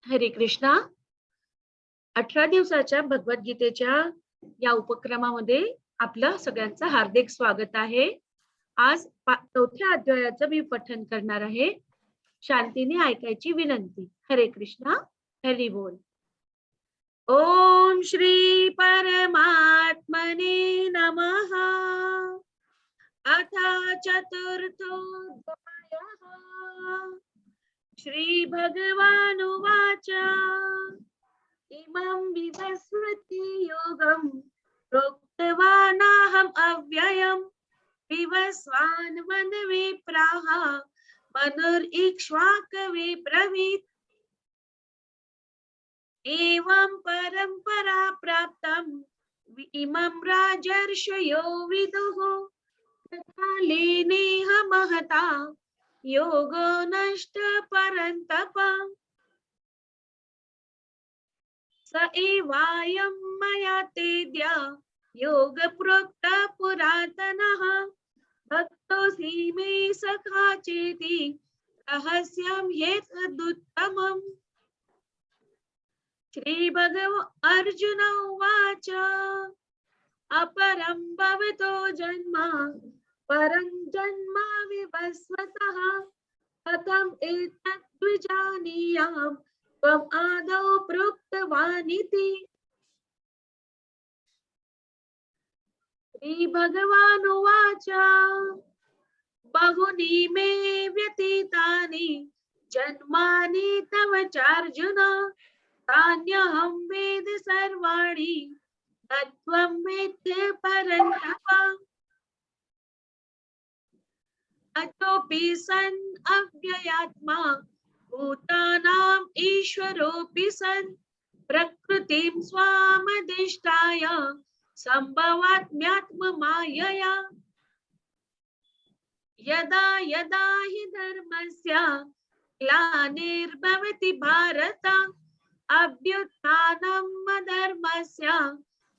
हरे कृष्णा. 18 दिवसाच्या भगवद्गीतेच्या या उपक्रमामध्ये आपलं सगळ्यांचं हार्दिक स्वागत आहे. आज चौथ्या अध्यायाचं मी पठण करणार आहे. शांतीने ऐकायची विनंती. हरे कृष्णा. हरी बोल. ओम श्री परमात्मने नमः. अथ चतुर्थोऽध्यायः. श्री भगवानुवाच. इमं विवस्वति योगं प्रोक्तवानाहम् अव्ययम् विवस्वान् मनविप्राः मनुरीक्ष्वाकवे ब्रवीत्. एवं परम्परा प्राप्तम् इमं राजर्षयो विदुः. कालेनेह महता योगो नष्ट परन्तप. स एवायं मया तेद्य योग प्रोक्त पुरातनः. भक्तोऽसि मे सखा चेति रहस्यं ह्येतदुत्तमम्. अर्जुन उवाच. अपरं भवतो जन्म परं जन्म विवस्वतः कथम् एतत् विजानीयाम् त्वम् आदौ प्रोक्तवानिति. श्रीभगवानुवाच. बहूनि मे व्यतीतानि जन्मानि तव चार्जुन तान्यहं वेद सर्वाणि न त्वं वेत्ति परन्तप. अतोऽपि सन् अव्ययात्मा भूतानाम् ईश्वरोऽपि सन् प्रकृतिं स्वामधिष्ठाय सम्भवात्म्यात्ममायया. यदा यदा हि धर्मस्य ग्लानिर्भवति भारत अभ्युत्थानम् अधर्मस्य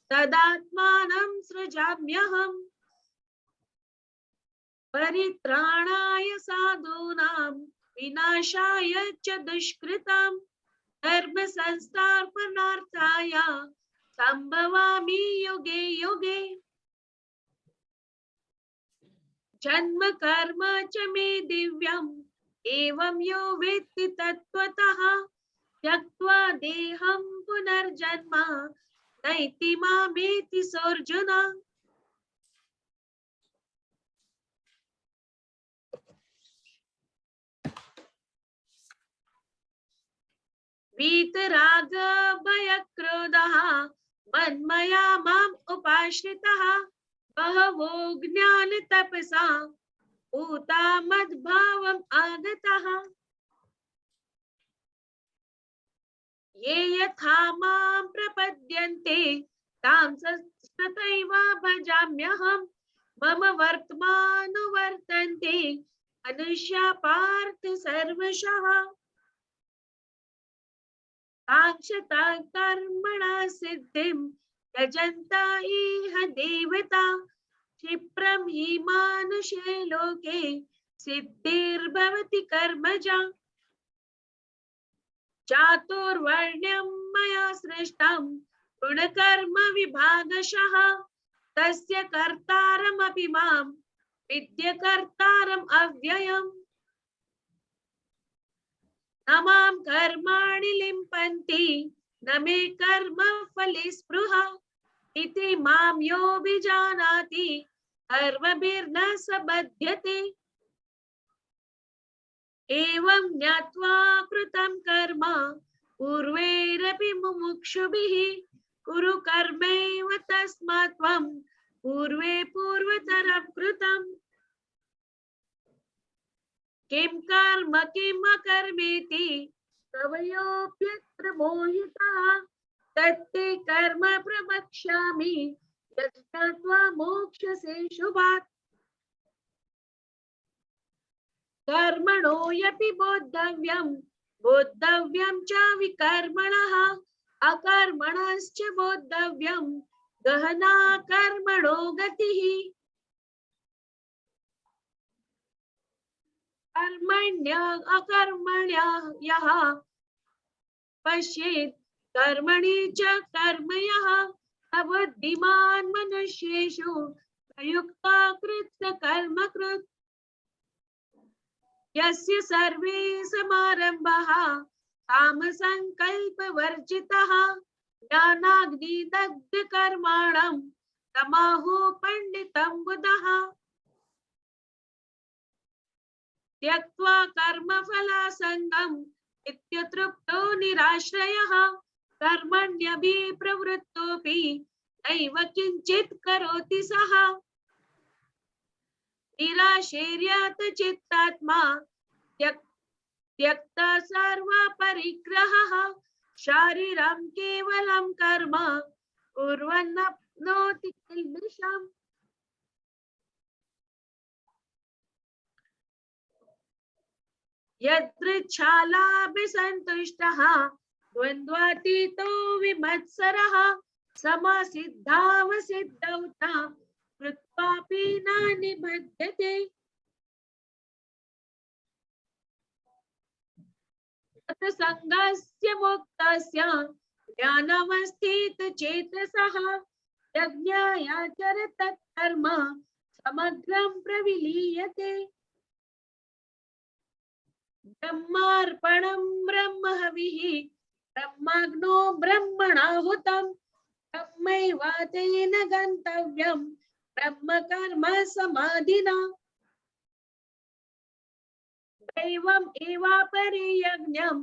तदात्मानं सृजाम्यहम्. परित्राणाय साधूनां विनाशाय च दुष्कृतां धर्म संस्थापनार्थाय संभवामि युगे युगे. जन्म कर्म च मे दिव्यम् एवं यो वेत्ति तत्त्वतः त्यक्त्वा देहं पुनर्जन्म नैति मामेति सोऽर्जुन. वीतराग भयक्रोधः मन्मया माम् उपाश्रितः बहवो ज्ञान तपसा भूता मद्भावम् आगतः. ये यथा मां प्रपद्यन्ते तां तथैव भजाम्यहम्. मम वर्त्मानुवर्तन्ते मनुष्या पार्थ सर्वशः. काङ्क्षता कर्मणा सिद्धिं यजन्ता इह देवता क्षिप्रं हि मानुषे लोके सिद्धिर्भवति कर्मजा. चातुर्वर्ण्यं मया सृष्टं गुणकर्म विभागशः तस्य कर्तारमपि मां विद्य कर्तारम् अव्ययम्. न मां कर्माणि लिम्पन्ति न मे कर्म फले स्पृहा इति मां योऽभिजानाति कर्मभिर्न स बध्यते. एवं ज्ञात्वा कृतं कर्म पूर्वैरपि मुमुक्षुभिः कुरु कर्मैव तस्मात् त्वं पूर्वे पूर्वतरं कृतम्. किं कर्म किम् अकर्मेति कवयोऽप्यत्र मोहितः तत्ते कर्म प्रवक्ष्यामि यज्ञात्वा मोक्ष्यसे शुभात्. कर्मणो यपि बोद्धव्यं च विकर्मणः अकर्मणश्च बोद्धव्यं गहना कर्मणो गतिः. कर्मण्य अकर्मण्य यः पश्येत् कर्मणि च कर्म यः बुद्धिमान् मनुष्येषु प्रयुक्ता कृत्य कर्म कृत् यस्य सर्वे समारम्भाः कामसङ्कल्पवर्जिताः ज्ञानाग्निदग्धकर्माणं तमाहुः पंडितं बुधः त्यक्त्वा कर्मफलासङ्गम् इत्यतृप्तो निराश्रयः कर्मण्यभिप्रवृत्तोऽपि नैव किञ्चित् करोति सः निराशीर्यत चित्तात्मा त्यक्ता सर्वपरिग्रहः शारीरं केवलं कर्म कुर्वन्नप्नोति किल्बिषम् यदृच्छालाभिसन्तुष्टः द्वन्द्वातीतो विमत्सरः समासिद्धावसिद्धौ तां कृत्वापि न निबध्यते सङ्गस्य मुक्तस्य ज्ञानवस्थितचेतसः यज्ञायाचरत् कर्म समग्रं प्रविलीयते ब्रह्मार्पणं ब्रह्महविः ब्रह्मग्नो ब्रह्मणाहुतं ब्रह्मैवातेन गन्तव्यं ब्रह्म कर्म समाधिना दैवम् एवापरे यज्ञं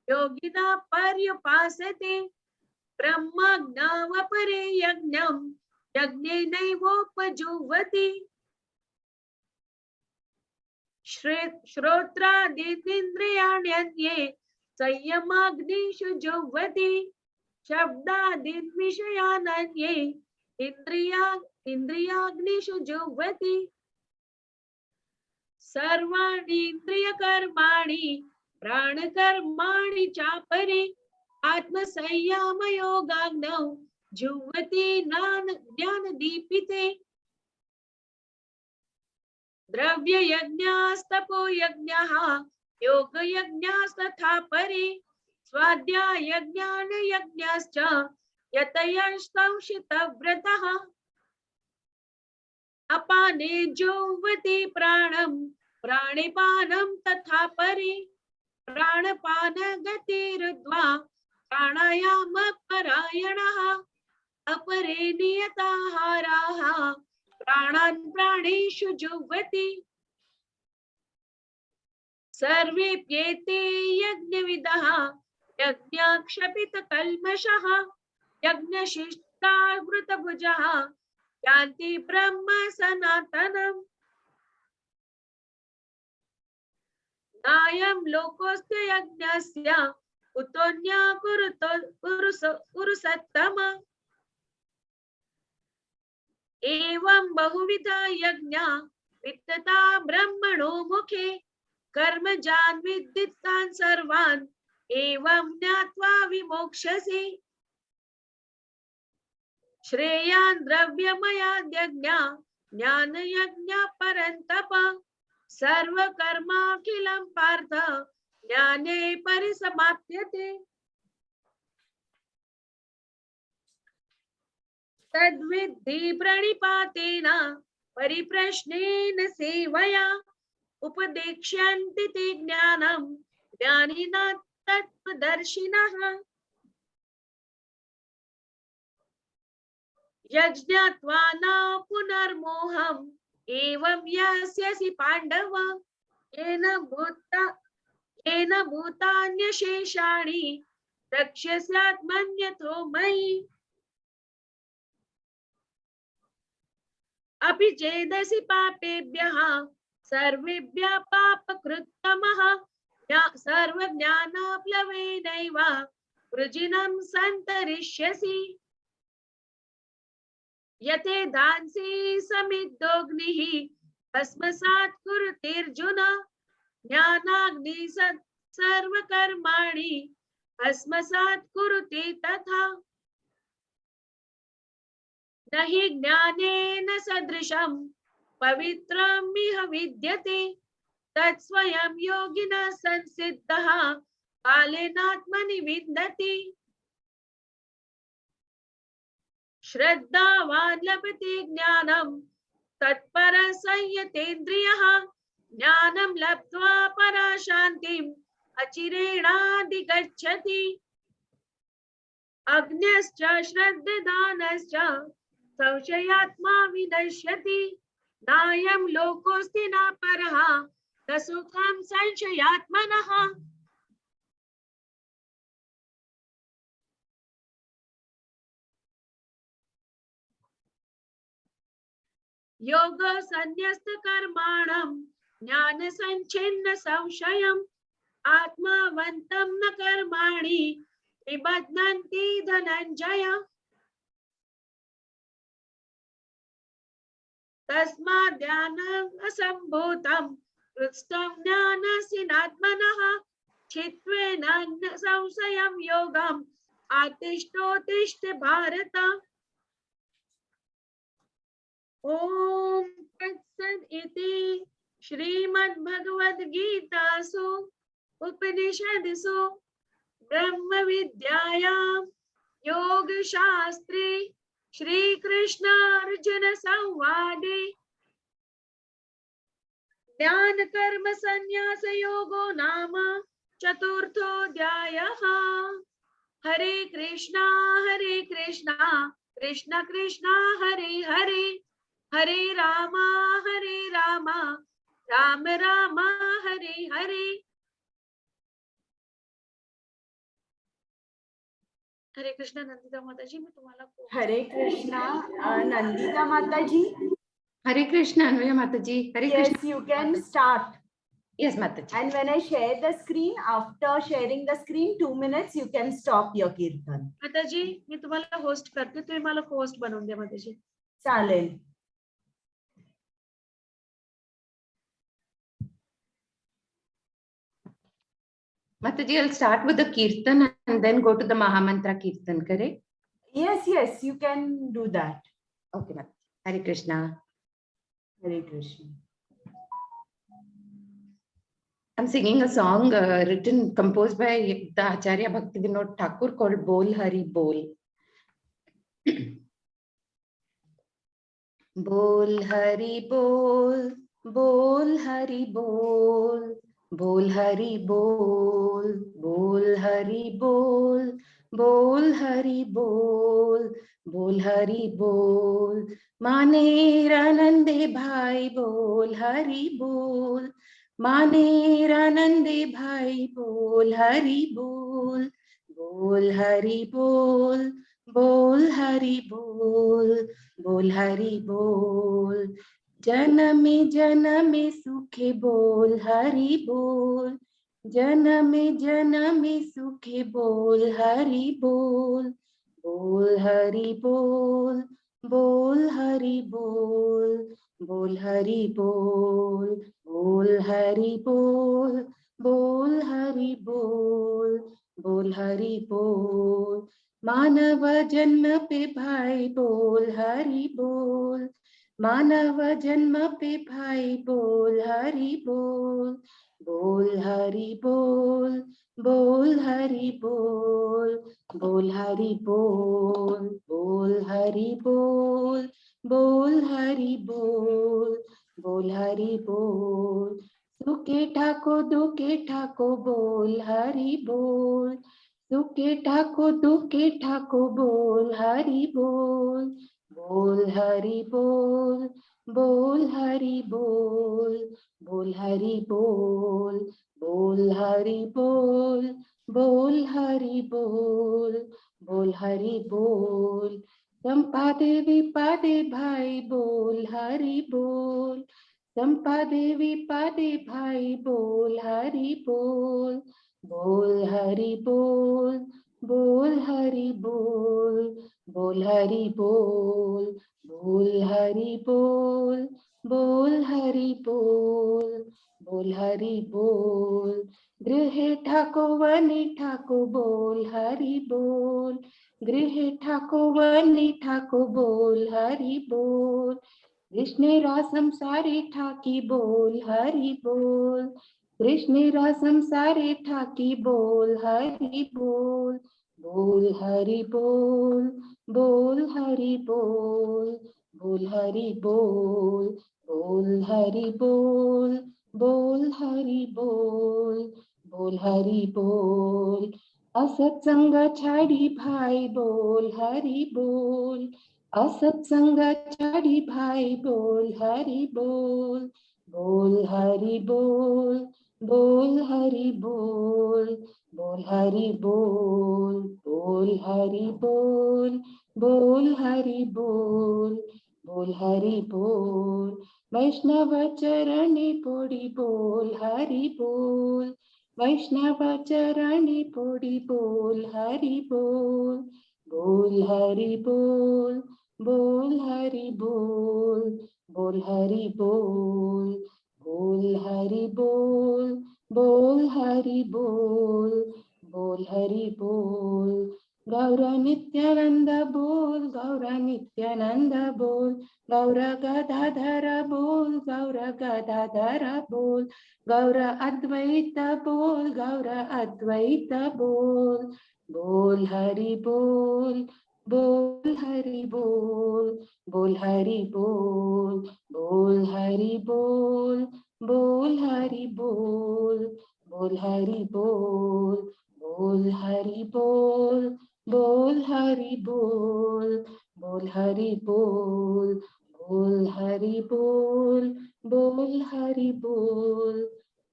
योगिना पर्युपासते ब्रह्मज्ञावपरे यज्ञं यज्ञेनैवोपजुह्वति श्रोत्रादीनिन्द्रियाण्यन्ये संयमाग्निषु जुह्वति शब्दादीन् विषयानन्ये इन्द्रियाग्निषु जुह्वति सर्वाणि इन्द्रियकर्माणि प्राणकर्माणि चापरे आत्मसंयमयोगाग्नौ जुह्वति ज्ञानदीपिते द्रव्ययज्ञास्तपो यज्ञः योगयज्ञास्तथा परे स्वाध्यायज्ञानयज्ञश्च यतयस्तंशितव्रतः अपाने जुह्वति प्राणं प्राणिपानं तथा परे प्राणपानगतिरुद्ध्वा प्राणायामपरायणः अपरे नियताहाराः प्राणान् प्राणेषु जुह्वति सर्वेप्येते यज्ञविदः यज्ञाक्षपितकल्मषः यज्ञशिष्टावृतभुजः यान्ति ब्रह्म सनातनम् नायं लोकोऽस्ति यज्ञस्य कुतोऽन्यः कुरुसत्तम एवं बहुविधा यज्ञा वित्तता ब्रह्मणो मुखे कर्मजान् विद्धितान् सर्वान् एवं ज्ञात्वा विमोक्ष्यसि श्रेयान् द्रव्यमयाद्यज्ञा ज्ञानयज्ञा परन्तप सर्वकर्माखिलं पार्थ ज्ञाने परिसमाप्यते तद्विद्धि प्रणिपातेन परिप्रश्नेन सेवया उपदेक्ष्यन्ति ते ज्ञानं ज्ञानिनः तत्त्वदर्शिनः यज्ञात्वा न पुनर्मोहम् एवं यास्यसि पाण्डव येन भूतान्यशेषाणि रक्ष्यस्यात्मन्यथो मयि अपि चेदसि पापेभ्यः सर्वेभ्यः पापकृत्तमः सर्वज्ञानप्लवेनैव वृजिनं सन्तरिष्यसि यथेधांसि समिद्धोऽग्निः भस्मसात् कुरुतेऽर्जुन ज्ञानाग्निः सर्वकर्माणि भस्मसात् कुरुते तथा न हि ज्ञानेन सदृशं पवित्रमिह विद्यते तत्स्वयं योगिनः संसिद्धः कालेनात्मनि विन्दति श्रद्धावान् लभते ज्ञानं तत्परः संयतेन्द्रियः ज्ञानं लब्ध्वा पराशान्तिम् अचिरेणाधिगच्छति अज्ञश्च श्रद्धानश्च संशयात्मा विनश्यति नायं लोकोऽस्ति न परः न सुखं संशयात्मनः। योग संन्यस्त कर्माणं ज्ञान संच्छिन्न संशयम् आत्मावन्तं न कर्माणि निबध्नन्ति धनञ्जय तस्मात् ध्यानम् असम्भूतं कृत्स्नं ज्ञानसिनात्मनः चित्त्वेन संशयं योगम् आतिष्ठोत्तिष्ठ भारत। ओम तत्सत् इति श्रीमद्भगवद्गीतासु उपनिषदसु ब्रह्म विद्यायां योगशास्त्रे श्री कृष्ण अर्जुन संवादे ज्ञान कर्म संन्यास योगो नाम चतुर्थोऽध्यायः। हरे कृष्णा कृष्ण कृष्ण हरे हरे हरे राम राम राम हरे हरे। हरे कृष्णा नंदिता माता जी, मैं तुम्हारा हरे कृष्णा नंदिता माता जी। हरे कृष्णा अन्वया माता जी। हरे Yes, Krishna. you can start. Yes माता जी। And when I share the screen, after sharing the screen 2 minutes you can stop your kirtan. माता जी मी तुम्हाला होस्ट करते, तुम्ही मला होस्ट बनवून द्या माता जी। चालेल। Mataji, I'll start with the Kirtan and then go to the Mahamantra Kirtan, correct? Yes, you can do that. Okay, Mataji. Hare Krishna. Hare Krishna. I'm singing a song composed by the Acharya Bhakti Vinod Thakur called Bol Hari Bol. Bol Hari Bol, Bol Hari Bol. बोल हरि बोल, बोल हरि बोल, बोल हरि बोल, बोल हरि बोल, माने रानंदे भाई बोल हरि बोल, माने रानंदे भाई बोल हरि बोल, बोल हरि बोल, बोल हरि बोल, बोल हरि बोल, जनमे जनमे सुखे बोल हरि बोल, जनमे जनमे सुखे बोल हरि बोल, बोल हरि बोल, बोल हरि बोल, बोल हरि बोल, बोल हरि बोल, बोल हरि बोल, बोल हरि बोल, मानव जन्म पे भाई बोल हरि बोल, मानव जन्म पे भाई बोल हरि बोल, बोल हरि बोल, बोल हरि बोल, बोल हरि बोल, बोल हरि बोल, बोल हरि बोल, बोल हरि बोल, सुखे ठाको दुखे ठाको बोल हरि बोल, सुखे ठाको दुखे ठाको बोल हरि बोल, बोल हरि बोल, बोल हरि बोल, बोल हरि बोल, बोल हरि बोल, बोल हरि बोल, बोल हरि बोल, संपादे विपादे भाई बोल हरि बोल, संपादे विपादे भाई बोल हरि बोल, बोल हरि बोल, बोल हरि बोल, बोल हरि बोल, बोल हरि बोल, बोल हरि बोल, बोल हरि बोल, गृहे ठाको वनि ठाको बोल हरि बोल, गृहे ठाको वनि ठाको बोल हरि बोल, कृष्णेरा संसारी ठाकी बोल हरि बोल, कृष्णेरा संसारे ठाकी बोल हरि बोल, बोल हरि बोल, बोल हरि बोल, बोल हरि बोल, बोल हरि बोल, बोल हरि बोल, बोल हरि बोल। असत्संग छाड़ी भाई बोल हरि बोल, असत्संग छाड़ी भाई बोल हरि बोल, बोल हरि बोल, बोल हरि बोल, बोल हरि बोल, बोल हरि बोल, बोल हरि बोल, बोल हरि बोल। वैष्णव चरणी पोड़ी बोल हरि बोल, वैष्णव चरणी पोड़ी बोल हरि बोल, बोल हरि बोल, बोल हरि बोल, बोल हरि बोल, बोल हरि बोल, बोल हरि बोल, बोल हरि बोल। गौर नित्यानंद बोल, गौर नित्यानंद बोल, गौर गदाधर बोल, गौर गदाधर बोल, गौर अद्वैत बोल, गौर अद्वैत बोल, बोल हरि बोल, बोल हरि बोल, बोल हरि बोल, बोल हरि बोल, बोल हरि बोल, बोल हरि बोल, बोल हरि बोल, बोल हरि बोल, बोल हरि बोल, बोल हरि बोल, बोल हरि बोल,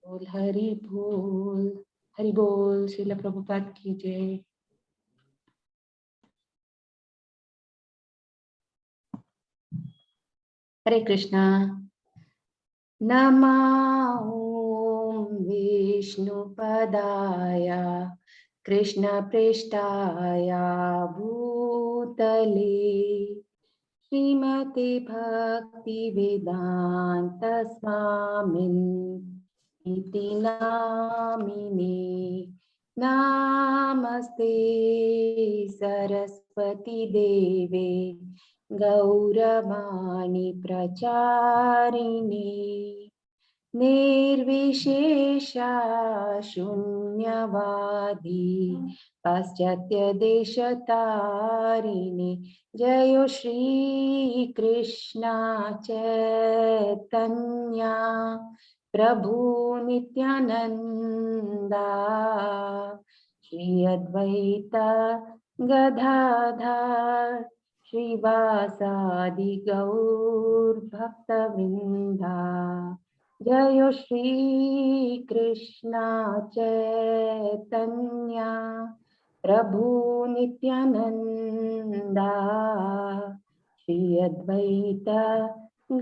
बोल हरि बोल। हरि बोल। श्रील प्रभुपाद की जय। हरे कृष्णा। नमो विष्णुपदाय कृष्णप्रेष्ठाय भूतले श्रीमते भक्तिवेदान्त स्वामिन् इति नामिने। नमस्ते सरस्वती देवे गौरवाणी प्रचारिणे निर्विशेषा शून्यवादी पाश्चात्य देशतारिणे। जय श्री कृष्णा चैतन्या प्रभु नित्यानंदा श्री अद्वैत गदाधर श्रीवासादि गौर भक्तवृंदा। जय श्री कृष्णा चैतन्या प्रभु नित्यानंदा श्री अद्वैत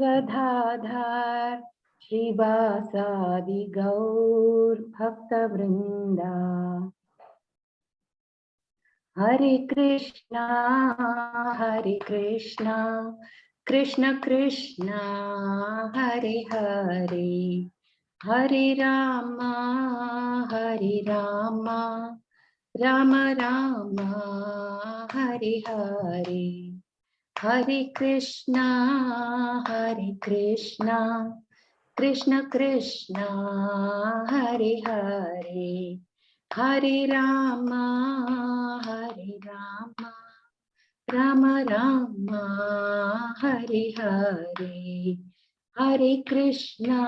गदाधर श्रीवासादि गौर भक्तवृंदा। हरे कृष्णा कृष्ण कृष्ण हरे हरे, हरे राम राम राम हरे हरे। हरे कृष्णा कृष्ण कृष्ण हरे हरे, हरे राम राम राम हरे हरे। हरे कृष्णा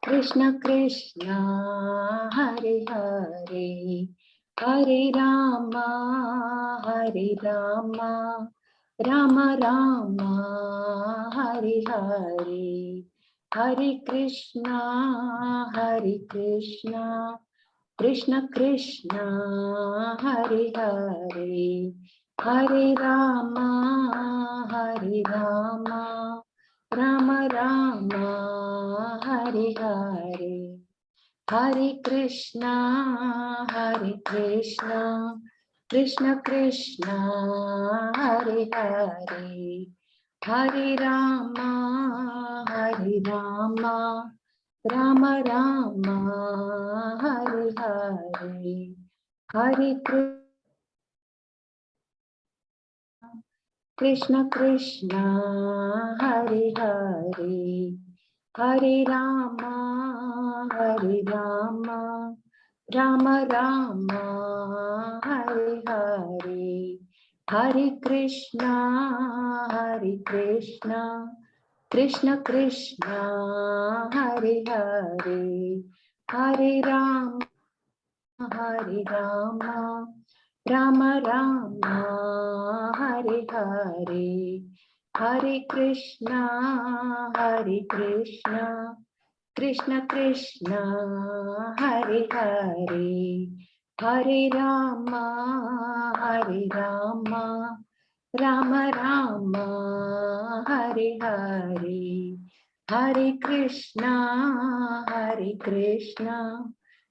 कृष्ण कृष्ण हरे हरे, हरे राम राम राम हरे हरे। हरे कृष्णा कृष्ण कृष्ण हरे हरे, हरे राम राम राम हरे हरे। हरे कृष्णा कृष्ण कृष्ण हरे हरे, हरे राम राम राम हरे हरे। हरे Krishna Krishna Hare Hare, Hare Rama, Rama Rama, Hare Hare, Hare Krishna, Krishna Krishna, Hare Hare, Hare Rama, Rama Rama, Hare Hare, Hare Krishna, Krishna Krishna, Hare Hare, Hare Rama, Rama Rama, Hare Hare, Hare Krishna,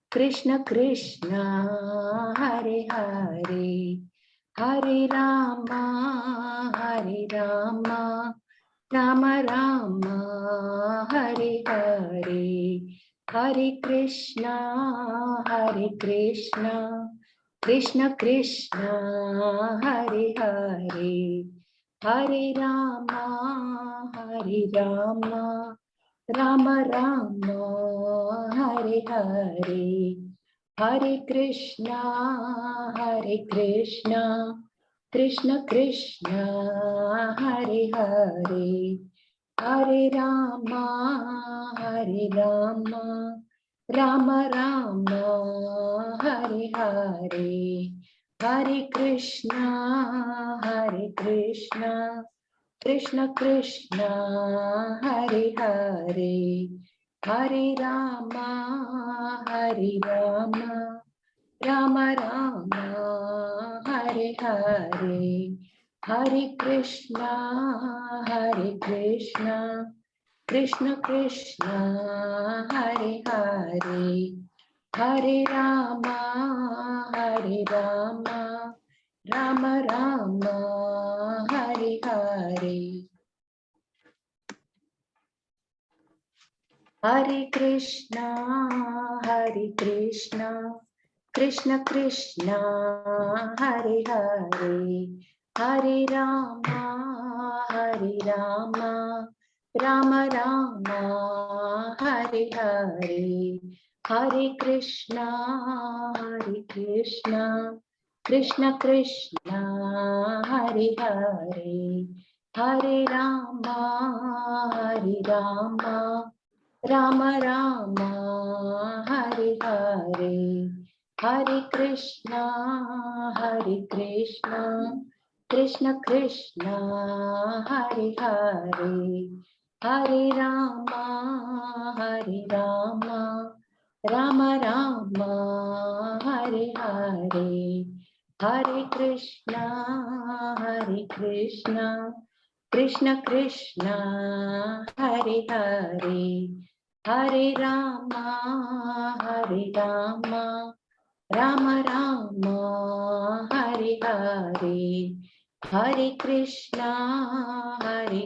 Krishna Krishna, Hare Hare, Hare Rama, Rama Rama, Hare Hare, Hare Krishna, Krishna Krishna, Hare Hare, Hare Rama, Rama Rama, Hare Hare, Hare Krishna, Krishna Krishna, Hare Hare, Hare Rama, Rama Rama, Hare Hare, Hare Krishna, Krishna Krishna, Hare Hare, Hare Rama, Rama Rama, Hare Hare, Hare Krishna, Krishna Krishna, Hare Hare, Hare Rama, Rama Rama, Hare Hare, Hare Krishna, Krishna Krishna, Hare Hare, Hare Rama, Rama Rama, Hare Hare, Hare Krishna, Krishna Krishna, Hare Hare, Hare Rama, Rama Rama, Hare Hare, Hare Krishna, Krishna Krishna, Hare Hare, Hare Rama, Rama Rama, Hare Hare, Hare Krishna, Krishna Krishna, Hare Hare, Hare Rama, Rama Rama, Hare Hare, Hare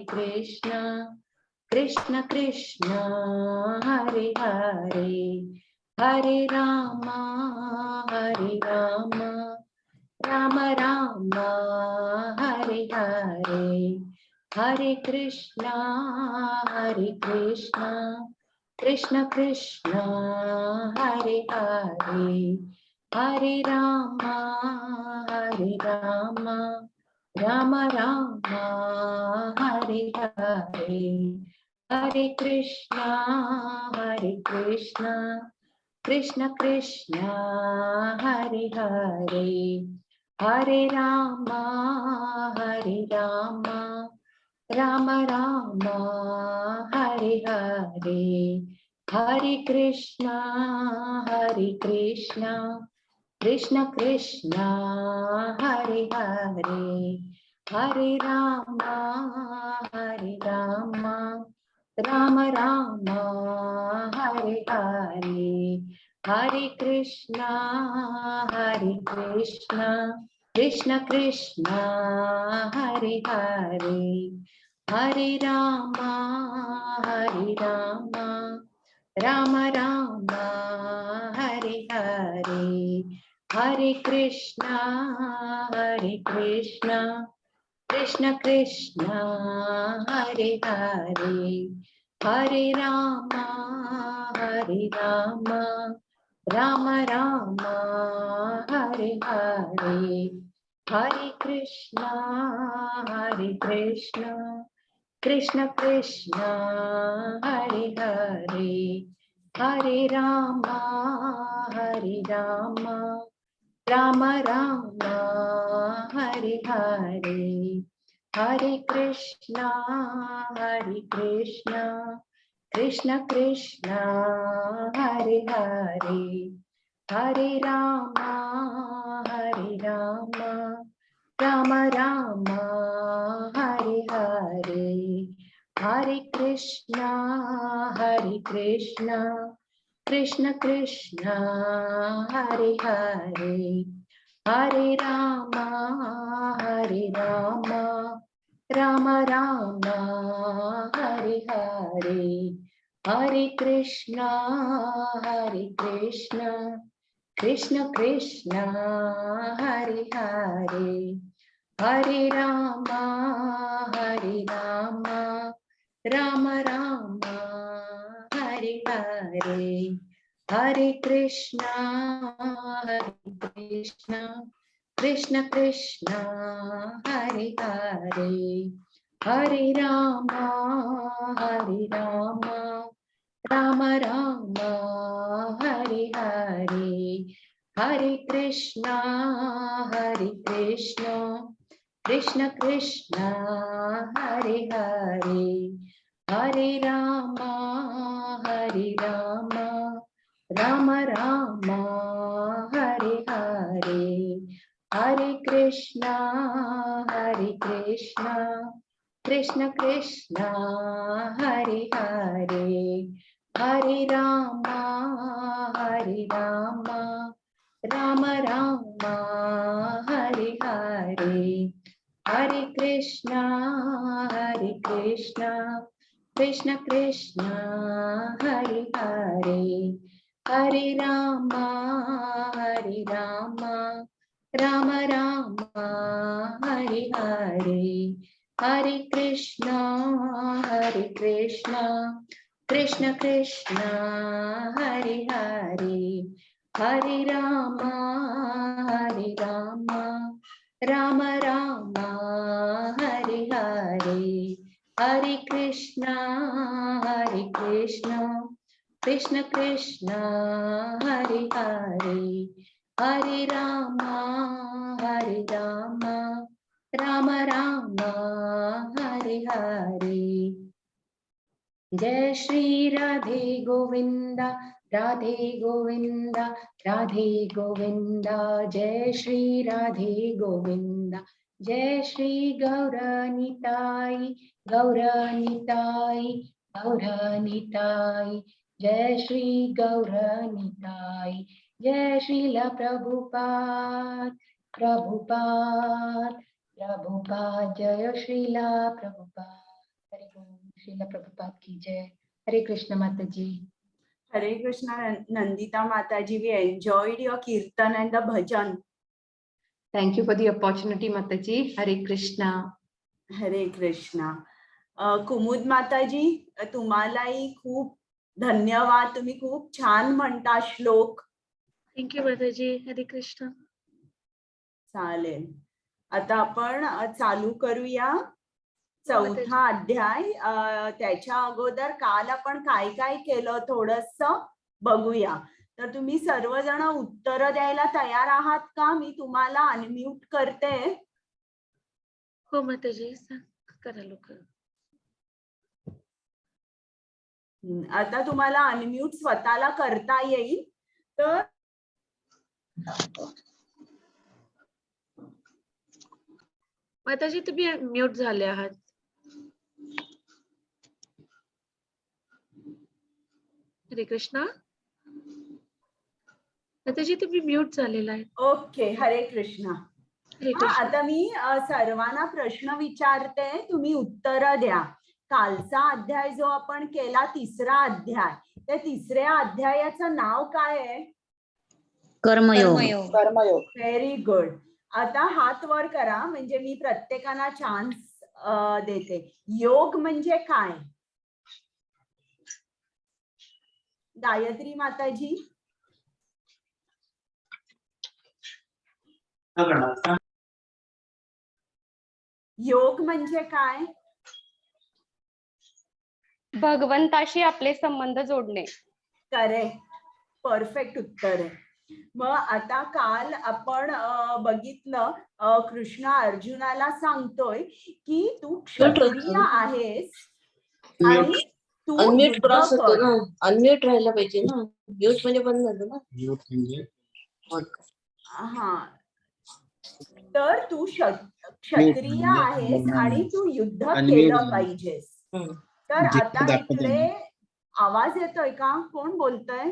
Krishna, Krishna Krishna, Hare Hare, Hare Rama, Rama Rama, Hare Hare, Hare Krishna, Krishna Krishna, Hare Hare, Hare Rama, Rama Rama, Hare Hare, Hare Krishna, Krishna Krishna, Hare Hare, Hare Rama, Rama Rama, Hare Hare, Hare Krishna, Krishna Krishna, Hare Hare, Hare Rama, Rama Rama, Hare Hare, Hare Krishna, Krishna Krishna, Hare Hare, Hare Rama, Rama Rama, Hare Hare, Hare Krishna, Krishna Krishna, Hare Hare, Hare Rama, Rama Rama, Hare Hare, Hare Krishna, Krishna Krishna, Hare Hare, Hare Rama, Rama Rama, Hare Hare, Hare Krishna, Krishna Krishna, Hare Hare, Hare Rama, Rama Rama, Hare Hare, Hare Krishna, Krishna Krishna, Hare Hare, Hare Rama, Rama Rama, Hare Hare, Hare Krishna, Krishna Krishna, Hare Hare, Hare Rama, Rama Rama, Hare Hare, Hare Krishna, Krishna Krishna, Hare Hare, Hare Rama, Rama Rama, Hare Hare, Hare Krishna, Krishna Krishna, Hare Hare, Hare Rama, Rama Rama, Hare Hare, Hare Krishna, Krishna Krishna, Hare Hare, Hare Rama, Rama Rama, Hare Hare, Hare Krishna, Krishna Krishna, Hare Hare, Hare Rama, Rama Rama, Hare Hare, Hare Krishna, Krishna Krishna, Hare Hare, Hare Rama, Rama Rama, Hare Hare, Hare Krishna, Krishna Krishna, Hare Hare, Hare Rama, Rama Rama, Hare Hare. Jai Shri Radhe Govinda, Radhe Govinda, Radhe Govinda, Jai Shri Radhe Govinda, Jai Shri Gauranitai, Gauranitai, Gauranitai, Jai Shri Gauranitai, Jai Srila Prabhupada, Prabhupada, Prabhupada, Jai Srila Prabhupada. Hare Om, Srila Prabhupada ki jai. Hare Krishna Mataji. Hare Krishna, Nandita Mataji. We enjoyed your kirtan and the bhajan. Thank you for the opportunity, Mataji. Hare Krishna. Hare Krishna. कुमुद माताजी, तुम्हालाही खूप धन्यवाद. तुम्ही खूप छान म्हणता श्लोक. Thank you माताजी. हरे कृष्ण. चालेल, आता आपण चालू करूया चौथा अध्याय. त्याच्या अगोदर काल आपण काय काय केलं थोडस बघूया. तर तुम्ही सर्वजण उत्तर द्यायला तयार आहात का? मी तुम्हाला अनम्यूट करते. हो माताजी, करा लवकर. आता तुम्हाला अनम्यूट स्वतःला करता येईल. तर माताजी तुम्ही म्यूट झाले आहात. हरे कृष्णा. माताजी तुम्ही म्यूट झालेला आहे. ओके, हरे कृष्णा. हरे कृष्ण. आता मी सर्वांना प्रश्न विचारते, तुम्ही उत्तर द्या. कालचा अध्याय जो आपण केला, तिसरा अध्याय, त्या तिसऱ्या अध्यायाचं नाव काय आहे? कर्मयोग. Very good. आता हात वर करा, म्हणजे मी प्रत्येकाला चान्स देते. योग म्हणजे काय? गायत्री माताजी. योग म्हणजे काय? भगवंताशी आपले संबंध जोडणे. करेक्ट, परफेक्ट उत्तर आहे. मग आता काल आपण बघितलं कृष्ण अर्जुनाला सांगतोय की तू क्षत्रिय आहेस आणि तू अनम्यूट युद्ध क्रॉस होतो कर. ना, अनम्यूट राहायला पाहिजे ना. म्यूट म्हणजे बंद झालं ना. हा, तर तू क्षत्रिय आहेस आणि तू युद्ध केलं पाहिजेस. तर आता इकडे आवाज येतोय का? कोण बोलतय?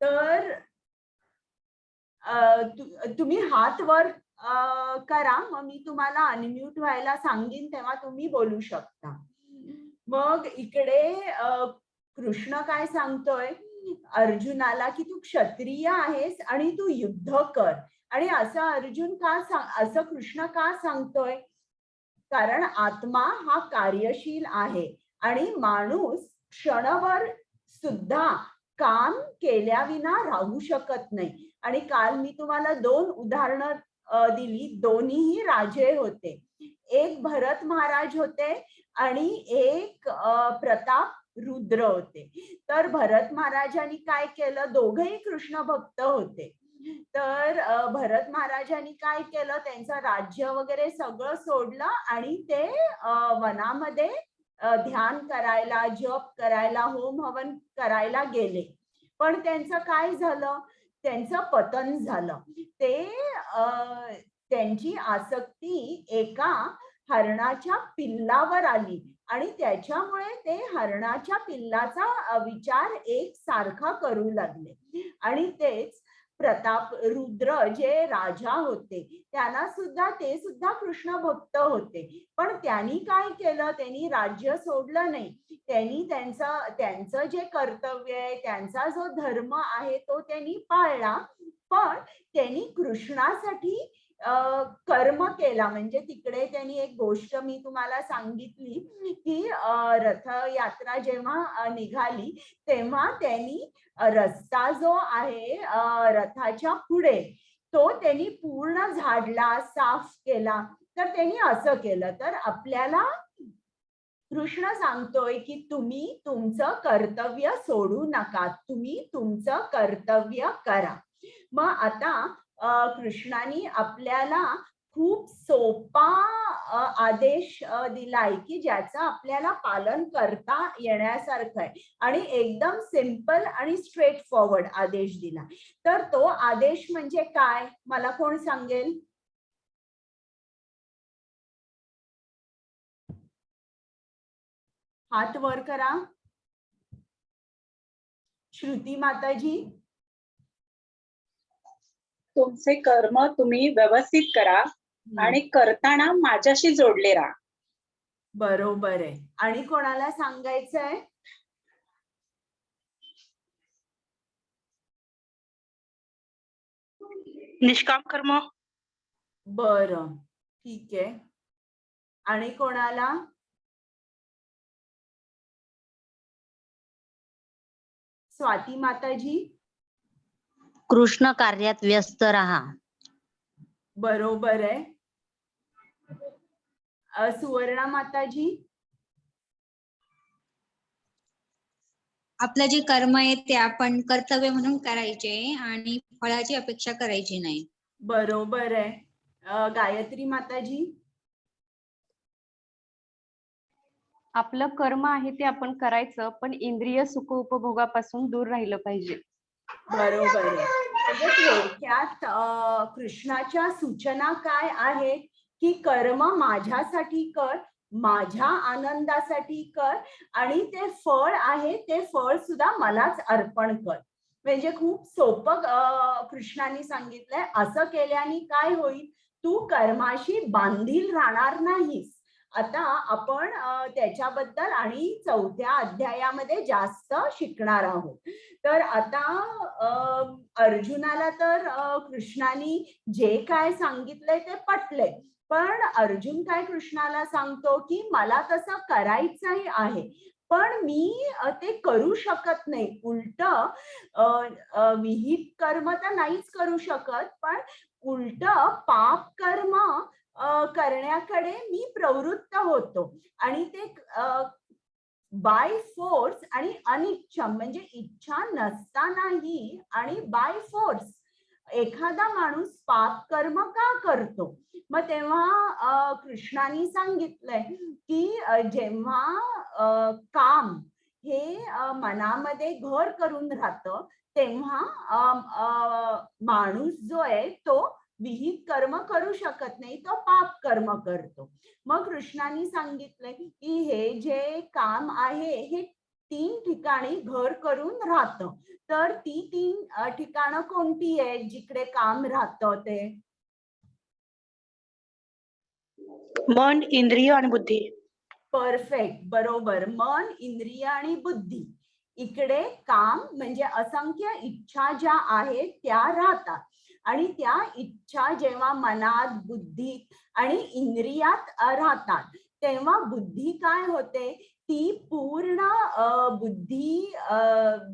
तर तुम्ही हात वर करा, मग मी तुम्हाला अनम्यूट व्हायला सांगेन तेव्हा तुम्ही बोलू शकता. मग इकडे कृष्ण काय सांगतोय अर्जुनाला की तू क्षत्रिय आहेस आणि तू युद्ध कर. आणि असं कृष्ण का सांगतोय? कारण आत्मा हा कार्यशील आहे आणि माणूस क्षणभर सुद्धा काम केल्याविना राहू शकत नाही. आणि काल मी तुम्हाला 2 उदाहरणं दिली, दोन्हीही राजे होते. एक भरत महाराज होते आणि एक प्रताप रुद्र होते. तर भरत महाराजांनी काय केलं? दोघेही कृष्ण भक्त होते. तर भरत महाराजांनी काय केलं? त्यांचं राज्य वगैरे सगळं सोडलं आणि ते वनामध्ये ध्यान करायला, जप करायला, होम हवन करायला गेले. पण त्यांचं काय झालं? त्यांचं पतन झालं. त्यांची आसक्ती एका हरणाच्या पिल्लावर आली आणि त्याच्यामुळे ते हरणाच्या पिल्लाचा विचार एक सारखा करू लागले. आणि तेच प्रताप रुद्र जे राजा होते ते सुद्धा कृष्ण भक्त होते. पण त्यांनी काय केलं? त्यांनी राज्य सोडलं नाही. त्यांनी त्यांचं जे कर्तव्य आहे, त्यांचा जो धर्म आहे तो त्यांनी पाळला. पण त्यांनी कृष्णासाठी कर्म केला. म्हणजे तिकडे त्यांनी एक गोष्ट मी तुम्हाला सांगितली की रथयात्रा जेव्हा निघाली तेव्हा त्यांनी रस्ता जो आहे रथाच्या पुढे तो त्यांनी पूर्ण झाडला, साफ केला. तर त्यांनी असं केलं. तर आपल्याला कृष्ण सांगतोय की तुम्ही तुमचं कर्तव्य सोडू नका, तुम्ही तुमचं कर्तव्य करा. मग आता कृष्णाने आपल्याला खूप सोपा आदेश दिलाय की ज्याचं आपल्याला पालन करता येण्यासारखं आहे आणि एकदम सिंपल आणि स्ट्रेट फॉरवर्ड आदेश दिला. तर तो आदेश म्हणजे काय? मला कोण सांगेल? हात वर करा. श्रुती माताजी. तुमचे कर्म तुम्ही व्यवस्थित करा आणि करताना माझ्याशी जोडले राहा. बरोबर आहे. आणि कोणाला सांगायचंय? निष्काम कर्म. बरं, ठीक आहे. आणि कोणाला? स्वाती माताजी. कृष्ण कार्यात व्यस्त राहा. बरोबर आहे. सुवर्णा माताजी. आपलं जे कर्म आहे ते आपण कर्तव्य म्हणून करायचे आणि फळाची अपेक्षा करायची नाही. बरोबर आहे. गायत्री माताजी. आपलं कर्म आहे ते आपण करायचं, पण इंद्रिय सुख उपभोगापासून दूर राहिलं पाहिजे. बरोबर आहे. म्हणजे थोडक्यात कृष्णाच्या सूचना काय आहेत की कर्म माझ्यासाठी कर, माझ्या आनंदासाठी कर आणि ते फळ आहे ते फळ सुद्धा मलाच अर्पण कर. म्हणजे खूप सोपं कृष्णाने सांगितलंय. असं केल्याने काय होईल? तू कर्माशी बांधील राहणार नाहीस. आता आपण त्याच्याबद्दल आणि 4थ्या अध्यायामध्ये जास्त शिकणार आहोत. तर आता अर्जुनाला तर कृष्णाने जे काय सांगितलंय ते पटले. पण अर्जुन काय कृष्णाला सांगतो की मला तसं करायचंही आहे, पण मी ते करू शकत नाही. उलट विहित कर्म तर नाहीच करू शकत, पण उलट पाप कर्म करण्याकडे मी प्रवृत्त होतो. आणि ते बाय फोर्स आणि अनिच्छम, म्हणजे इच्छा नसतानाही आणि बाय फोर्स एखादा माणूस पाप कर्म का करतो. मग तेव्हा कृष्णाने सांगितलंय की जेव्हा काम हे मनामध्ये घर करून राहतं, तेव्हा माणूस जो आहे तो विहित कर्म करू शकत नाही, तो पाप कर्म करतो. मग कृष्णाने सांगितलंय की हे जे काम आहे हे 3 ठिकाणी घर करून राहतं. तर ती 3 ठिकाणं कोणती आहेत जिकडे काम राहतं ते? मन, इंद्रिय आणि बुद्धी. परफेक्ट, बरोबर. मन, इंद्रिय आणि बुद्धी इकडे काम म्हणजे असंख्य इच्छा ज्या आहेत त्या राहतात. आणि त्या इच्छा जेव्हा मनात, बुद्धीत आणि इंद्रियात राहतात, तेव्हा बुद्धी काय होते, ती पूर्ण बुद्धी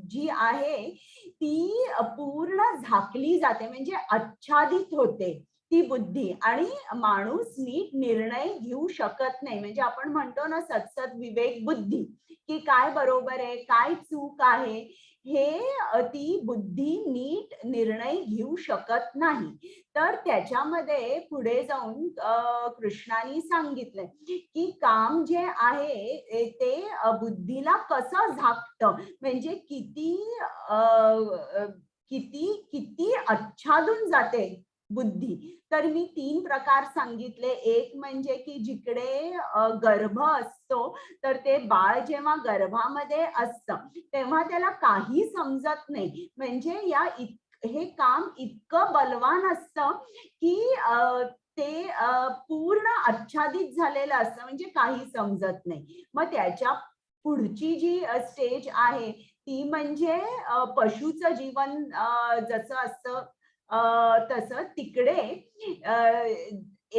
जी आहे ती पूर्ण झाकली जाते, म्हणजे आच्छादित होते ती बुद्धी. आणि माणूस नीट निर्णय घेऊ शकत नाही. म्हणजे आपण म्हणतो ना सत्सद विवेक बुद्धी, की काय बरोबर आहे काय चूक आहे, हे ती बुद्धी नीट निर्णय घेऊ शकत नाही. तर त्याच्यामध्ये पुढे जाऊन कृष्णाने सांगितलंय की काम जे आहे ते बुद्धीला कसं झाकतं, म्हणजे किती किती किती आच्छादून जाते बुद्धी. तर मी 3 प्रकार सांगितले. एक म्हणजे की जिकडे गर्भ असतो, तर ते बाळ जेव्हा गर्भामध्ये असतं तेव्हा त्याला काही समजत नाही. म्हणजे हे काम इतकं बलवान असतं की ते पूर्ण आच्छादित झालेलं असतं, म्हणजे काही समजत नाही. मग त्याच्या पुढची जी स्टेज आहे ती म्हणजे पशुचं जीवन जसं असतं तसं तिकडे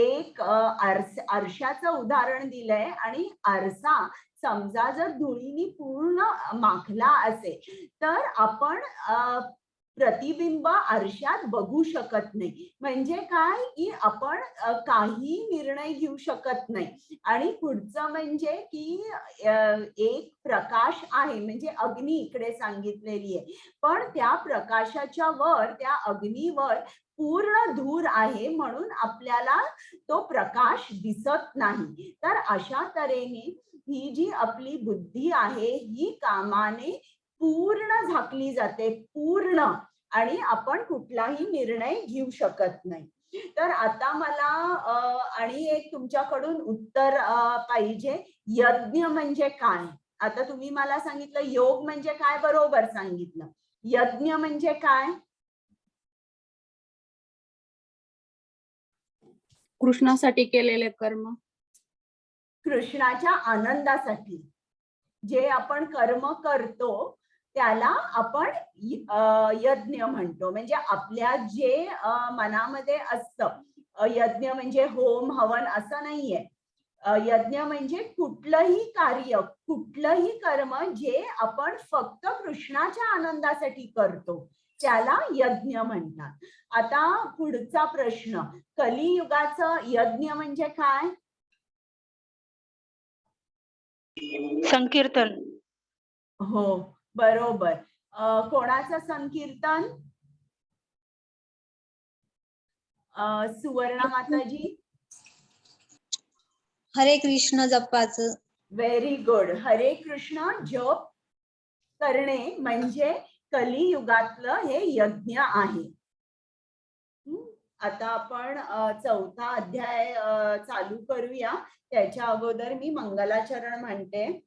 एक आरशाचं उदाहरण दिलंय. आणि आरसा समजा जर धुळीने पूर्ण माखला असेल तर आपण प्रतिबिंब आरशात बघू शकत नाही. म्हणजे काय की आपण काही निर्णय घेऊ शकत नाही. आणि पुढचं म्हणजे की एक प्रकाश आहे, म्हणजे अग्नी इकडे सांगितलेली आहे, पण त्या प्रकाशाच्या वर, त्या अग्नीवर पूर्ण धूर आहे, म्हणून आपल्याला तो प्रकाश दिसत नाही. तर अशा तऱ्हेने ही जी आपली बुद्धी आहे ही कामाने पूर्ण झाकली जाते, पूर्ण. आणि आपण कुठलाही निर्णय घेऊ शकत नाही. तर आता मला आणि एक तुमच्याकडून उत्तर पाहिजे. यज्ञ म्हणजे काय? आता तुम्ही मला सांगितलं योग म्हणजे काय, बरोबर सांगितलं. यज्ञ म्हणजे काय? कृष्णासाठी केलेले कर्म. कृष्णाच्या आनंदासाठी जे आपण कर्म करतो त्याला आपण यज्ञ म्हणतो. म्हणजे आपल्या जे मनामध्ये असतं, यज्ञ म्हणजे होम हवन असं नाहीये. यज्ञ म्हणजे कुठलंही कार्य, कुठलंही कर्म जे आपण फक्त कृष्णाच्या आनंदासाठी करतो त्याला यज्ञ म्हणतात. आता पुढचा प्रश्न, कलियुगाचं यज्ञ म्हणजे काय? संकीर्तन. हो, बरोबर. कोणाचं संकीर्तन? सुवर्णा माताजी. हरे कृष्ण जपाचं. Very good. हरे कृष्ण जप करणे म्हणजे कलियुगातलं हे यज्ञ आहे. आता आपण 4था अध्याय चालू करूया. त्याच्या अगोदर मी मंगलाचरण म्हणते.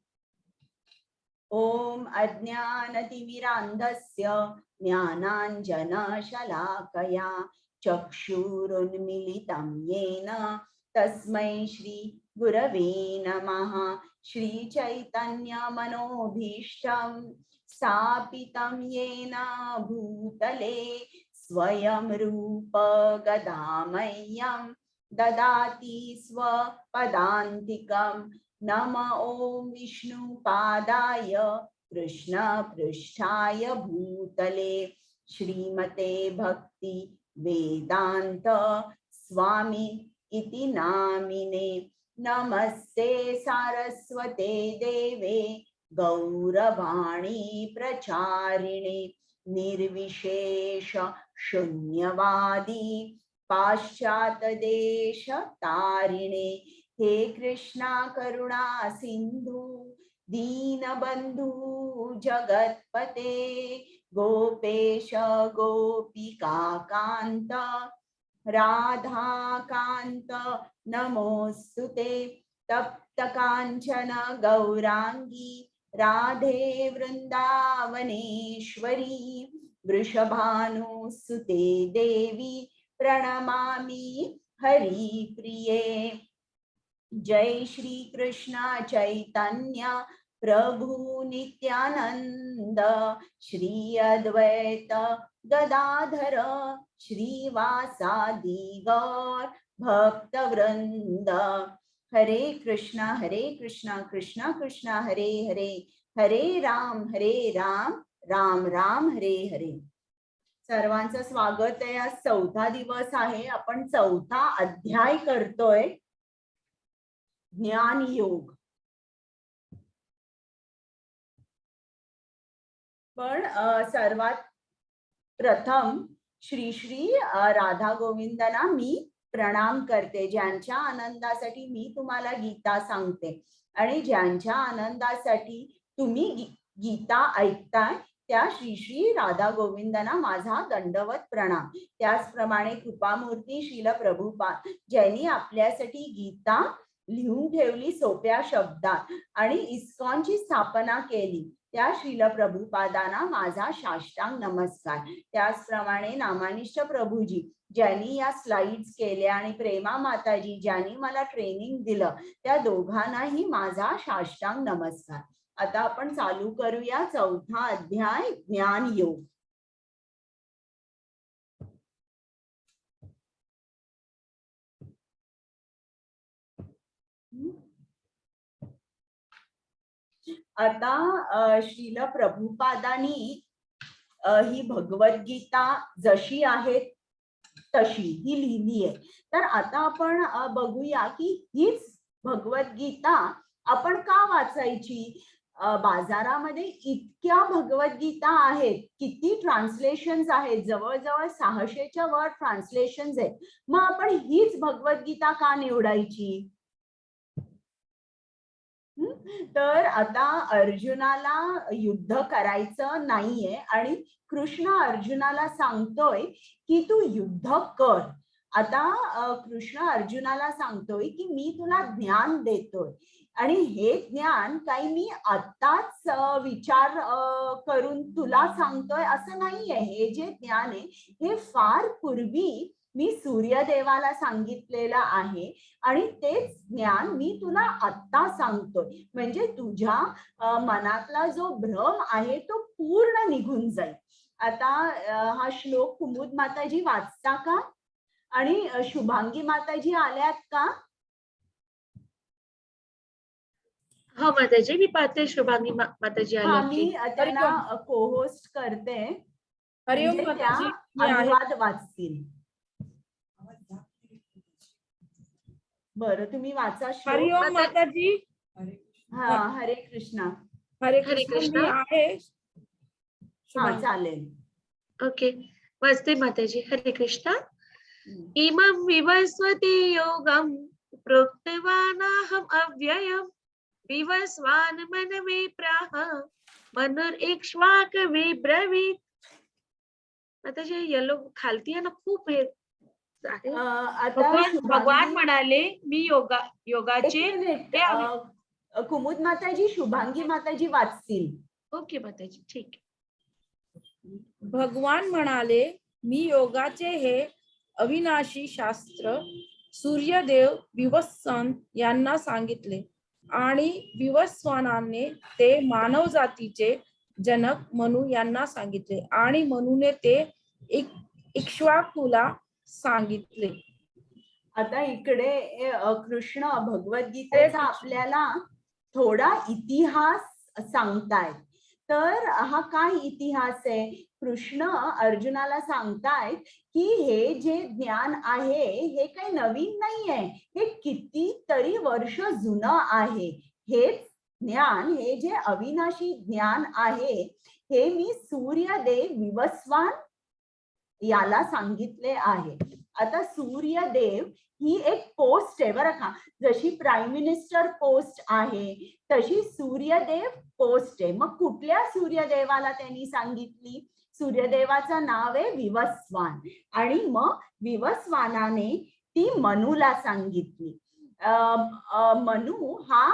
ओम अज्ञानतिमिरान्धस्य ज्ञानाञ्जनशलाकया चक्षुरुन्मीलितं येन तस्मै श्री गुरवे नमः. श्रीचैतन्यमनोभीष्टं स्थापितं येन भूतले स्वयं रूप गदामह्यं ददाति स्वपदान्तिकं नम ओम विष्णुपादाय कृष्णपृष्ठाय भूतले श्रीमते भक्ति वेदांत स्वामी इति नामिने। नमस्ते सारस्वते देवे गौरवाणी प्रचारिणे निर्विशेष शून्यवादी पाश्चात्य देश तारिणे। हे कृष्णा करुणा सिंधु दीनबंधु जगतपते गोपेश गोपिका कांत राधा कांत नमोस्तुते। तप्त कांचन गौरांगी राधे वृंदावनेश्वरी वृषभानुसुते देवी प्रणमामि हरिप्रिये। जय श्री कृष्ण चैतन्य प्रभु नित्यानंद श्री अद्वैत गदाधर श्रीवासादि गौर भक्त वृंद। हरे कृष्णा कृष्ण कृष्ण हरे हरे हरे राम राम राम हरे हरे। सर्वांचं स्वागत आहे। आज चौथा दिवस आहे, आपण चौथा अध्याय करतोय ज्ञान योग। पण सर्वात प्रथम श्री श्री राधा गोविंदांना मी प्रणाम करते, ज्यांच्या आनंदासाठी मी तुम्हाला गीता सांगते आणि ज्यांच्या आनंदासाठी तुम्ही गीता ऐकताय त्या श्री श्री राधा गोविंदांना माझा दंडवत प्रणाम। त्याचप्रमाणे कृपामूर्ती श्रील प्रभुपाद ज्यांनी आपल्यासाठी गीता लिहून ठेवली सोप्या शब्दात आणि इस्कॉनची स्थापना केली त्या श्रील प्रभुपादांना माझा साष्टांग नमस्कार। त्याचप्रमाणे नामानिष्ठ प्रभूजी ज्यांनी या स्लाइड्स केल्या आणि प्रेमा माताजी ज्यांनी मला ट्रेनिंग दिलं त्या दोघांनाही माझा साष्टांग नमस्कार। आता आपण चालू करूया चौथा अध्याय ज्ञान योग। आता श्रील प्रभुपादांनी ही भगवद्गीता जशी आहे तशी ही लिहिली आहे। तर आता आपण बघूया की हीच भगवद्गीता आपण का वाचायची। बाजारामध्ये इतक्या भगवद्गीता आहेत, किती ट्रान्सलेशन्स आहेत, जवळजवळ 600च्या वर ट्रान्सलेशन्स आहेत। मग आपण हीच भगवद्गीता का निवडायची। तर आता अर्जुनाला युद्ध करायचं नाहीये आणि कृष्ण अर्जुनाला सांगतोय की तू युद्ध कर। आता कृष्ण अर्जुनाला सांगतोय की मी तुला ज्ञान देतोय आणि हे ज्ञान काही मी आत्ताच विचार करून तुला सांगतोय असं नाहीये। हे जे ज्ञान आहे हे फार पूर्वी मी सूर्यदेवाला सांगितलेलं आहे आणि तेच ज्ञान मी तुला आत्ता सांगतोय। म्हणजे तुझ्या मनातला जो भ्रम आहे तो पूर्ण निघून जाईल। आता हा श्लोक कुमुद माताजी वाचता का आणि शुभांगी माताजी आल्यात का। हो माताजी मी पाहते शुभांगी माताजी हा आली मी त्यांना को-होस्ट करते, म्हणजे त्या अनुवाद वाचतील। बरं तुम्ही वाचा श्लोक। हरिओम माताजी। हा हरे कृष्णा। हरे हरे कृष्णा कृष्णा। आहे। हा चालेल। ओके वाचते माताजी। हरे कृष्णा। इमं विवस्वते योगं प्रोक्तवानाहम् अव्ययम् विवस्वान् मनवे प्राह मनुरेक्ष्वाक विब्रवीत। माताजी येलो खालती आहे ना खूप हे भगवान म्हणाले मी योगाचे कुमुद माताजी शुभांगी माताजी वाचतील। ओके माताजी ठीक। भगवान म्हणाले मी योगाचे हे अविनाशी शास्त्र सूर्यदेव विवस्वान यांना सांगितले आणि विवस्वानाने ते मानव जातीचे जनक मनु यांना सांगितले आणि मनुने ते इक्ष्वाकुला सांगितले। आता इकडे कृष्ण भगवद्गीतेचा आपल्याला थोडा इतिहास सांगतायत. तर हा काय इतिहास आहे? कृष्ण अर्जुनाला सांगतायत की हे जे ज्ञान आहे हे काही नवीन नाही आहे, हे कितीतरी वर्ष जुनं आहे. हेच ज्ञान, हे जे अविनाशी ज्ञान आहे, हे मी सूर्यदेव विवस्वान याला सांगितले आहे. आता सूर्यदेव ही एक पोस्ट आहे बरं का, जशी प्राईम मिनिस्टर पोस्ट आहे तशी सूर्यदेव पोस्ट आहे. मग कुठल्या सूर्यदेवाला त्यांनी सांगितली? सूर्यदेवाचं नाव आहे विवस्वान, आणि मग विवस्वानाने ती मनूला सांगितली. मनू हा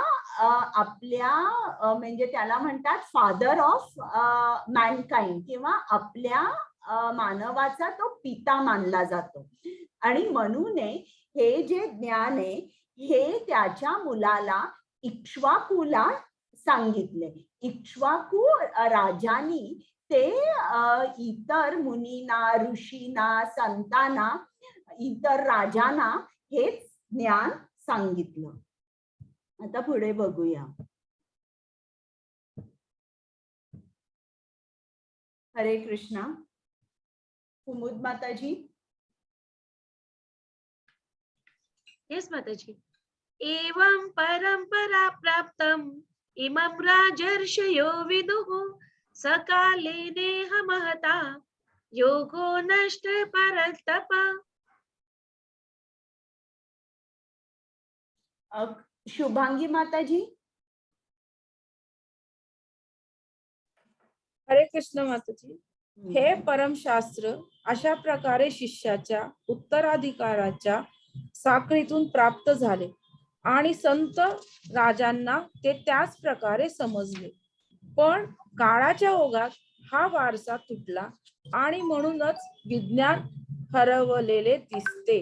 आपल्या म्हणजे त्याला म्हणतात फादर ऑफ मॅनकाइंड, किंवा आपल्या मानवाचा तो पिता मानला जातो. आणि मनूने हे जे ज्ञान आहे हे त्याच्या मुलाला इक्ष्वाकूला सांगितले. इक्ष्वाकू राजानी ते इतर मुनींना, ऋषींना, संतांना, इतर राजांना हेच ज्ञान सांगितलं. आता पुढे बघूया. हरे कृष्णा. कुमुद माताजी. येस माताजी. एवं परंपरा प्राप्तम इमं राजर्षयो विदुः सकाले नेह महता योगो नष्ट परतपा. शुभांगी माताजी. हरे कृष्ण माताजी. हे परमशास्त्र अशा प्रकारे शिष्याच्या उत्तराधिकाराच्या साखळीतून प्राप्त झाले आणि संत राजांना ते त्याच प्रकारे समजले. पण काळाच्या ओघात हा वारसा तुटला आणि म्हणूनच विज्ञान हरवलेले दिसते.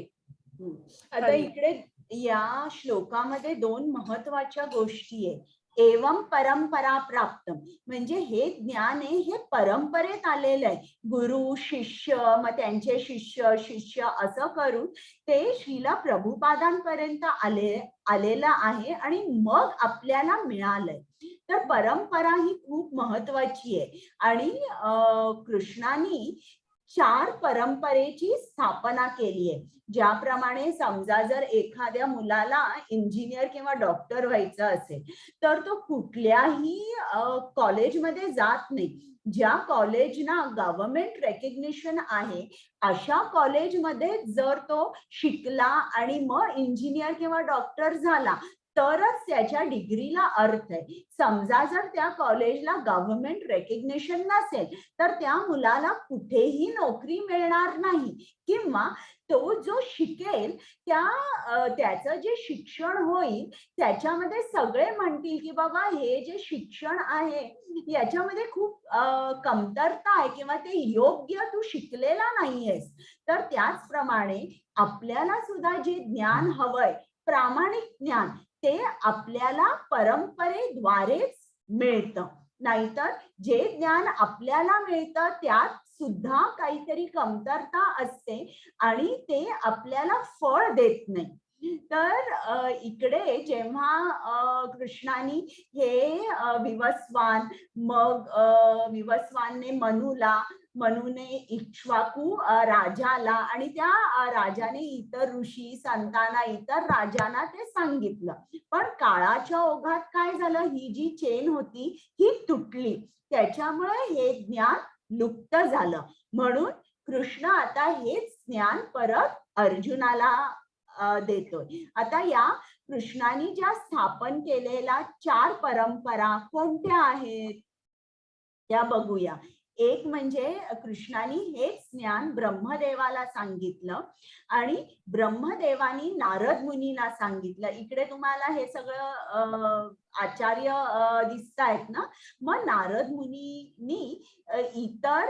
आता इकडे या श्लोकामध्ये दोन महत्वाच्या गोष्टी आहेत. एवं परंपरा प्राप्त म्हणजे हे ज्ञान आहे हे परंपरेत आलेलं आहे. गुरु शिष्य, मग त्यांचे शिष्य शिष्य असं करून ते श्रीला प्रभुपादांपर्यंत आलेलं आहे आणि मग आपल्याला मिळालंय. तर परंपरा ही खूप महत्वाची आहे. आणि कृष्णानी 4 परंपरेची स्थापना केली आहे. ज्याप्रमाणे समजा जर एखाद्या मुलाला इंजिनियर किंवा डॉक्टर व्हायचं असेल तर तो कुठल्याही कॉलेजमध्ये जात नाही. ज्या कॉलेजना गव्हर्नमेंट रेकग्निशन आहे अशा कॉलेजमध्ये जर तो शिकला आणि मग इंजिनियर किंवा डॉक्टर झाला तरच त्याच्या डिग्रीला अर्थ आहे. समजा जर त्या कॉलेजला गव्हर्नमेंट रेकग्निशन नसेल तर त्या मुलाला कुठेही नोकरी मिळणार नाही, किंवा तो जो शिकेल त्याचं जे शिक्षण होईल त्याच्यामध्ये सगळे म्हणतील की बाबा हे जे शिक्षण आहे याच्यामध्ये खूप कमतरता आहे किंवा ते योग्य तू शिकलेला नाहीयेस. तर त्याचप्रमाणे आपल्याला सुद्धा जे ज्ञान हवंय, प्रामाणिक ज्ञान, ते आपल्याला परंपरेद्वारेच मिळतं. नाहीतर जे ज्ञान आपल्याला मिळतं त्यात सुद्धा काहीतरी कमतरता असते आणि ते आपल्याला फळ देत नाही. तर इकडे जेव्हा कृष्णानी हे विवस्वान, मग विवस्वानने मनूला, मनूने इक्ष्वाकू राजाला, आणि त्या राजाने इतर ऋषी संतांना, इतर राजांना ते सांगितलं. पण काळाच्या ओघात काय झालं, ही जी चेन होती ही तुटली, त्याच्यामुळे हे ज्ञान लुप्त झालं. म्हणून कृष्ण आता हेच ज्ञान परत अर्जुनाला देतोय. आता या कृष्णाने ज्या स्थापन केलेल्या 4 परंपरा कोणत्या आहेत त्या बघूया. एक म्हणजे कृष्णाने हेच ज्ञान ब्रह्मदेवाला सांगितलं आणि ब्रह्मदेवानी नारद मुनीला सांगितलं. इकडे तुम्हाला हे सगळं आचार्य दिसतायत ना. मग नारद मुनींनी इतर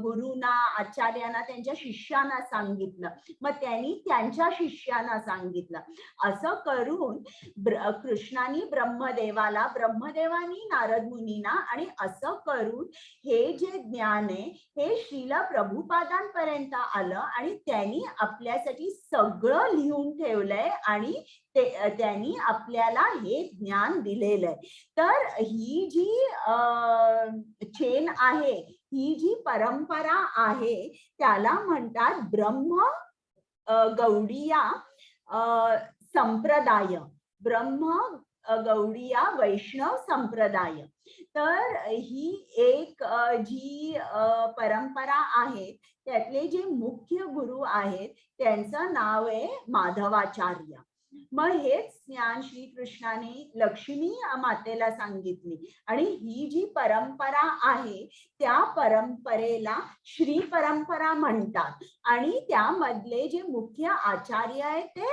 गुरुंना, आचार्यांना, त्यांच्या शिष्यांना सांगितलं. मग त्यांनी त्यांच्या शिष्यांना सांगितलं. असं करून कृष्णानी ब्रह्मदेवाला, ब्रह्मदेवानी नारद मुनींना, आणि असं करून हे जे ज्ञान आहे हे श्रीला प्रभुपादांपर्यंत आलं आणि त्यांनी आपल्यासाठी सगळं लिहून ठेवलंय आणि त्यांनी आपल्याला हे ज्ञान दिलेलं आहे. तर ही जी चेन आहे, ही जी परंपरा आहे, त्याला म्हणतात ब्रह्म गौडीया संप्रदाय, ब्रह्म गौडीया वैष्णव संप्रदाय. तर ही एक जी परंपरा आहे, त्यातले जे मुख्य गुरु आहेत त्यांचं नाव आहे माधवाचार्य. मग हेच ज्ञान श्रीकृष्णाने लक्ष्मी मातेला सांगितली आणि ही जी परंपरा आहे त्या परंपरेला श्री परंपरा म्हणतात. आणि त्यामधले जे मुख्य आचार्य आहेत ते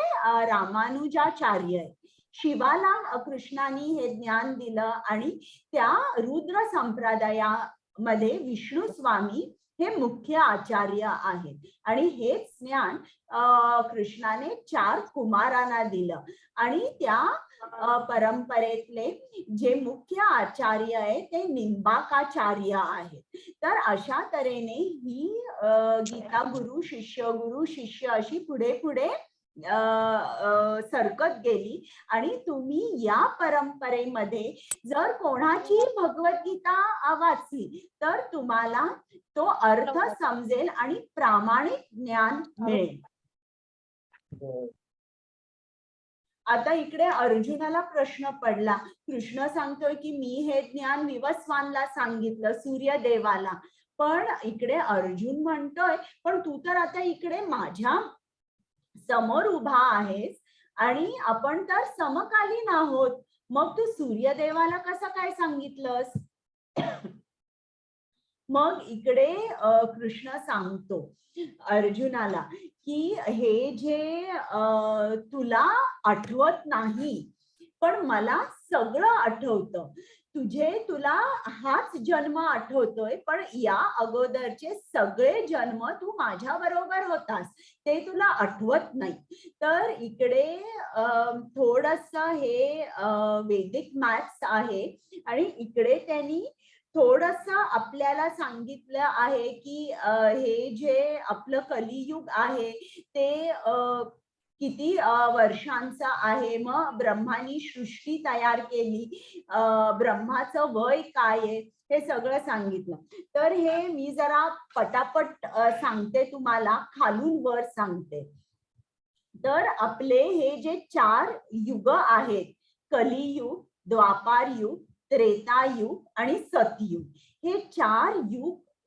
रामानुजाचार्य आहेत. शिवाला कृष्णाने हे ज्ञान दिलं आणि त्या रुद्र संप्रदायामध्ये विष्णू स्वामी हे मुख्य आचार्य आहेत. आणि हेच ज्ञान कृष्णाने 4 कुमारांना दिलं. आणि त्या परंपरेतले जे मुख्य आचार्य आहेत ते निंबाकाचार्य आहेत. तर अशा तऱ्हेने ही गीता गुरु शिष्य अशी पुढे पुढे सरकत गेली. आणि तुम्ही या परंपरेमध्ये जर कोणाची भगवद्गीता वाचली तर तुम्हाला तो अर्थ समजेल आणि प्रामाणिक ज्ञान मिळेल. आता इकडे अर्जुनाला प्रश्न पडला. कृष्ण सांगतोय की मी हे ज्ञान विवस्वानला सांगितलं, सूर्यदेवाला. पण इकडे अर्जुन म्हणतोय पण तू तर आता इकडे माझ्या समोर उभा आहेस आणि आपण तर समकालीन आहोत, मग तू सूर्यदेवाला कसं काय सांगितलंस? मग इकडे कृष्ण सांगतो अर्जुनाला की हे जे तुला आठवत नाही पण मला सगळं आठवतं. तुला हाच जन्म आठवतोय पण या अगोदरचे सगळे जन्म तू माझ्या बरोबर होतास, ते तुला आठवत नाही. तर इकडे थोडस हे वैदिक मॅथ्स आहे आणि इकडे त्यांनी थोडस आपल्याला सांगितलं आहे की हे जे आपलं कलियुग आहे ते किती वर्षांचा आहे. मग ब्रह्मानी सृष्टी तयार केली, ब्रह्माचं वय काय आहे हे सगळं सांगितलं. तर हे मी जरा पटापट सांगते तुम्हाला, खालून वर सांगते. तर आपले हे जे 4 युग आहेत, कलियुग, द्वापारयुग, त्रेतायुग आणि सतयुग, हे 4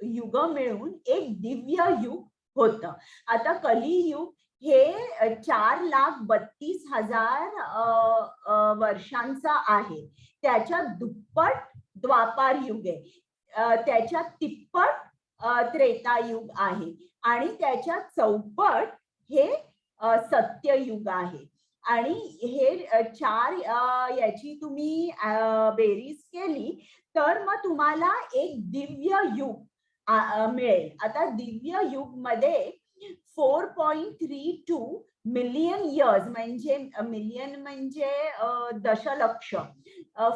युग मिळून एक दिव्य युग होतं. आता कलियुग हे 4,32,000 वर्षांचा आहे. त्याच्या दुप्पट द्वापार युग आहे, त्याच्या तिप्पट त्रेतायुग आहे आणि त्याच्या चौपट हे सत्ययुग आहे. आणि हे 4 याची तुम्ही बेरीज केली तर मग तुम्हाला एक दिव्य युग मिळेल. आता दिव्य युग मध्ये 4.32 मिलियन इयर्स, म्हणजे मिलियन म्हणजे दशलक्ष,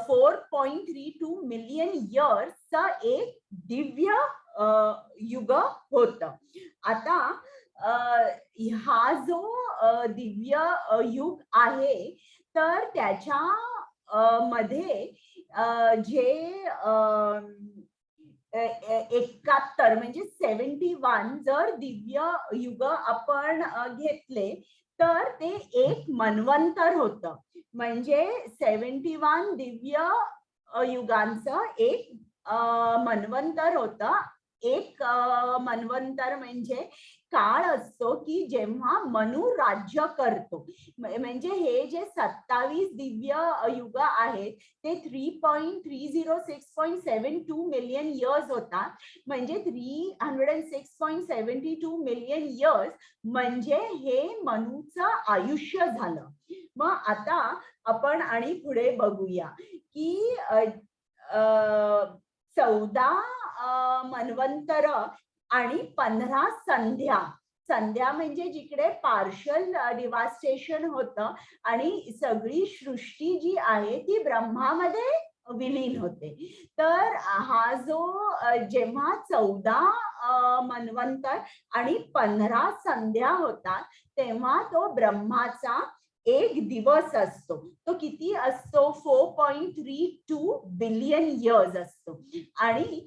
4.32 मिलियन इयर्सचा एक दिव्य युग होत. आता हा जो दिव्य युग आहे तर त्याच्या मध्ये जे 71 म्हणजे 71 जर दिव्य युग आपण घेतले तर ते एक मन्वंतर होतं. म्हणजे 71 दिव्य युगांचं एक मन्वंतर होतं. एक मन्वंतर म्हणजे काळ असतो की जेव्हा मनु राज्य करतो. म्हणजे हे जे 27 दिव्य युग आहेत ते 3.306.72 मिलियन इयर्स होता. म्हणजे 306.72 मिलियन इयर्स म्हणजे हे मनुचं आयुष्य झालं. मग आता आपण आणि पुढे बघूया की 14 मन्वंतर आणि 15 संध्या. संध्या म्हणजे जिकडे पार्शल डिवास्टेशन होतं आणि सगळी सृष्टी जी आहे ती ब्रह्मामध्ये विलीन होते. तर हा जो जेव्हा 14 मन्वंतर आणि 15 संध्या होतात तेव्हा तो ब्रह्माचा एक दिवस असतो तो किती असतो 4.32 बिलियन इयर्स असतो आणि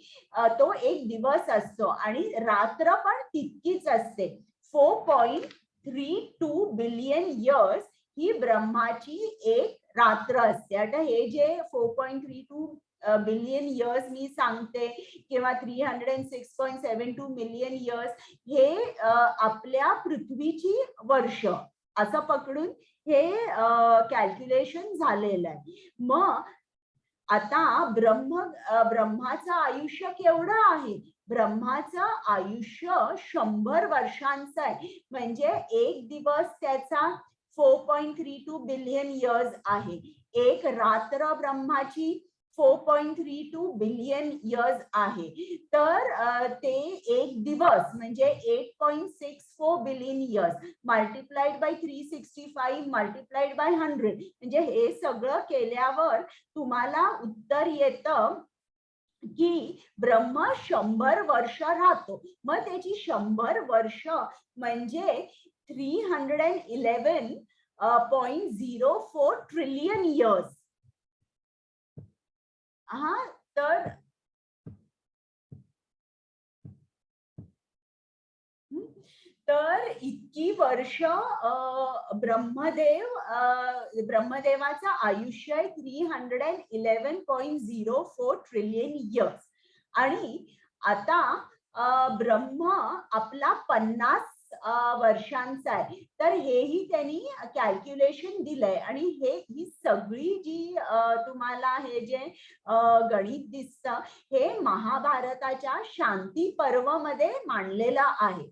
तो एक दिवस असतो आणि रात्र पण तितकीच असते 4.32 बिलियन इयर्स ही ब्रह्माची एक रात्र असते. आता हे जे 4.32 बिलियन इयर्स मी सांगते किंवा 306.72 मिलियन इयर्स हे आपल्या पृथ्वीची वर्ष असं पकडून हे कॅल्क्युलेशन झालेलं आहे. मग आता ब्रह्माचं आयुष्य केवढं आहे? ब्रह्माचं आयुष्य 100 वर्षांचं आहे. म्हणजे एक दिवस त्याचा 4.32 बिलियन इयर्स आहे. एक रात्र ब्रह्माची 4.32 बिलियन इयर्स आहे. तर ते एक दिवस म्हणजे 8.64 billion years multiplied by 365 multiplied by 100 म्हणजे हे सगळं केल्यावर तुम्हाला उत्तर येतं की ब्रह्म 100 वर्ष राहतो. मग त्याची 100 वर्ष म्हणजे 311.04 ट्रिलियन इयर्स. हा तर इतकी वर्ष ब्रह्मदेवाचं आयुष्य आहे 311.04 ट्रिलियन इयर्स. आणि आता ब्रह्म आपला 50 वर्षांचा आहे. तर हेही त्यांनी कॅल्क्युलेशन दिलंय आणि ही सगळी जी तुम्हाला हे जे गणित दिसतं हे महाभारताच्या शांती पर्व मध्ये मांडलेलं आहे.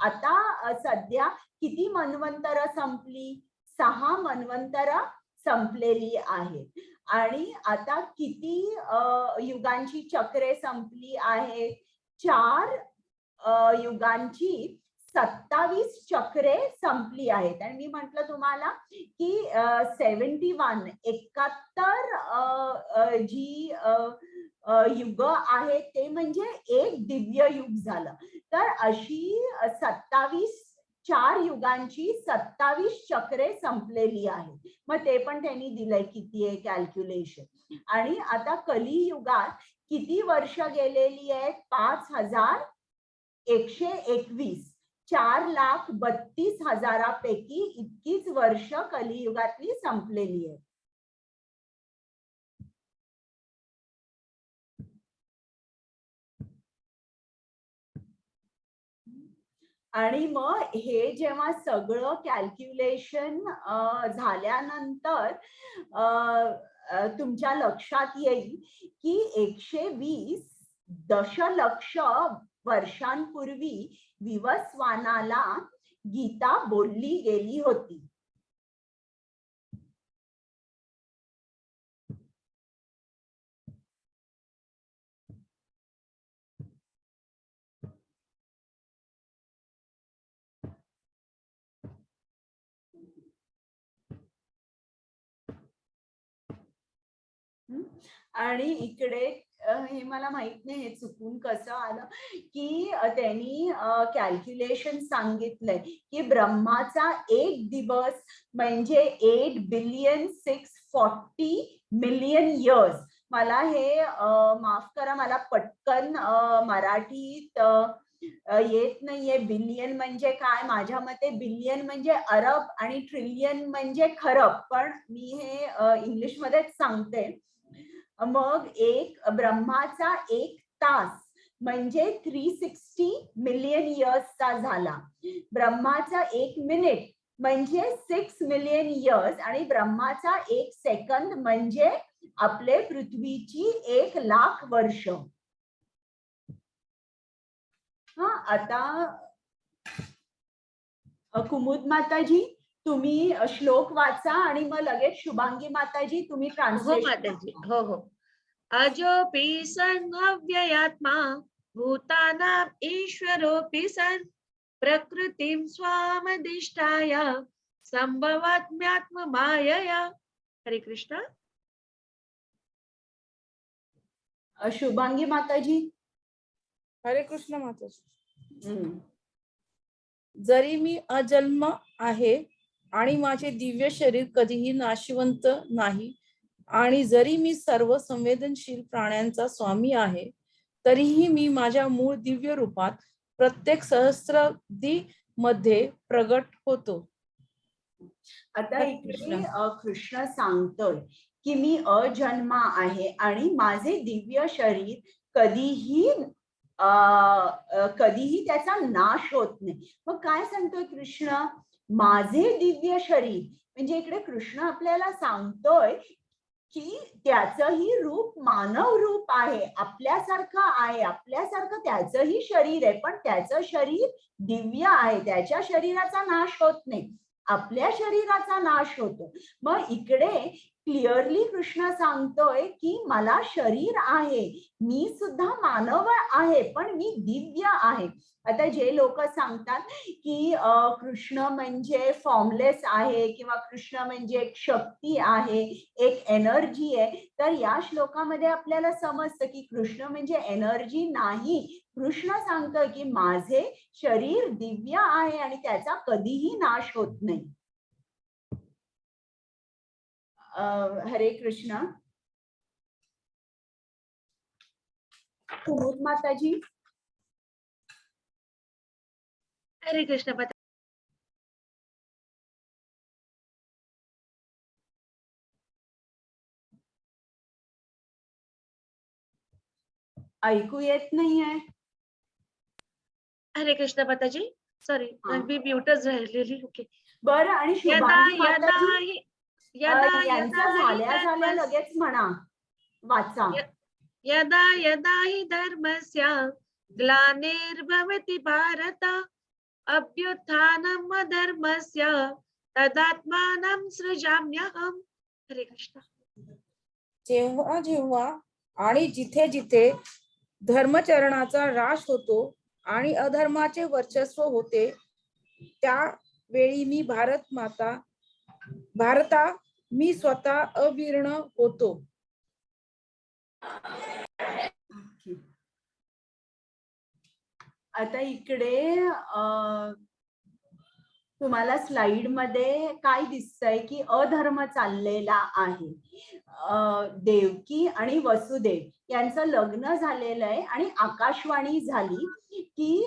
आता सध्या किती मन्वंतर संपली? 6 मन्वंतर संपलेली आहेत. आणि आता किती युगांची चक्रे संपली आहेत? 4 युगांची 27 चक्रे संपली आहेत. आणि मी म्हटलं तुम्हाला की 71 जी युग आहे ते म्हणजे एक दिव्य युग झालं. तर अशी 4 युगांची 27 चक्रे संपलेली आहेत. मग ते पण त्यांनी दिलंय किती आहे कॅल्क्युलेशन. आणि आता कलियुगात किती वर्ष गेलेली आहेत? 5121. 4,32,000 पैकी इतकीच वर्ष कलियुगातली संपलेली आहे. आणि मग हे जेव्हा सगळं कॅल्क्युलेशन झाल्यानंतर तुमच्या लक्षात येईल की 120 दशलक्ष वर्षांपूर्वी विवस्वानाला गीता बोलली गेली होती. आणि इकडे हे मला माहित नाही हे चुकून कसं आलं की त्यांनी कॅल्क्युलेशन सांगितलंय की ब्रह्माचा एक दिवस म्हणजे 8,640 मिलियन इयर्स. मला हे माफ करा, मला पटकन मराठीत येत नाहीये. बिलियन म्हणजे काय? माझ्या मते बिलियन म्हणजे अरब आणि ट्रिलियन म्हणजे खरब, पण मी हे इंग्लिश मध्येच सांगते. मग ब्रह्माचा एक तास म्हणजे 360 मिलियन इयर्सचा झाला. ब्रह्माचा एक मिनिट म्हणजे 6 मिलियन इयर्स आणि ब्रह्माचा एक सेकंद म्हणजे आपले पृथ्वीची 1,00,000 वर्ष. आता कुमुद माताजी तुम्ही श्लोक वाचा आणि मग लगेच शुभांगी माताजी तुम्ही ट्रान्सलेशन. माताजी हो. अजोपि सन् अव्ययात्मा भूतानां ईश्वरोऽपि सन् प्रकृतिं स्वामधिष्ठाय संभवात्म्यात्म मायया. हरे कृष्ण. शुभांगी माताजी. हरे कृष्ण माताजी. जरी मी अजन्म आहे आणि माझे दिव्य शरीर कधीही नाशिवंत नाही. आणि जरी मी सर्व संवेदनशील प्राण्यांचा स्वामी आहे, तरीही मी माझ्या मूळ दिव्य रूपात प्रत्येक सहस्राब्दी मध्ये प्रगट होतो. आता हरे इकडे कृष्ण. कृष्ण सांगतोय की मी अजन्मा आहे आणि माझे दिव्य शरीर कधीही कधीही त्याचा नाश होत नाही. मग काय सांगतोय कृष्ण? माझे दिव्य शरीर म्हणजे इकडे कृष्ण आपल्याला सांगतोय की त्याचंही रूप मानव रूप आहे, आपल्यासारखं आहे, आपल्यासारखं त्याचंही शरीर आहे, पण त्याचं शरीर दिव्य आहे, त्याच्या शरीराचा नाश होत नाही, आपल्या शरीराचा नाश होतो. मग इकडे क्लिअरली कृष्ण सांगतोय की मला शरीर आहे, मी सुद्धा मानव आहे, पण मी दिव्य आहे. आता जे लोक सांगतात की कृष्ण म्हणजे फॉर्मलेस आहे किंवा कृष्ण म्हणजे एक शक्ती आहे, एक एनर्जी आहे, तर या श्लोकामध्ये आपल्याला समजतं की कृष्ण म्हणजे एनर्जी नाही. कृष्ण सांगतोय की माझे शरीर दिव्य आहे आणि त्याचा कधीही नाश होत नाही. हरे कृष्ण. कुमुद माताजी. हरे कृष्ण माता. ऐकू येत नाहीये. हरे कृष्ण माताजी. सॉरी, मी म्यूटच राहिलेली. ओके. बरं, आणि यदा शुभांगी यदा माताजी हि यदा यांचं यदा हि झाल्या झाल्या धर्मस्य लगेच म्हणा, वाचा. यदा यदा हि धर्मस्य ग्लानिर्भवति भारत अभ्युत्थानम् अधर्मस्य तदात्मानं सृजाम्यहम्. हरे कृष्ण. जेव्हा जेव्हा आणि जिथे जिथे धर्मचरणाचा ह्रास होतो आणि अधर्माचे वर्चस्व होते, त्यावेळी मी भारता मी स्वतः अविर्ण होतो. आता इकडे तुम्हाला स्लाइड मध्ये काय दिसतंय की अधर्म चाललेला आहे. देवकी आणि वसुदेव यांचं लग्न झालेलं आहे आणि आकाशवाणी झाली की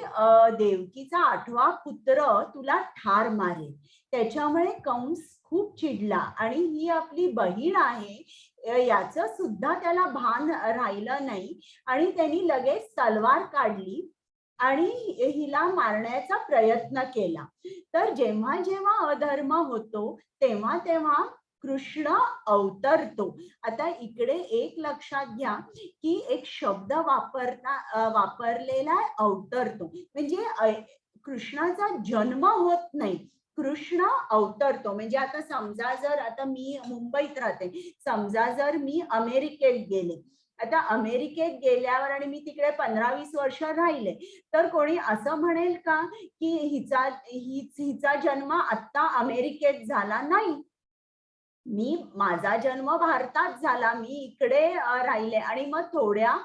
देवकीचा 8वा पुत्र तुला ठार मारेल. त्याच्यामुळे कंस खूप चिडला आणि ही आपली बहीण आहे याचं सुद्धा त्याला भान राहिलं नाही आणि त्यांनी लगेच तलवार काढली आणि हिला मारण्याचा प्रयत्न केला. तर जेव्हा जेव्हा अधर्म होतो तेव्हा तेव्हा कृष्ण अवतरतो. आता इकडे एक लक्षात घ्या की एक शब्द वापरलेला आहे अवतरतो, म्हणजे कृष्णाचा जन्म होत नाही, कृष्ण अवतरतो. म्हणजे आता समजा जर आता मी मुंबईत राहते, समजा जर मी अमेरिकेत गेले, आता अमेरिकेत गेल्यावर आणि मी तिकडे 15-20 वर्ष राहिले, तर कोणी असं म्हणेल का की हिचा जन्म आता अमेरिकेत झाला? नाही, माझा जन्म भारतात झाला, मी इकडे राहिले आणि मग थोड्या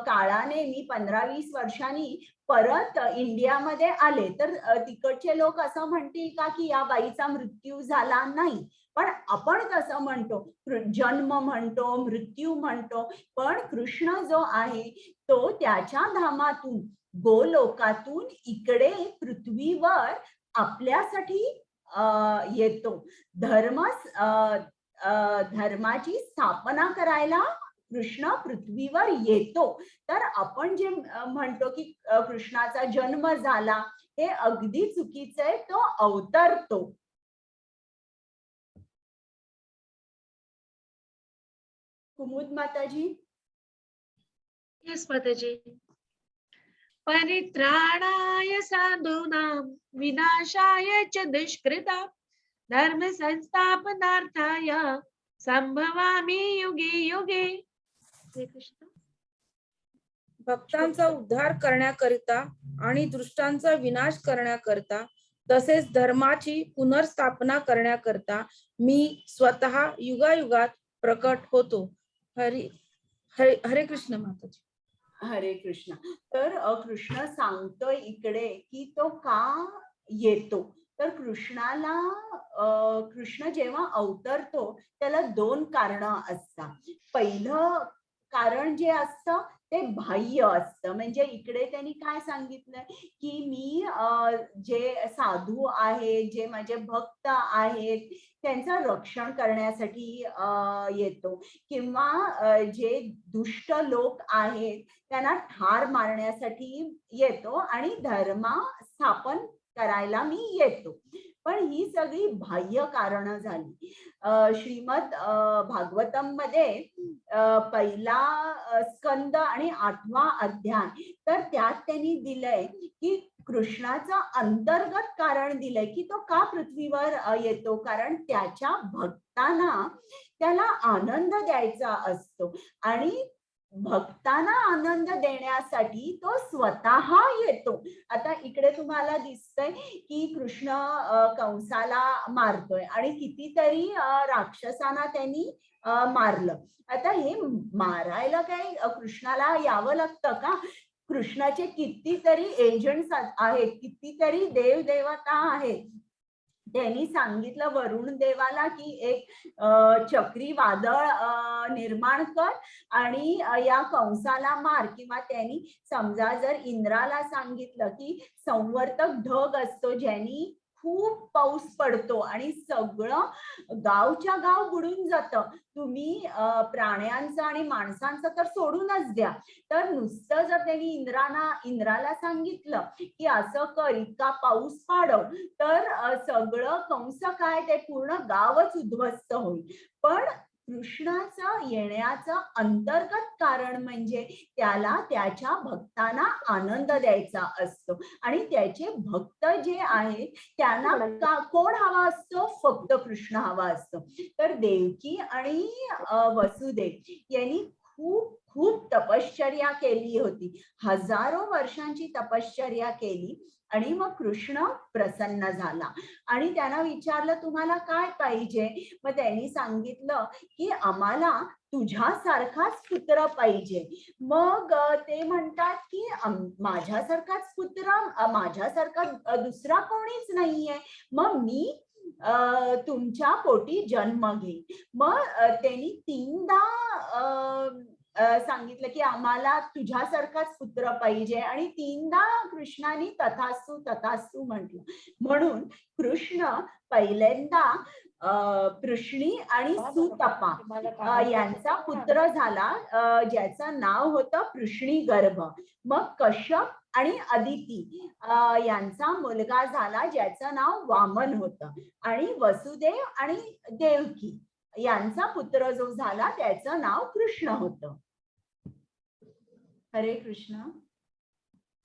काळाने मी 15-20 वर्षांनी परत इंडियामध्ये आले, तर तिकडचे लोक असं म्हणतील का की या बाईचा मृत्यू झाला? नाही, पण आपण कसं म्हणतो, जन्म म्हणतो, मृत्यू म्हणतो, पण कृष्ण जो आहे तो त्याच्या धामातून गोलोकातून इकडे पृथ्वीवर आपल्यासाठी येतो. धर्माची स्थापना करायला कृष्ण पृथ्वीवर येतो. तर आपण जे म्हणतो की कृष्णाचा जन्म झाला, हे अगदी चुकीचं आहे, तो अवतरतो. कुमुद माताजी. येस माताजी. परित्राणाय साधूनां विनाशाय च दुष्कृतां धर्म संस्थापनार्थाय संभवामि युगे युगे. हरे कृष्ण. भक्तांचा उद्धार करण्याकरिता आणि दुष्टांचा विनाश करण्याकरिता तसेच धर्माची पुनर्स्थापना करण्याकरिता मी स्वतः युगायुगात प्रकट होतो. हरे कृष्ण माताजी. हरे कृष्ण. तर कृष्ण सांगतोय इकडे की तो का येतो, तर कृष्ण जेव्हा अवतरतो त्याला 2 कारणं असतात. पहिलं कारण जे असतं ते बाह्य असतं. म्हणजे इकडे त्यांनी काय सांगितलंय की मी जे साधू आहेत, जे माझे भक्त आहेत, त्यांचं रक्षण करण्यासाठी येतो, किंवा जे दुष्ट लोक आहेत त्यांना ठार मारण्यासाठी येतो आणि धर्म स्थापन करायला मी येतो. पण ही सगळी बाह्य कारणं झाली. श्रीमद भागवतम मध्ये पहिला स्कंद आणि 8वा अध्याय, तर त्यात त्यांनी दिलंय की कृष्णाचं अंतर्गत कारण दिलंय की तो का पृथ्वीवर येतो, कारण त्याच्या भक्तांना त्याला आनंद द्यायचा असतो आणि भक्तांना आनंद देण्यासाठी तो स्वतः येतो. आता इकडे तुम्हाला दिसतंय की कृष्ण कंसाला मारतोय आणि कितीतरी राक्षसांना त्यांनी मारलं. आता हे मारायला काही कृष्णाला यावं लागतं का? कृष्णाचे कितीतरी एजंट्स आहेत, कितीतरी देवदेवता आहेत. त्यांनी सांगितलं वरुण देवाला की एक चक्रीवादळ निर्माण कर आणि या कंसाला मार, किंवा त्यांनी समजा जर इंद्राला सांगितलं की संवर्तक ढग असतो ज्यांनी खूप पाऊस पडतो आणि सगळं गावच्या गाव बुडून जातं, तुम्ही प्राण्यांचं आणि माणसांचं तर सोडूनच द्या. तर नुसतं जर त्यांनी इंद्राला सांगितलं की असं कर, इतका पाऊस पाडव, तर सगळं कंस काय ते पूर्ण गावच उद्ध्वस्त होईल. पण कृष्णाचं येण्याचं अंतर्गत कारण म्हणजे त्याला त्याच्या भक्तांना आनंद द्यायचा असतो आणि त्याचे भक्त जे आहेत त्यांना कोण हवा असतो? फक्त कृष्ण हवा असतो. तर देवकी आणि वसुदेव यांनी खूप खूप तपश्चर्या केली होती, हजारो वर्षांची तपश्चर्या केली आणि मग कृष्ण प्रसन्न झाला आणि त्यांना विचारलं तुम्हाला काय पाहिजे? मग त्यांनी सांगितलं की आम्हाला तुझ्यासारखाच पुत्र पाहिजे. मग ते म्हणतात की माझ्यासारखाच पुत्र, माझ्यासारखा दुसरा कोणीच नाहीये, मग मी तुमच्या पोटी जन्म घेईन. मग त्यांनी 3दा सांगितलं की आम्हाला तुझ्यासारखाच पुत्र पाहिजे आणि 3दा कृष्णाने तथास्तु तथास्तु म्हटलं. म्हणून कृष्ण पहिल्यांदा पृष्णी आणि सुतपा यांचा पुत्र झाला, ज्याचं नाव होतं पृष्णी गर्भ. मग कश्यप आणि अदिती यांचा मुलगा झाला ज्याचं नाव वामन होतं, आणि वसुदेव आणि देवकी यांचा पुत्र जो झाला त्याचं नाव कृष्ण होतं. हरे कृष्ण.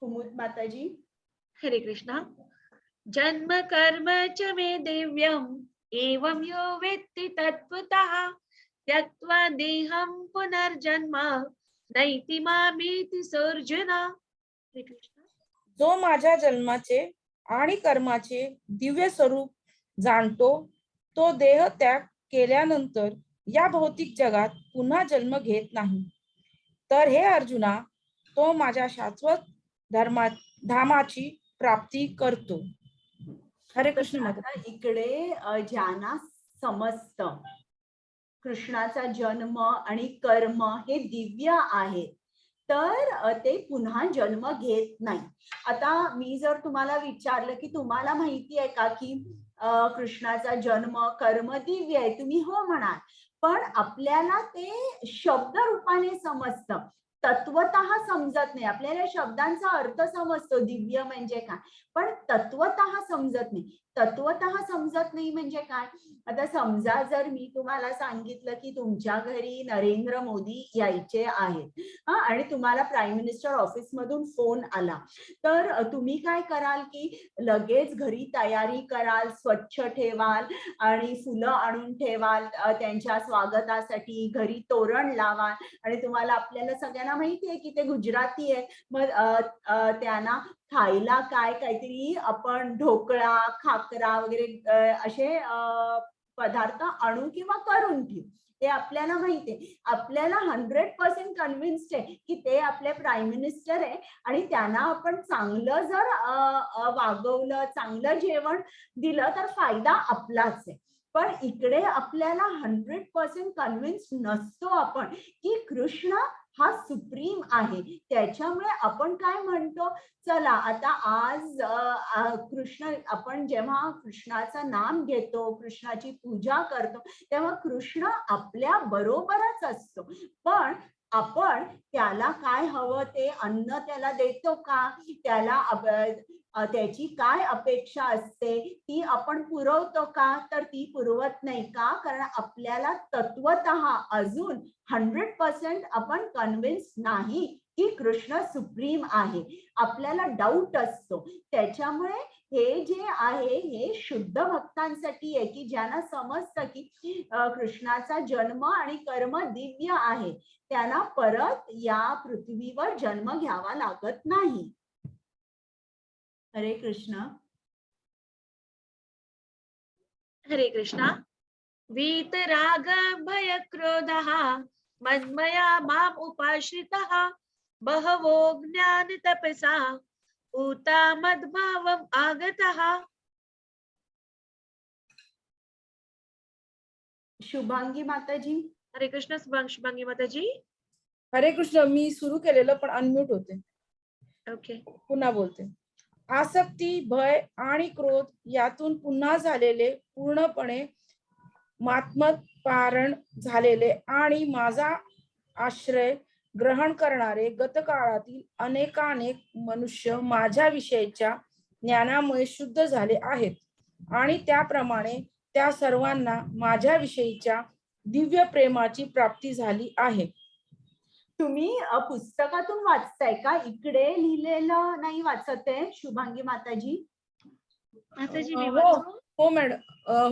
कुमुद माताजी. हरे कृष्णा. जन्म कर्म च मे दिव्यम एवं यो वेत्ति तत्त्वतः त्यक्त्वा देहं पुनर्जन्म नैति मामेति सोऽर्जुन. हरे कृष्ण. जो माझ्या जन्माचे आणि कर्माचे दिव्य स्वरूप जाणतो तो देह त्याग केल्यानंतर या भौतिक जगात पुन्हा जन्म घेत नाही. तर हे अर्जुना, तो माझ्या शाश्वत धामाची प्राप्ती करतो. हरे कृष्ण. आता इकडे ज्यांना समजतं कृष्णाचा जन्म आणि कर्म हे दिव्य आहे तर ते पुन्हा जन्म घेत नाही. आता मी जर तुम्हाला विचारलं की तुम्हाला माहिती आहे का की कृष्णाचा जन्म कर्म दिव्य आहे, तुम्ही हो म्हणाल, पण आपल्याला ते शब्द रूपाने समजतं, तत्वतः समजत नाही. आपल्याला शब्दांचा अर्थ समजतो दिव्य म्हणजे काय, पण तत्वतः समजत नाही. तत्वतः समजत नाही म्हणजे काय? आता समजा जर मी तुम्हाला सांगितलं की तुमच्या घरी नरेंद्र मोदी यायचे आहेत आणि तुम्हाला प्राईम मिनिस्टर ऑफिस मधून फोन आला, तर तुम्ही काय कराल की लगेच घरी तयारी कराल, स्वच्छ ठेवाल आणि फुलं आणून ठेवाल त्यांच्या स्वागतासाठी, घरी तोरण लावाल आणि तुम्हाला आपल्याला सगळ्यांना माहिती आहे की ते गुजराती आहे, मग त्यांना खायला काय काहीतरी आपण ढोकळा, खाकरा वगैरे असे पदार्थ आणू किंवा करून ठेवू. हे आपल्याला माहितीये. आपल्याला 100% कन्व्हिन्स्ड आहे की ते आपले प्राईम मिनिस्टर आहे आणि त्यांना आपण चांगलं जर वागवलं, चांगलं जेवण दिलं तर फायदा आपलाच आहे. पण इकडे आपल्याला 100% कन्व्हिन्स नसतो आपण की कृष्ण हा सुप्रीम आहे. त्याच्यामुळे आपण काय म्हणतो, चला आता आज कृष्ण, आपण जेव्हा कृष्णाचं नाम घेतो, कृष्णाची पूजा करतो, तेव्हा कृष्ण आपल्या बरोबरच असतो. पण आपण त्याला काय हवं ते अन्न त्याला देतो का, त्याला त्याची काय अपेक्षा असते ती आपण पुरवतो का, तर ती पुरवत नाही का, कारण आपल्याला तत्वतः अजून 100% आपण कन्व्हिन्स नाही की कृष्ण सुप्रीम आहे. आपल्याला डाऊट असतो. त्याच्यामुळे हे जे आहे हे शुद्ध भक्तांसाठी आहे की ज्यांना समजतं की कृष्णाचा जन्म आणि कर्म दिव्य आहे, त्यांना परत या पृथ्वीवर जन्म घ्यावा लागत नाही. हरे कृष्ण. हरे कृष्णा. वीतराग भय क्रोधः मन्मया माम उपाश्रितः बहवो ज्ञान तपसा ऊता मद्भावम आगतः. शुभांगी माताजी. हरे कृष्ण. शुभांगी माताजी. हरे कृष्ण. मी सुरू केलेलं पण अनम्यूट होते. ओके. पुन्हा बोलते. आसक्ती, भय आणि क्रोध यातून पुन्हा झालेले, पूर्णपणे मात्मपारण झालेले आणि माझा आश्रय ग्रहण करणारे गतकाळातील अनेकानेक मनुष्य माझ्या विषयीच्या ज्ञानामुळे शुद्ध झाले आहेत आणि त्याप्रमाणे त्या सर्वांना माझ्या विषयीच्या दिव्य प्रेमाची प्राप्ती झाली आहे. तुम्ही पुस्तकातून वाचताय का, इकडे लिहिलेलं नाही वाचत आहे शुभांगी माताजी? माताजी मी हो मॅडम.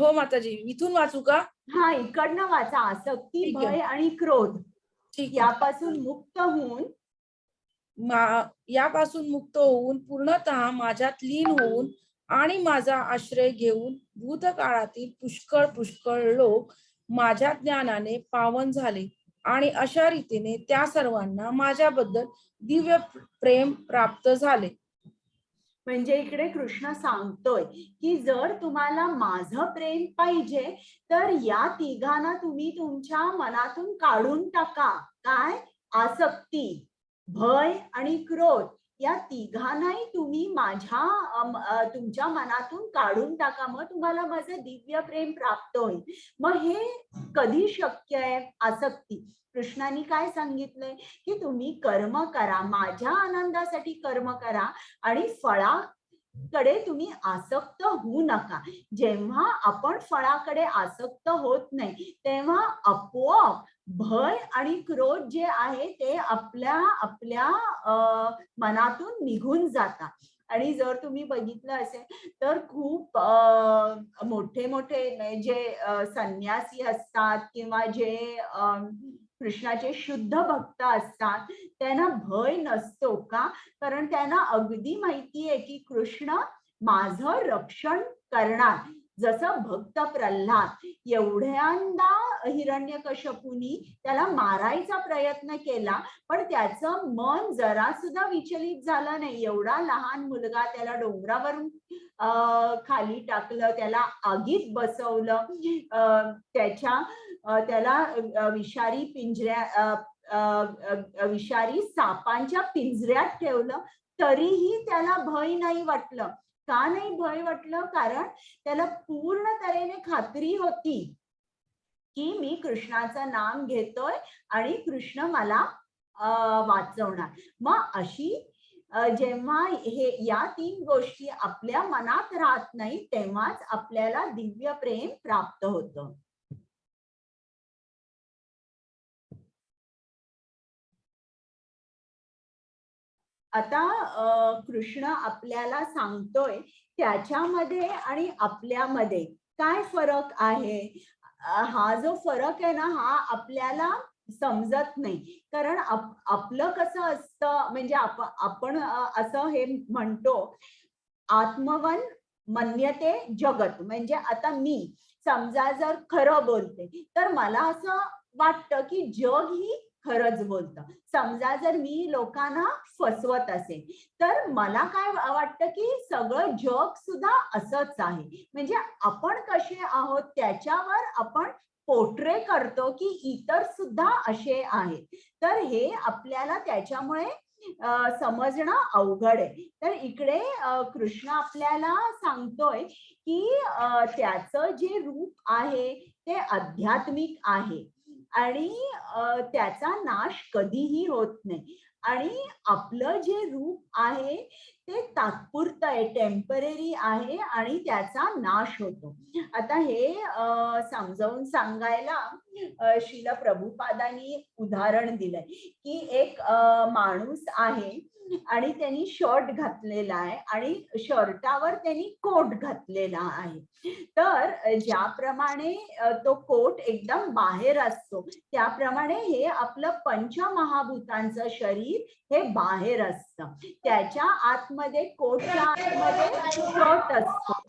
हो माताजी, इथून वाचू का? हा, इकडनं वाचा. आसक्ती, भय आणि क्रोध यापासून मुक्त होऊन पूर्णतः माझ्यात लीन होऊन आणि माझा आश्रय घेऊन भूतकाळातील पुष्कळ लोक माझ्या ज्ञानाने पावन झाले आणि अशा रीतीने त्या सर्वांना माझ्याबद्दल दिव्य प्रेम प्राप्त झाले. म्हणजे इकडे कृष्ण सांगतोय की जर तुम्हाला माझं प्रेम पाहिजे तर या तिघांना तुम्ही तुमच्या मनातून काढून टाका. काय? आसक्ती, भय आणि क्रोध या तिघांनाही तुम्ही तुमच्या मनातून काढून टाका. मग तुम्हाला माझं दिव्य प्रेम प्राप्त होईल. मग हे कधी शक्य आहे? आसक्ती. कृष्णाने काय सांगितलंय की तुम्ही कर्म करा, माझ्या आनंदासाठी कर्म करा आणि फळाकडे तुम्ही आसक्त होऊ नका. जेव्हा आपण फळाकडे आसक्त होत नाही तेव्हा आपोआप भय आणि क्रोध जे आहे ते आपल्या मनातून निघून जातात. आणि जर तुम्ही बघितलं असेल तर खूप मोठे जे संन्यासी असतात किंवा जे कृष्णाचे शुद्ध भक्त असतात त्यांना भय नसतो का, कारण त्यांना अगदी माहिती आहे की कृष्ण माझं रक्षण करणार. जसं भक्त प्रल्हाद एवढ्यांदा हिरण्यकश्यपूनी त्याला मारायचा प्रयत्न केला पण त्याचं मन जरा सुद्धा विचलित झालं नाही. एवढा लहान मुलगा, त्याला डोंगरावरून खाली टाकलं, त्याला आगीत बसवलं, त्याला विषारी सापांच्या पिंजऱ्यात ठेवलं, तरीही त्याला भय नाही वाटलं. का नाही भय वाटलं? कारण त्याला पूर्ण तऱ्हेने खात्री होती की मी कृष्णाचं नाम घेतोय आणि कृष्ण मला वाचवणार. मग अशी जेव्हा या तीन गोष्टी आपल्या मनात राहत नाही तेव्हाच आपल्याला दिव्य प्रेम प्राप्त होतं. आता कृष्ण आपल्याला सांगतोय त्याच्यामध्ये आणि आपल्यामध्ये काय फरक आहे. हा जो फरक आहे ना हा आपल्याला समजत नाही. कारण आपलं कसं असतं, म्हणजे आपण असं हे म्हणतो, आत्मवन मन्यते जगत. म्हणजे आता मी समजा जर खरं बोलते तर मला असं वाटतं की जग ही खरंच बोलतं. समजा जर मी लोकांना फसवत असेल तर मला काय वाटतं की सगळं जग सुद्धा असंच आहे. म्हणजे आपण कसे आहोत त्याच्यावर आपण पोर्ट्रे करतो की इतर सुद्धा असे आहेत. तर हे आपल्याला त्याच्यामुळे समजणं अवघड आहे. तर इकडे कृष्ण आपल्याला सांगतोय की त्याचं जे रूप आहे ते आध्यात्मिक आहे आणि त्याचा नाश कधीही होत नाही. आणि आपलं जे रूप आहे ते तात्पुरतं आहे, टेम्पररी आहे आणि त्याचा नाश होतो. आता हे समजावून सांगायला श्रील प्रभुपादांनी उदाहरण दिलंय की एक माणूस आहे आणि त्यांनी शर्ट घातलेला आहे आणि शर्टावर त्यांनी कोट घातलेला आहे. तर ज्याप्रमाणे तो कोट एकदम बाहेर असतो त्याप्रमाणे हे आपलं पंचमहाभूतांचं शरीर हे बाहेर असतं. त्याच्या आतमध्ये कोटच्या आतमध्ये शर्ट असतो.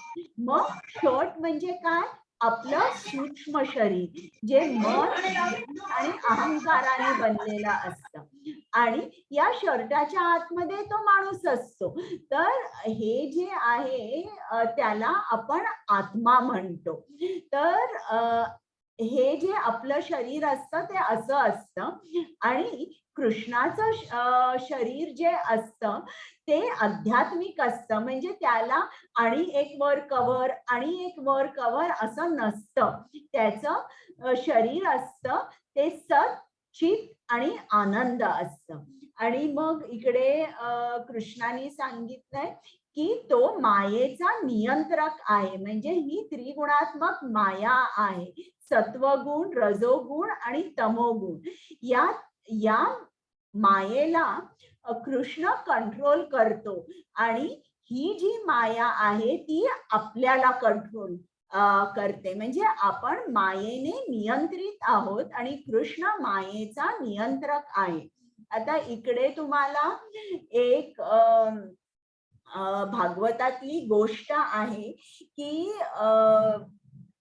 मग शर्ट म्हणजे काय? आपलं सूक्ष्म शरीर जे मन आणि अहंकाराने बनलेलं असतं आणि या शर्टाच्या आतमध्ये तो माणूस असतो. तर हे जे आहे त्याला आपण आत्मा म्हणतो. तर हे जे आपलं शरीर असतं ते असं असतं आणि कृष्णाचं शरीर जे असतं ते आध्यात्मिक असतं. म्हणजे त्याला आणि एक वर कवर आणि एक वर कवर असं नसतं. त्याचं शरीर असतं ते सत चित आणि आनंद असतं. आणि मग इकडे कृष्णाने सांगितलंय की तो मायेचा नियंत्रक आहे. म्हणजे ही त्रिगुणात्मक माया आहे. सत्वगुण, रजोगुण आणि तमोगुण या मायेला कृष्ण कंट्रोल करतो आणि ही जी माया आहे ती आपल्याला कंट्रोल करते. म्हणजे आपण मायेने नियंत्रित आहोत आणि कृष्ण मायेचा नियंत्रक आहे. आता इकडे तुम्हाला एक भागवतातली गोष्ट आहे की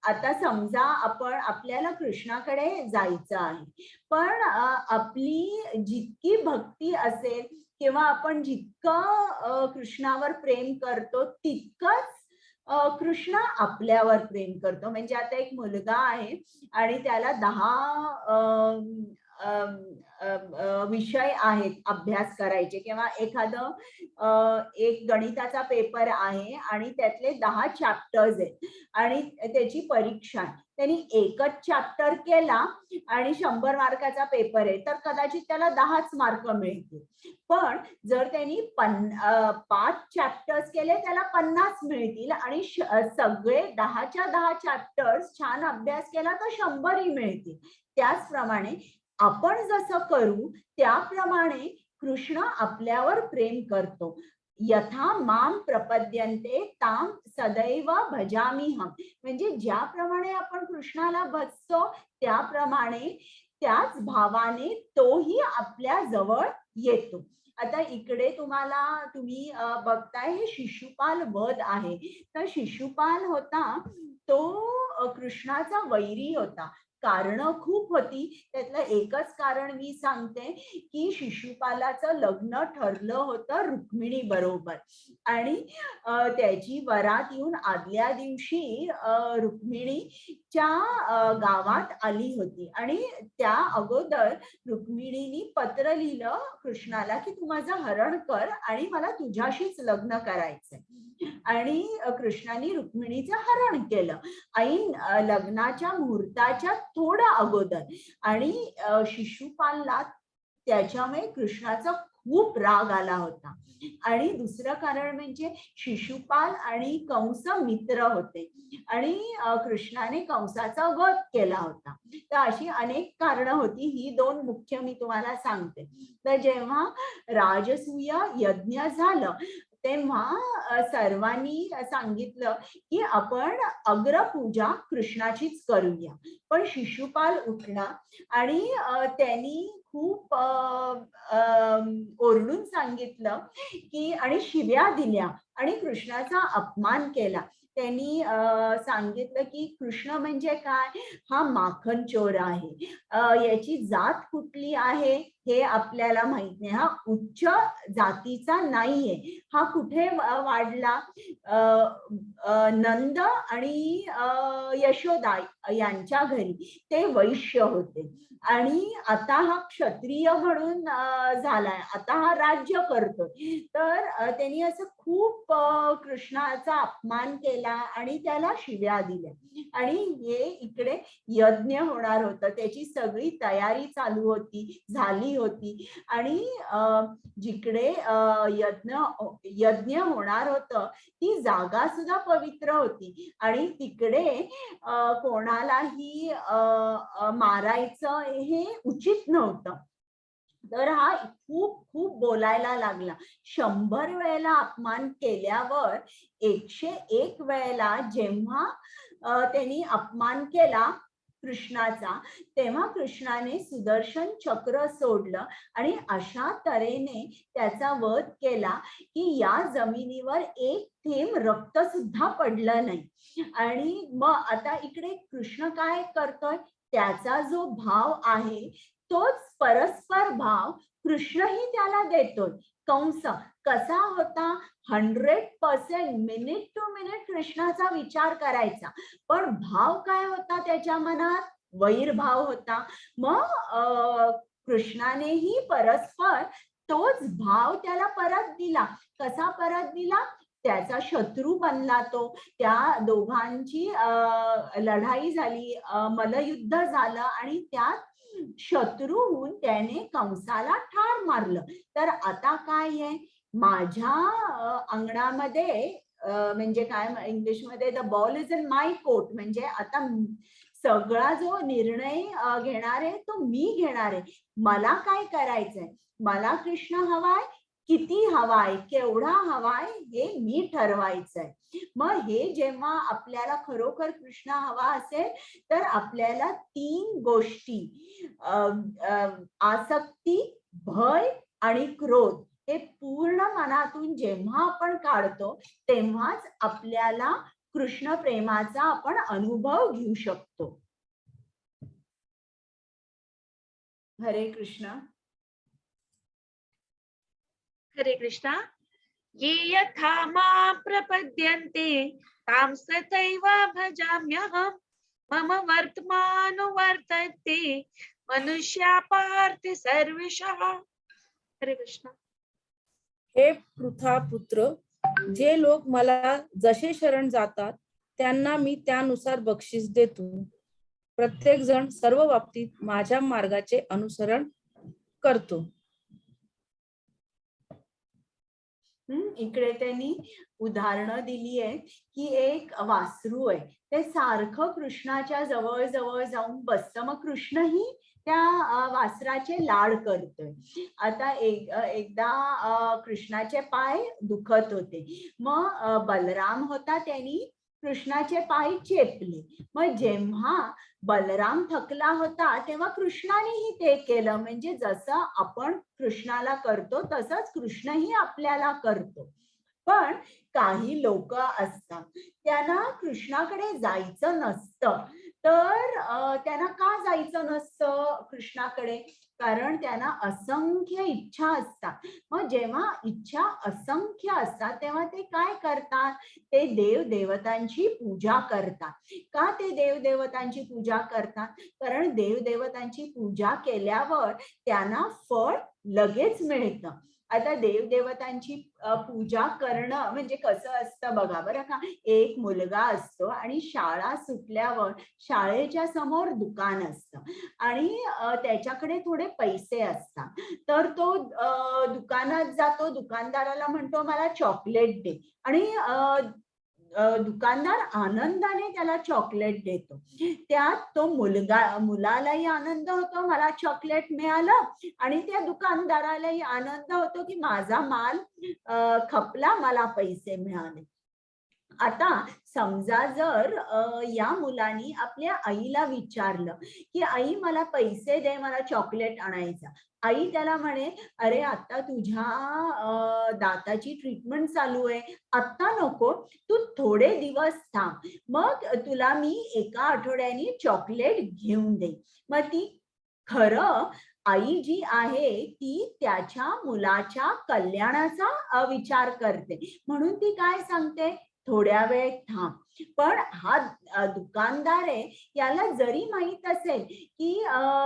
आता समजा आपल्याला कृष्णाकडे जायचं आहे पण आपली जितकी भक्ती असेल किंवा आपण जितकं कृष्णावर प्रेम करतो तितकंच कृष्ण आपल्यावर प्रेम करतो. म्हणजे आता एक मुलगा आहे आणि त्याला 10 विषय आहेत अभ्यास करायचे किंवा एक गणिताचा पेपर आहे आणि त्यातले 10 चॅप्टर्स आहेत आणि त्याची परीक्षा आहे. त्यांनी एकच चॅप्टर केला आणि 100 मार्काचा पेपर आहे तर कदाचित त्याला 10च मार्क मिळतील. पण जर त्यांनी 5 चॅप्टर्स केले त्याला 50 मिळतील आणि सगळे 10च्या 10 चॅप्टर्स छान अभ्यास केला तर 100ही मिळतील. त्याचप्रमाणे आपण जसं करू त्याप्रमाणे कृष्ण आपल्यावर प्रेम करतो. यथा माम प्रपद्यन्ते ताम सदैव भजामीहम. म्हणजे ज्याप्रमाणे आपण कृष्णाला भजतो त्याप्रमाणे त्याच भावाने तोही आपल्या जवळ येतो. आता इकडे तुम्ही बघताय हे शिशुपाल वध आहे. तर शिशुपाल होता तो कृष्णाचा वैरी होता. कारण खूप होती. त्यातलं एकच कारण मी सांगते की शिशुपालाचं लग्न ठरलं होतं रुक्मिणी बरोबर आणि त्याची वरात येऊन आदल्या दिवशी रुक्मिणीच्या गावात आली होती आणि त्या अगोदर रुक्मिणीनी पत्र लिहिलं कृष्णाला की तू माझं हरण कर आणि मला तुझ्याशीच लग्न करायचंय. आणि कृष्णाने रुक्मिणीचं हरण केलं ऐन लग्नाच्या मुहूर्ताच्या थोडा अगोदर. आणि शिशुपालला त्याच्यामुळे कृष्णाचा खूप राग आला होता. आणि दुसरं कारण म्हणजे शिशुपाल आणि कंस मित्र होते आणि कृष्णाने कंसाचा वध केला होता. तर अशी अनेक कारणं होती. ही 2 मुख्य मी तुम्हाला सांगते. तर जेव्हा राजसूय यज्ञ झालं तेव्हा सर्वांनी सांगितलं की आपण अग्रपूजा कृष्णाचीच करूया. पण शिशुपाल उठला आणि त्यांनी खूप ओरडून सांगितलं की आणि शिव्या दिल्या आणि कृष्णाचा अपमान केला. त्यांनी सांगितलं की कृष्ण म्हणजे काय, हा माखन चोर आहे, याची जात कुठली आहे हे आपल्याला माहित नाही, हा उच्च जातीचा नाहीये, हा कुठे वाढला, नंद आणि यशोदा यांच्या घरी, ते वैश्य होते आणि आता हा क्षत्रिय म्हणून झालाय, आता हा राज्य करतोय. तर त्यांनी असं खूप कृष्णाचा अपमान केला आणि त्याला शिव्या दिल्या. आणि हे इकडे यज्ञ होणार होतं, त्याची सगळी तयारी चालू होती, झाली होती आणि जिकडे यज्ञ होणार होतं ती जागा सुद्धा पवित्र होती आणि तिकडे कोणालाही मारायचं हे उचित नव्हतं. तर हा खूप खूप बोलायला लागला. 100 वेळेला अपमान केल्यावर 101 वेळेला जेव्हा त्यांनी अपमान केला कृष्णाचा, तेव्हा कृष्णाने सुदर्शन चक्र सोडलं आणि अशा तऱ्हेने त्याचा वध केला की या जमिनीवर एक थेंब रक्त सुद्धा पडलं नाही. आणि मग आता इकडे कृष्ण काय करतोय, त्याचा जो भाव आहे तोच परस्पर भाव कृष्णही त्याला देतोय. कंस कसा होता, 100% मिनिट टू मिनिट कृष्णाचा विचार करायचा, पण भाव काय होता त्याच्या मनात, वैरभाव होता. मग कृष्णानेही परस्पर तोच भाव त्याला परत दिला. कसा परत दिला, त्याचा शत्रू बनला तो, त्या दोघांची लढाई झाली, मल्लयुद्ध झालं आणि त्यात शत्रू होऊन त्याने कंसाला ठार मारलं. तर आता काय आहे, माझ्या अंगणामध्ये म्हणजे काय इंग्लिशमध्ये, the ball is in my court, म्हणजे आता सगळा जो निर्णय घेणार आहे तो मी घेणार आहे. मला काय करायचंय, मला कृष्ण हवाय, किती हवाय, केवढा हवाय हे मी ठरवायचंय. मग हे जेव्हा आपल्याला खरोखर कृष्ण हवा असेल तर आपल्याला 3 गोष्टी, आसक्ती, भय आणि क्रोध, हे पूर्ण मनातून जेव्हा आपण काढतो तेव्हाच आपल्याला कृष्ण प्रेमाचा आपण अनुभव घेऊ शकतो. हरे कृष्ण. हरे कृष्णा. ये यथा मां प्रपद्यन्ते तां तथैव भजाम्यहम्, मम वर्तमानुवर्तन्ते मनुष्या पार्थ सर्वशः. हरे कृष्ण. हे पृथा पुत्र, जे लोक मला जसे शरण जातात त्यांना मी त्यानुसार बक्षीस देतो. प्रत्येक जण सर्व बाबतीत माझ्या मार्गाचे अनुसरण करतो. इकडे त्यांनी उदाहरणं दिली आहेत की एक वासरू आहे, ते सारखं कृष्णाच्या जवळ जवळ जाऊन बसतं, मग कृष्णही त्या वासराचे लाड करतोय. आता एकदा कृष्णाचे पाय दुखत होते, मग बलराम होता, त्यांनी कृष्णाचे पाय चेपले. मग जेव्हा बलराम थकला होता तेव्हा कृष्णानेही ते केलं, म्हणजे जसं आपण कृष्णाला करतो तसंच कृष्णही आपल्याला करतो. पण काही लोक असतात त्यांना कृष्णाकडे जायचं नसतं. तर त्यांना का जायचं नसतं कृष्णाकडे, कारण त्यांना असंख्य इच्छा असतात. मग जेव्हा इच्छा असंख्य असतात तेव्हा ते काय करतात, ते देव देवतांची पूजा करतात. का ते देव देवतांची पूजा करतात, कारण देव देवतांची पूजा केल्यावर त्यांना फळ लगेच मिळतं. आता देव देवतांची पूजा करणं म्हणजे कसं असतं बघा बरं का. एक मुलगा असतो आणि शाळा सुटल्यावर शाळेच्या समोर दुकान असतं आणि त्याच्याकडे थोडे पैसे असतात. तर तो दुकानात जातो, दुकानदाराला म्हणतो मला चॉकलेट दे, आणि दुकानदार आनंदाने त्याला चॉकलेट देतो. त्यात तो मुलालाही आनंद होतो, मला चॉकलेट मिळालं, आणि त्या दुकानदारालाही आनंद होतो की माझा माल खपला, मला पैसे मिळाले. आता समजा जर या मुलांनी आपल्या आईला विचारलं की आई मला पैसे दे, मला चॉकलेट आणायचा. आई त्याला म्हणे, अरे आता तुझ्या दाताची ट्रीटमेंट चालू आहे, आता नको, तू थोडे दिवस थांब, मग तुला मी एका आठवड्याने चॉकलेट घेऊन देईन. मग ती खरं आई जी आहे ती त्याच्या मुलाच्या कल्याणाचा विचार करते, म्हणून ती काय सांगते, थोड्या वेळ थांब. पण हा दुकानदार आहे, याला जरी माहित असेल की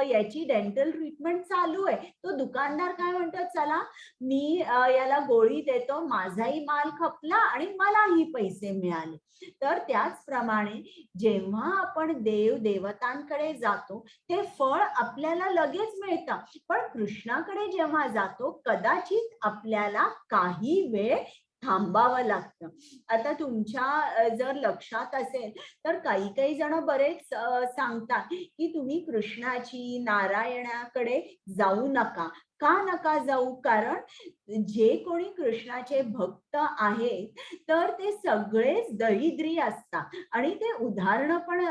याची डेंटल ट्रीटमेंट चालू आहे, तो दुकानदार काय म्हणतो, चला मी याला गोळी देतो, माझाही माल खपला आणि मलाही पैसे मिळाले. तर त्याचप्रमाणे जेव्हा आपण देव देवतांकडे जातो ते फळ आपल्याला लगेच मिळतं, पण कृष्णाकडे जेव्हा जातो कदाचित आपल्याला काही वेळ थांबावं लागतं. आता तुमच्या जर लक्षात असेल तर काही जण बरेच सांगतात की तुम्ही कृष्णाची नारायणाकडे जाऊ नका. का नका जाऊ? कारण जे कोणी कृष्णाचे भक्त आहेत तर ते सगळेच दरिद्री असतात आणि ते उदाहरण पण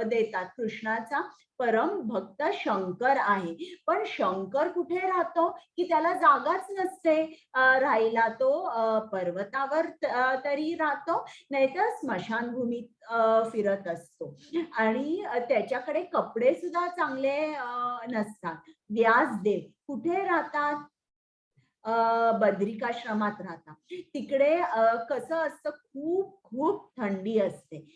देतात. कृष्णाचा परम भक्त शंकर आहे, पण शंकर कुठे राहतो की त्याला जागाच नसते राहायला. तो पर्वतावर तरी राहतो, नाहीतर स्मशानभूमीत फिरत असतो आणि त्याच्याकडे कपडे सुद्धा चांगले नसतात. व्यासदेव कुठे राहतात? बद्रिकाश्रमात राहतात. तिकडे कसं असतं, खूप खूप थंडी असते.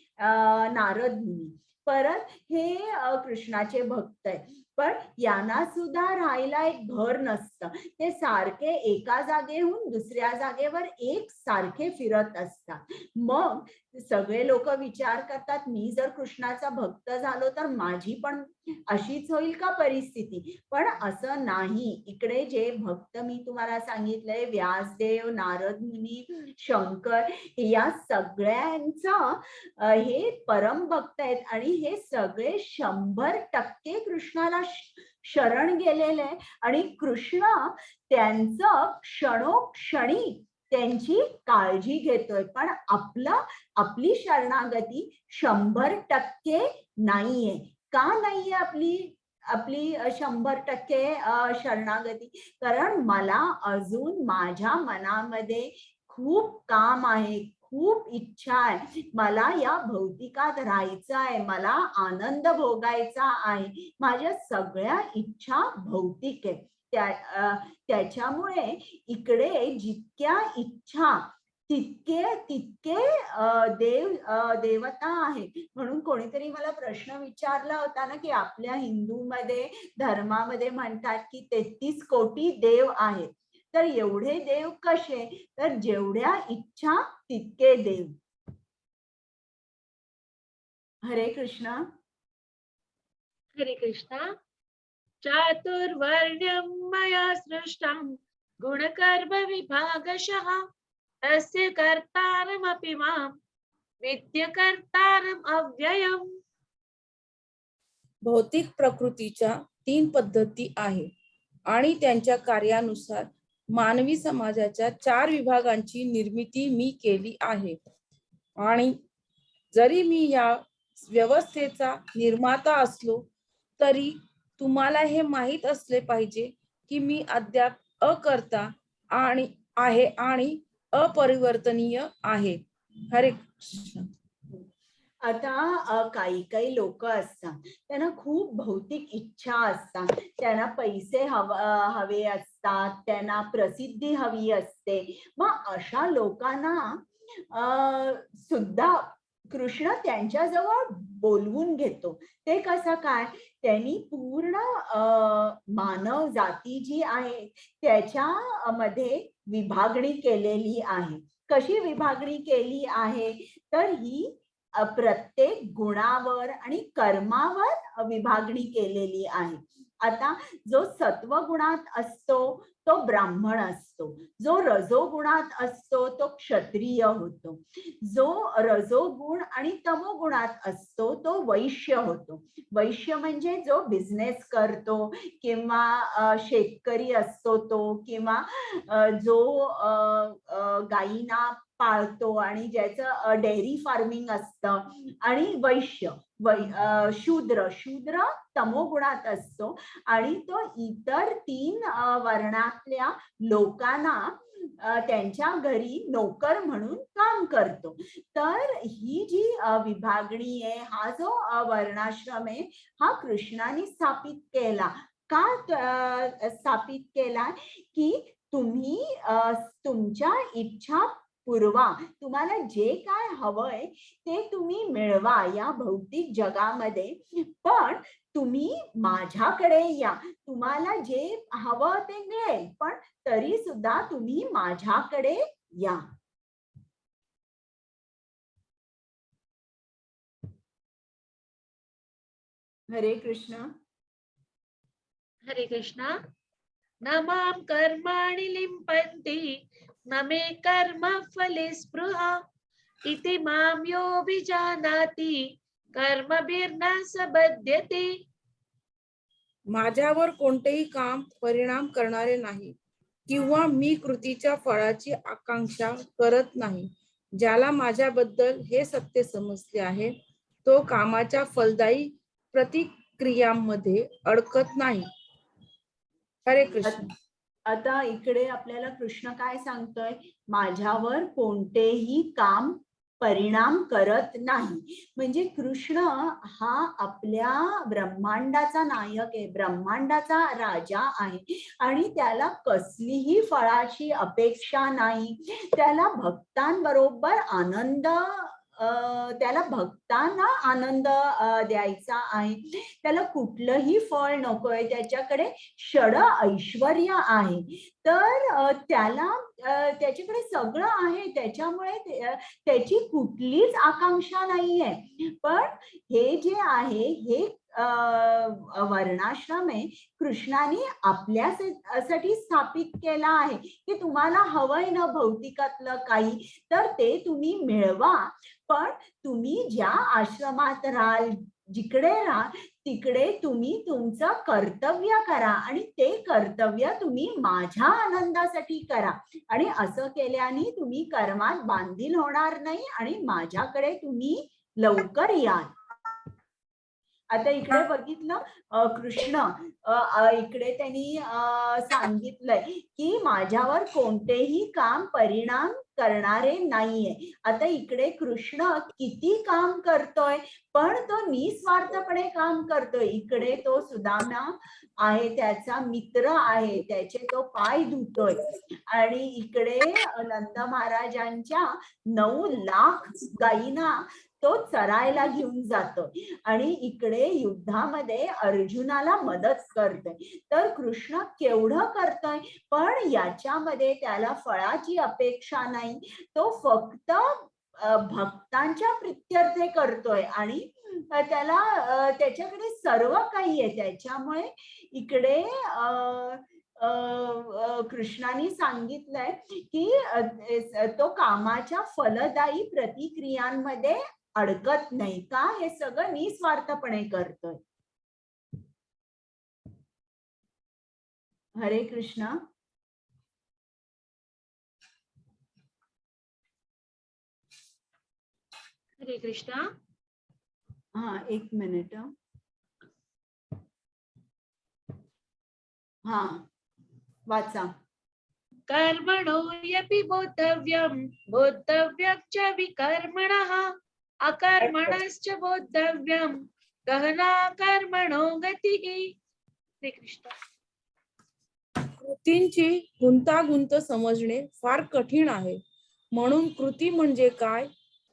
नारद मुनी परत हे कृष्णाचे भक्त आहेत, पण यांना सुद्धा राहायला एक घर नसतं. ते सारखे एका जागेहून दुसऱ्या जागेवर एक सारखे फिरत असतात. मग सगळे लोक विचार करतात, मी जर कृष्णाचा भक्त झालो तर माझी पण अशीच होईल का परिस्थिती? पण असं नाही. इकडे जे भक्त मी तुम्हाला सांगितलंय, व्यासदेव, नारद मुनी, शंकर, या सगळ्यांचं हे परम भक्त आहेत आणि हे सगळे 100% कृष्णाला शरण गेलेले आहे आणि कृष्ण त्यांचं क्षणोक्षणी त्यांची काळजी घेतोय. पण आपली शरणागती 100% नाहीये. का नाहीये आपली 100% शरणागती? कारण मला अजून माझ्या मनामध्ये खूप काम आहे, खूप इच्छा आहे, मला या भौतिकात राहायचं आहे, मला आनंद भोगायचा आहे, माझ्या सगळ्या इच्छा भौतिक आहेत. त्याच्यामुळे इकडे जितक्या इच्छा तितके देवता आहेत. म्हणून कोणीतरी मला प्रश्न विचारला होता ना की आपल्या हिंदूमध्ये धर्मामध्ये म्हणतात की 33 कोटी देव आहेत, तर एवढे देव कसे? तर जेवढ्या इच्छा तितके देव. हरे कृष्ण. हरे कृष्णा. चातुर्वर्ण्यं मया सृष्टं गुणकर्म विभागशः तस्य कर्तारमपि मां विद्य कर्तारम् अव्ययम्. भौतिक प्रकृतीच्या 3 पद्धती आहे आणि त्यांच्या कार्यानुसार मानवी समाजाच्या 4 विभागांची निर्मिती मी केली आहे. आणि जरी मी या व्यवस्थेचा निर्माता असलो तरी तुम्हाला हे माहित असले पाहिजे की मी अद्याप अकर्ता आहे आणि अपरिवर्तनीय आहे. हरे कृष्ण. आता काही लोक असतात, त्यांना खूप भौतिक इच्छा असतात, त्यांना पैसे हवे असतात, त्यांना प्रसिद्धी हवी असते. मग अशा लोकांना सुद्धा कृष्ण त्यांच्याजवळ बोलवून घेतो. ते कसं काय? त्यांनी पूर्ण मानव जाती जी आहे त्याच्या मध्ये विभागणी केलेली आहे. कशी विभागणी केली आहे? तर ही प्रत्येक गुणावर आणि कर्मावर विभागणी केलेली आहे. आता जो सत्वगुणात असतो तो ब्राह्मण असतो, जो रजोगुणात असतो तो क्षत्रिय होतो, जो रजोगुण आणि तमोगुणात असतो तो वैश्य होतो. वैश्य म्हणजे जो बिझनेस करतो किंवा शेतकरी असतो तो, किंवा जो गायींना पाळतो आणि ज्याचं डेअरी फार्मिंग असतं, आणि वैश्य शूद्र तमोगुणात असतो आणि तो इतर 3 वर्णातल्या लोकांना त्यांच्या घरी नोकर म्हणून काम करतो. तर ही जी विभागणी आहे, हा जो वर्णाश्रम आहे, हा कृष्णाने स्थापित केला. का स्थापित केला? की तुम्ही तुमच्या इच्छा पुरवा, तुम्हाला जे काय हवंय ते तुम्ही मिळवा या भौतिक जगामध्ये, पण तुम्ही माझ्याकडे या. तुम्हाला जे हवं ते मिळेल, पण तरी सुद्धा तुम्ही माझ्याकडे या. हरे कृष्ण. हरे कृष्णा. न मां कर्माणि लिम्पन्ति न मे कर्म फले स्पृहा इति मां योऽभिजानाति कर्मभिर्न स बध्यते. माझ्यावर कोणतेही काम परिणाम करणारे नाही किंवा मी कृतीच्या फळाची आकांक्षा करत नाही. ज्याला माझ्याबद्दल हे सत्य समजले आहे तो कामाच्या फलदायी प्रतिक्रियांमध्ये अडकत नाही. हरे कृष्ण. आता इकडे आपल्याला कृष्ण काय सांगतोय? माझ्यावर कोणतेही काम परिणाम करत नाही. म्हणजे कृष्ण हा आपल्या ब्रह्मांडाचा नायक आहे, ब्रह्मांडाचा राजा आहे आणि त्याला कसलीही फळाची अपेक्षा नाही. त्याला भक्तांबरोबर आनंद त्याला भक्तांना आनंद द्यायचा आहे. त्याला कुठलंही फळ नकोय, त्याच्याकडे षड ऐश्वर्य आहे. तर त्याला त्याच्याकडे सगळं आहे, त्याच्यामुळे त्याची कुठलीच आकांक्षा नाहीये. पण हे जे आहे हे वर्णाश्रम आहे, कृष्णाने आपल्यासाठी स्थापित केला आहे की तुम्हाला हवंय ना भौतिकातलं काही, तर ते तुम्ही मिळवा. पण तुम्ही ज्या आश्रमात राहाल, जिकडे राहाल, तिकडे तुम्ही तुमचं कर्तव्य करा आणि ते कर्तव्य तुम्ही माझ्या आनंदासाठी करा. आणि असं केल्याने तुम्ही कर्मात बांधील होणार नाही आणि माझ्याकडे तुम्ही लवकर याल. आता इकडे बघितलं कृष्ण इकडे त्यांनी सांगितलंय की माझ्यावर कोणतेही काम परिणाम करणारे नाहीये. आता इकडे कृष्ण किती काम करतोय, पण तो निस्वार्थपणे काम करतोय. इकडे तो सुदामा आहे, त्याचा मित्र आहे, त्याचे तो पाय धुतोय आणि इकडे नंद महाराजांच्या 9 लाख गायींना तो चरायला घेऊन जातोय आणि इकडे युद्धामध्ये अर्जुनाला मदत करतोय. तर कृष्ण केवढं करतोय, पण याच्यामध्ये त्याला फळाची अपेक्षा नाही. तो फक्त भक्तांच्या प्रित्यर्थे करतोय आणि त्याला त्याच्याकडे सर्व काही आहे. त्याच्यामुळे इकडे कृष्णाने सांगितलंय की तो कामाच्या फलदायी प्रतिक्रियांमध्ये अडकत नाही. का? हे सगळं निस्वार्थपणे करतोय. हरे कृष्ण. हरे कृष्णा. हा, 1 मिनिट. हा, वाचा. कर्मणो यपि बोद्धव्यं बोद्धव्यं च विकर्मणः अकर्मणश्च बोद्धव्यं गहना कर्मणो गतिः. हरे कृष्ण. कृतींची गुंतागुंत समजणे फार कठीण आहे. म्हणून कृती म्हणजे काय,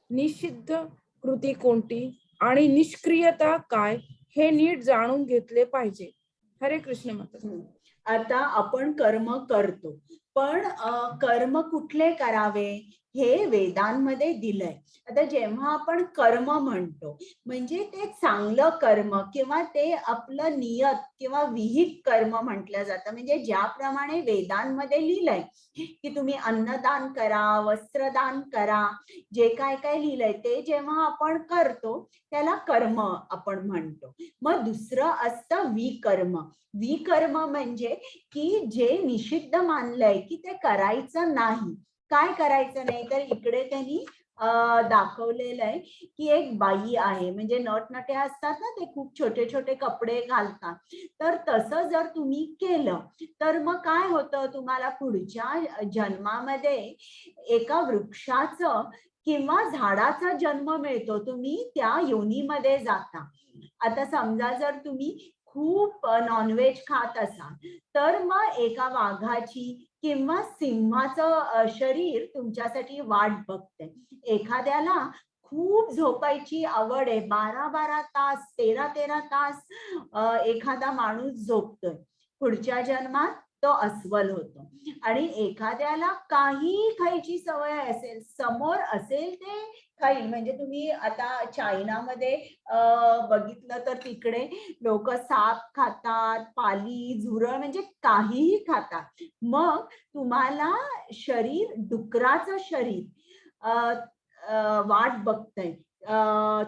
निषिद्ध कृती कोणती आणि निष्क्रियता काय हे नीट जाणून घेतले पाहिजे. हरे कृष्ण माता. आता आपण कर्म करतो, पण कर्म कुठले करावे हे वेदांमध्ये दिलंय. आता जेव्हा आपण कर्म म्हणतो म्हणजे ते चांगलं कर्म किंवा ते आपलं नियत किंवा विहित कर्म म्हटलं जातं. म्हणजे ज्याप्रमाणे वेदांमध्ये लिहिलंय की तुम्ही अन्नदान करा, वस्त्रदान करा, जे काय काय लिहिलंय ते जेव्हा आपण करतो त्याला कर्म आपण म्हणतो. मग दुसरं असतं विकर्म. विकर्म म्हणजे की जे निषिद्ध मानलंय की ते करायचं नाही. काय करायचं नाही. तर इकडे त्यांनी दाखवलेलं आहे की एक बाई आहे, म्हणजे नटनट्या असतात ना, ते खूप छोटे छोटे कपडे घालतात. तर तसं जर तुम्ही केलं तर मग काय होतं, तुम्हाला पुढच्या जन्मामध्ये एका वृक्षाचं किंवा झाडाचा जन्म मिळतो. तुम्ही त्या योनीमध्ये जाता. आता समजा जर तुम्ही खूप नॉनव्हेज खात असाल तर मग एका वाघाची किंवा सिंहाचं शरीर तुमच्यासाठी वाट बघते. एखाद्याला खूप झोपायची आवड आहे, 12-12 तास 13-13 तास एखादा माणूस झोपतोय, पुढच्या जन्मात तो अस्वल होतो. आणि एखाद्याला काही खायची सवय असेल, समोर असेल ते खाईल. म्हणजे तुम्ही आता चायनामध्ये बघितलं तर तिकडे लोक साप खातात, पाली, झुरळ, म्हणजे काहीही खातात. मग तुम्हाला शरीर, डुकराचं शरीर वाट बघतंय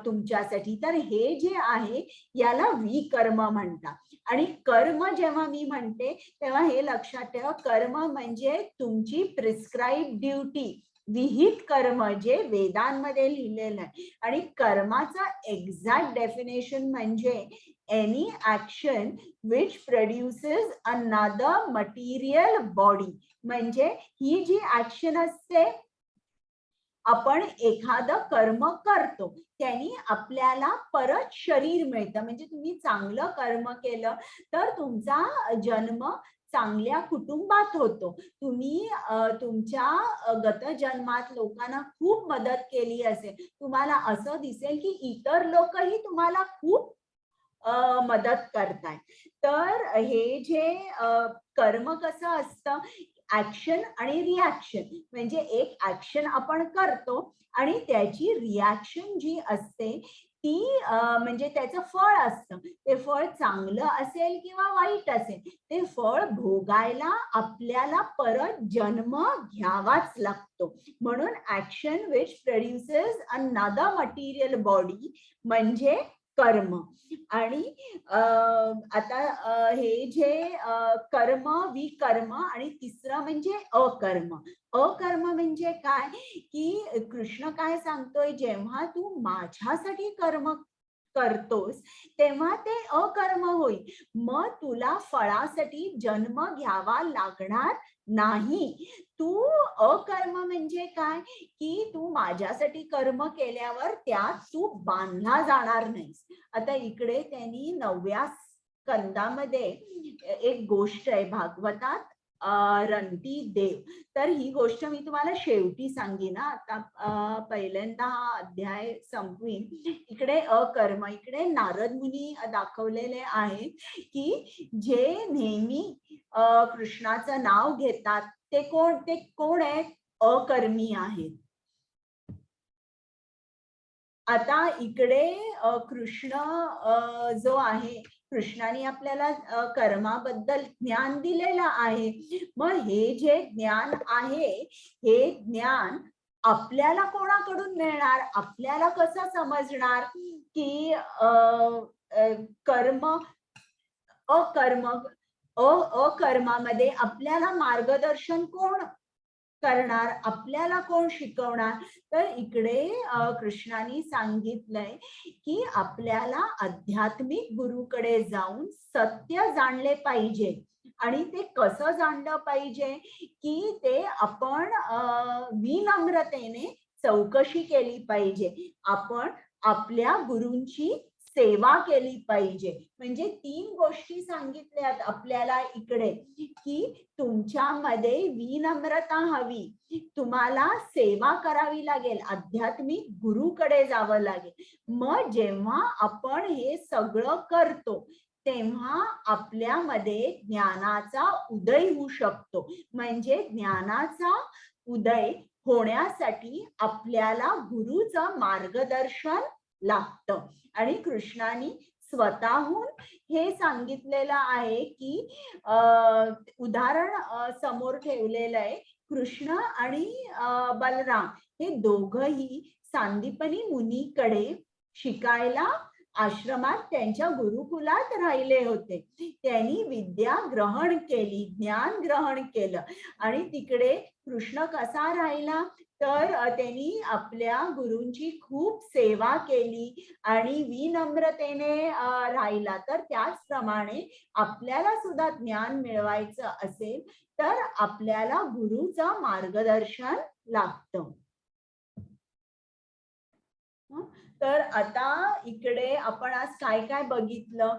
तुमच्यासाठी. तर हे जे आहे याला विकर्म म्हणतात. आणि कर्म जेव्हा मी म्हणते तेव्हा हे लक्षात ठेवा, कर्म म्हणजे तुमची प्रिस्क्राईब ड्युटी, विहित कर्म, जे वेदांमध्ये लिहिलेलं आहे. आणि कर्माचा एक्झॅक्ट डेफिनेशन म्हणजे any action which produces another material body. म्हणजे ही जी ऍक्शन असते, आपण एखादं कर्म करतो त्यांनी आपल्याला परत शरीर मिळतं. म्हणजे तुम्ही चांगलं कर्म केलं तर तुमचा जन्म चांगल्या कुटुंबात होतो. तुम्ही तुमच्या गत जन्मात लोकांना खूप मदत केली असेल, तुम्हाला असं दिसेल की इतर लोकही तुम्हाला खूप मदत करताय. तर हे जे कर्म कसं असतं, ऍक्शन आणि रिॲक्शन. म्हणजे एक ऍक्शन आपण करतो आणि त्याची रिॲक्शन जी असते ती म्हणजे त्याचं फळ असतं. ते फळ चांगलं असेल किंवा वाईट असेल, ते फळ भोगायला आपल्याला परत जन्म घ्यावाच लागतो. म्हणून action which produces another material body म्हणजे कर्म. आणि आता हे जे कर्म, विकर्म, आणि तिसरं म्हणजे अकर्म. अकर्म म्हणजे काय, की कृष्ण काय सांगतोय, जेव्हा तू माझ्यासाठी कर्म करतोस तेव्हा ते अकर्म होईल. मग तुला फळासाठी जन्म घ्यावा लागणार नाही. तू अकर्म म्हणजे काय, की तू माझ्यासाठी कर्म केल्यावर त्यात तू बांधला जाणार नाहीस. आता इकडे त्यांनी 9व्या स्कंदामध्ये एक गोष्ट आहे भागवतात, रंती देव. तर ही गोष्ट मी तुम्हाला शेवटी सांगेन. आता पहिल्यांदा हा अध्याय संपवीन. इकडे अकर्म, इकडे नारद मुनी दाखवलेले आहे की जे नेहमी कृष्णाचं नाव घेतात ते कोण आहेत, अकर्मी आहेत. आता इकडे कृष्ण जो आहे, कृष्णाने आपल्याला कर्माबद्दल ज्ञान दिलेलं आहे. मग हे जे ज्ञान आहे, हे ज्ञान आपल्याला कोणाकडून मिळणार, आपल्याला कसं समजणार की कर्म अकर्मामध्ये आपल्याला मार्गदर्शन कोण करणार, आपल्याला कोण शिकवणार. तर इकडे कृष्णाने सांगितलंय की आपल्याला आध्यात्मिक गुरुकडे जाऊन सत्य जाणले पाहिजे. आणि ते कसं जाणलं पाहिजे, की ते आपण विनम्रतेने चौकशी केली पाहिजे. आपण आपल्या गुरूंची सेवा केली पाहिजे. म्हणजे 3 गोष्टी सांगितल्यात आपल्याला इकडे, की तुमच्यामध्ये विनम्रता हवी, तुम्हाला सेवा करावी लागेल, आध्यात्मिक गुरुकडे जावं लागेल. मग जेव्हा आपण हे सगळं करतो तेव्हा आपल्यामध्ये ज्ञानाचा उदय होऊ शकतो. म्हणजे ज्ञानाचा उदय होण्यासाठी आपल्याला गुरुचं मार्गदर्शन लागतं. आणि कृष्णाने स्वतःहून हे सांगितलेलं आहे की उदाहरण समोर ठेवलेलं आहे. कृष्ण आणि बलराम हे दोघही सांदीपनी मुनीकडे शिकायला आश्रमात त्यांच्या गुरुकुलात राहिले होते. त्यांनी विद्या ग्रहण केली, ज्ञान ग्रहण केलं आणि तिकडे कृष्ण कसा राहिला तर त्यांनी आपल्या गुरूंची खूप सेवा केली आणि विनम्रतेने राहिला. तर त्याचप्रमाणे आपल्याला सुद्धा ज्ञान मिळवायचं असेल तर आपल्याला गुरुचं मार्गदर्शन लागतं. तर आता इकडे आपण आज काय काय बघितलं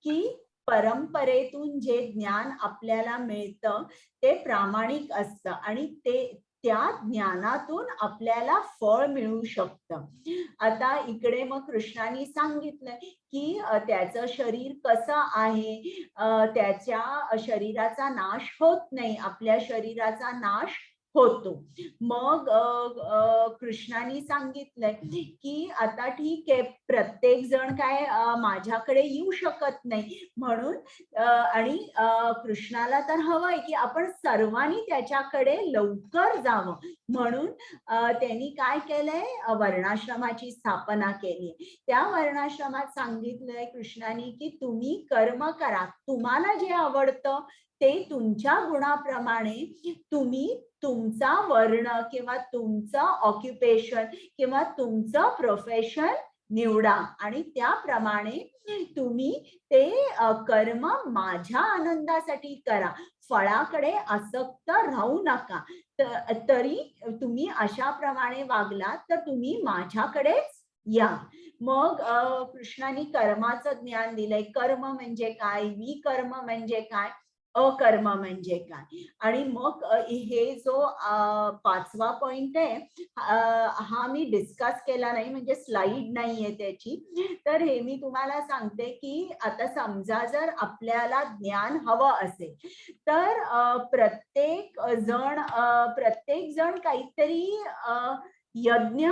की परंपरेतून जे ज्ञान आपल्याला मिळतं ते प्रामाणिक असतं आणि त्या ज्ञानातून आपल्याला फळ मिळू शकतं. आता इकडे मग कृष्णाने सांगितलंय की त्याचं शरीर कसं आहे, त्याच्या शरीराचा नाश होत नाही, आपल्या शरीराचा नाश होतो. मग कृष्णाने सांगितलंय की आता ठीक आहे, प्रत्येक जण काय माझ्याकडे येऊ शकत नाही म्हणून आणि कृष्णाला तर हवंय की आपण सर्वांनी त्याच्याकडे लवकर जावं म्हणून त्यांनी काय केलंय, वर्णाश्रमाची स्थापना केली. त्या वर्णाश्रमात सांगितलंय कृष्णाने की तुम्ही कर्म करा, तुम्हाला जे आवडतं ते तुमच्या गुणाप्रमाणे तुम्ही तुमचा वर्ण किंवा तुमचं ऑक्युपेशन किंवा तुमचं प्रोफेशन निवडा आणि त्याप्रमाणे तुम्ही ते कर्म माझ्या आनंदासाठी करा, फळाकडे आसक्त राहू नका. तरी तुम्ही अशा प्रमाणे वागलात तर तुम्ही माझ्याकडेच या. मग कृष्णाने कर्माचं ज्ञान दिलंय. कर्म म्हणजे काय, विकर्म म्हणजे काय, अकर्म म्हणजे काय. आणि मग हे जो 5वा पॉइंट आहे हा मी डिस्कस केला नाही, म्हणजे स्लाइड नाहीये त्याची. तर हे मी तुम्हाला सांगते की आता समजा जर आपल्याला ज्ञान हवं असेल तर प्रत्येक जण काहीतरी यज्ञ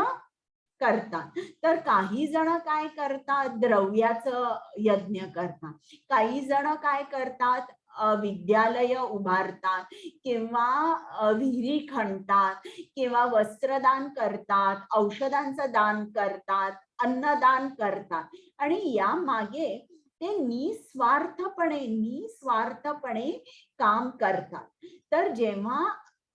करतात. तर काही जण काय करतात, द्रव्याचं यज्ञ करतात, काही जण काय करतात, विद्यालय उभारतात किंवा विहिरी खणतात किंवा वस्त्रदान करतात, औषधांचं दान करतात, अन्नदान करतात आणि या मागे ते निस्वार्थपणे काम करतात. तर जेव्हा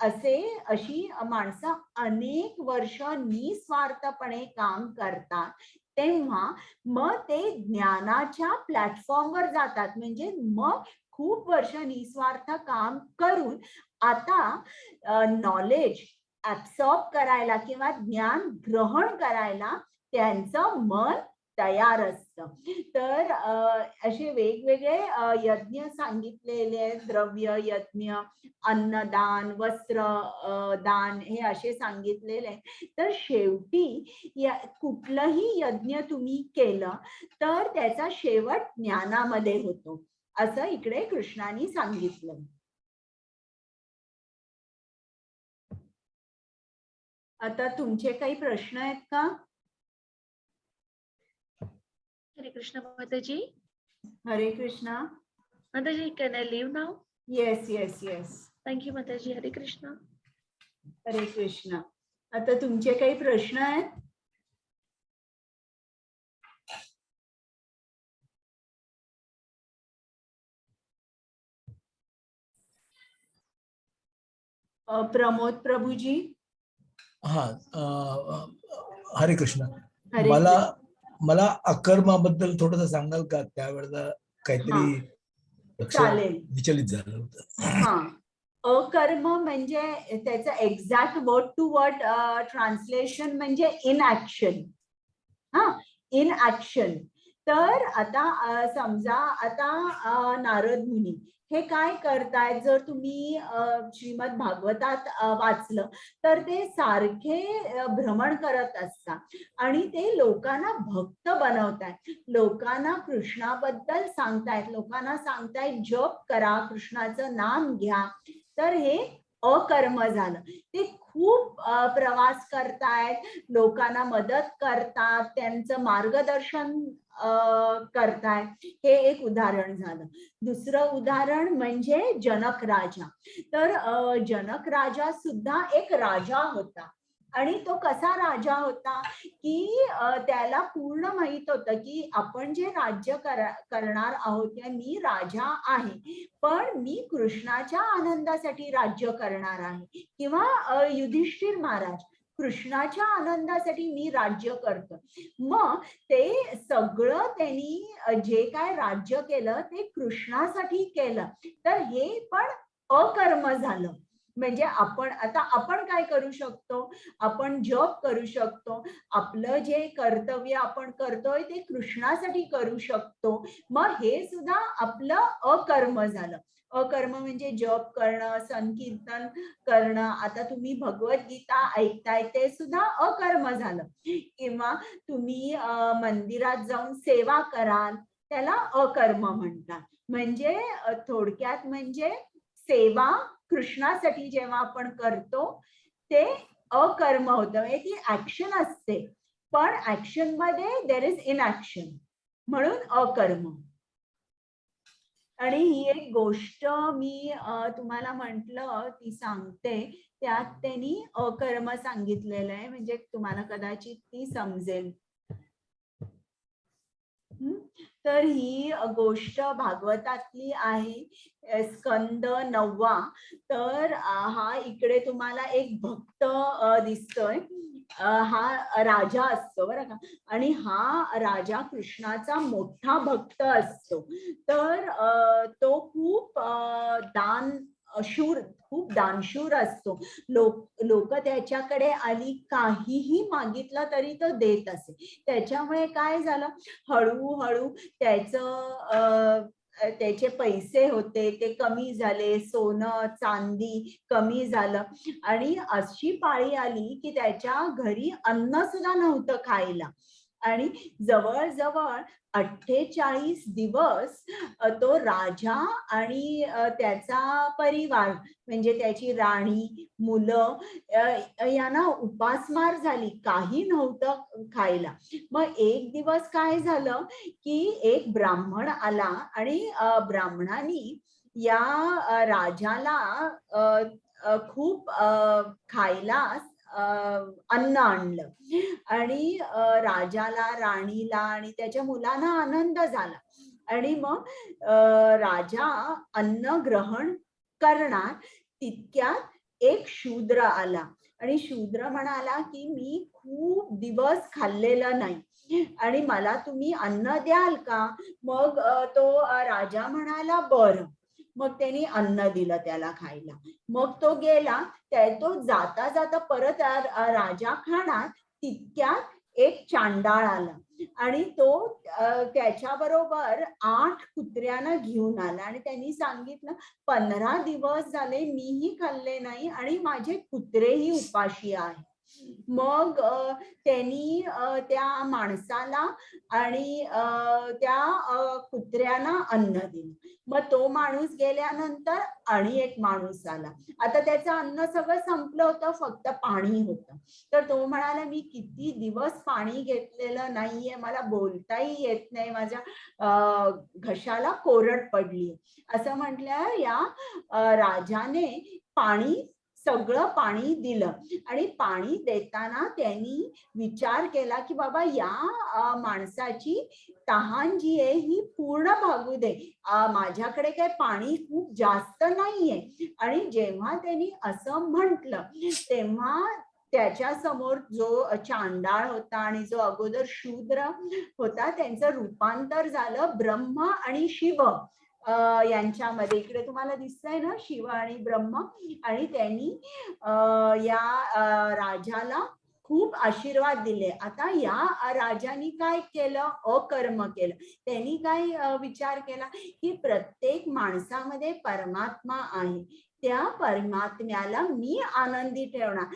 अशी माणसं अनेक वर्ष निस्वार्थपणे काम करतात तेव्हा मग ते ज्ञानाच्या प्लॅटफॉर्मवर जातात. म्हणजे मग खूप वर्ष निस्वार्थ काम करून आता नॉलेज ऍब्सॉर्ब करायला किंवा ज्ञान ग्रहण करायला त्यांचं मन तयार असतं. तर असे वेगवेगळे यज्ञ सांगितलेले आहेत, द्रव्य यज्ञ, अन्नदान, वस्त्र दान हे असे सांगितलेले आहेत. तर शेवटी कुठलंही यज्ञ तुम्ही केलं तर त्याचा शेवट ज्ञानामध्ये होतो असं इकडे कृष्णाने सांगितलं. आता तुमचे काही प्रश्न आहेत का? हरे कृष्ण माताजी. हरे कृष्णा. माताजी, can I leave now? Yes. Thank you माताजी. हरे कृष्ण. हरे कृष्णा. आता तुमचे काही प्रश्न आहेत? प्रमोद प्रभूजी. हा, हरे कृष्ण. मला अकर्माबद्दल थोडस सांगाल का? त्यावेळेला काहीतरी चालेल, विचलित झालं होतं. हा, अकर्म म्हणजे त्याचं exact word to word translation म्हणजे इनऍक्शन. इनऍक्शन. तर आता समजा आता नारद मुनी हे काय करतायत, जर तुम्ही श्रीमद भागवतात वाचलं तर ते सारखे भ्रमण करत असतात आणि ते लोकांना भक्त बनवतायत, लोकांना कृष्णाबद्दल सांगतायत, लोकांना सांगतायत जप करा, कृष्णाचं नाम घ्या. तर हे अकर्म झालं. ते खूप प्रवास करतायत, लोकांना मदत करतात, त्यांचं मार्गदर्शन करतायत. हे एक उदाहरण झालं. दुसरं उदाहरण म्हणजे जनक राजा. तर जनक राजा सुद्धा एक राजा होता. आणि तो कसा राजा होता की त्याला पूर्ण माहित होतं की आपण जे राज्य करणार आहोत ते मी राजा आहे, पण मी कृष्णाच्या आनंदासाठी राज्य करणार आहे. किंवा युधिष्ठिर महाराज कृष्णाच्या आनंदासाठी मी राज्य करतो. मग ते सगळं त्यांनी जे काय राज्य केलं ते कृष्णासाठी केलं. तर हे पण अकर्म झालं. म्हणजे आपण काय करू शकतो, आपण जप करू शकतो, आपलं जे कर्तव्य आपण करतोय ते कृष्णासाठी करू शकतो. मग हे सुद्धा आपलं अकर्म झालं. अकर्म म्हणजे जप करणं, संकीर्तन करणं, आता तुम्ही भगवद्गीता ऐकताय ते सुद्धा अकर्म झालं. किंवा तुम्ही मंदिरात जाऊन सेवा कराल त्याला अकर्म म्हणतात. म्हणजे थोडक्यात म्हणजे सेवा कृष्णासाठी जेव्हा आपण करतो ते अकर्म होतं. म्हणजे ती ऍक्शन असते, पण ऍक्शन मध्ये देर इज इनऍक्शन, म्हणून अकर्म. आणि ही एक गोष्ट मी तुम्हाला म्हटलं ती सांगते, त्यात त्यांनी अकर्म सांगितलेलं आहे, म्हणजे तुम्हाला कदाचित ती समजेल. तर ही गोष्ट भागवतातली आहे, स्कंद 9. तर हा इकडे तुम्हाला एक भक्त दिसतोय. हा राजा असतो बरं का, आणि हा राजा कृष्णाचा मोठा भक्त असतो. तर तो खूप खूप दानशूर असतो. लोक त्याच्याकडे आली काहीही मागितलं तरी तो देत असे. त्याच्यामुळे काय झालं, हळूहळू त्याचे पैसे होते ते कमी झाले, सोनं चांदी कमी झालं, आणि अशी पाळी आली की त्याच्या घरी अन्न सुद्धा नव्हतं खायला. आणि जवळजवळ 48 दिवस तो राजा आणि त्याचा परिवार म्हणजे त्याची राणी, मुलं यांना उपासमार झाली, काही नव्हतं खायला. मग एक दिवस काय झालं की एक ब्राह्मण आला आणि ब्राह्मणाने या राजाला खूप खायला अन्न आणलं, आणि राजाला, राणीला आणि त्याच्या मुलांना आनंद झाला. आणि मग राजा अन्न ग्रहण करणार तितक्यात एक शूद्र आला, आणि शूद्र म्हणाला की मी खूप दिवस खाल्लेलं नाही आणि मला तुम्ही अन्न द्याल का. मग तो राजा म्हणाला बरं. मग त्यांनी अन्न दिलं त्याला खायला. मग तो गेला, तो जाता जाता परत राजा खाणार तितक्यात एक चांडाळ आला, आणि तो त्याच्याबरोबर 8 कुत्र्यांना घेऊन आला, आणि त्यांनी सांगितलं 15 दिवस झाले मीही खाल्ले नाही आणि माझे कुत्रेही उपाशी आहे. मग त्यांनी त्या माणसाला आणि त्या कुत्र्यांना अन्न दिलं. मग तो माणूस गेल्यानंतर आणि एक माणूस आला. आता त्याचं अन्न सगळं संपलं होतं, फक्त पाणी होतं. तर तो म्हणाला मी किती दिवस पाणी घेतलेलं नाहीये, मला बोलताही येत नाही, माझ्या घशाला कोरड पडली. असं म्हटल्यावर या राजाने सगळं पाणी दिलं, आणि पाणी देताना त्यांनी विचार केला की बाबा या माणसाची तहान जी आहे ही पूर्ण भागू दे, माझ्याकडे काय पाणी खूप जास्त नाहीये. आणि जेव्हा त्यांनी असं म्हटलं तेव्हा त्याच्या समोर जो चांडाळ होता आणि जो अगोदर शूद्र होता त्यांचं रूपांतर झालं ब्रह्म आणि शिव यांच्यामध्ये. इकडे तुम्हाला दिसतंय ना शिव आणि ब्रह्म. आणि त्यांनी या राजाला खूप आशीर्वाद दिले. आता या राजाने काय केलं, अकर्म केलं. त्यांनी काय विचार केला की प्रत्येक माणसामध्ये परमात्मा आहे, त्या परमात्म्याला मी आनंदी ठेवणार,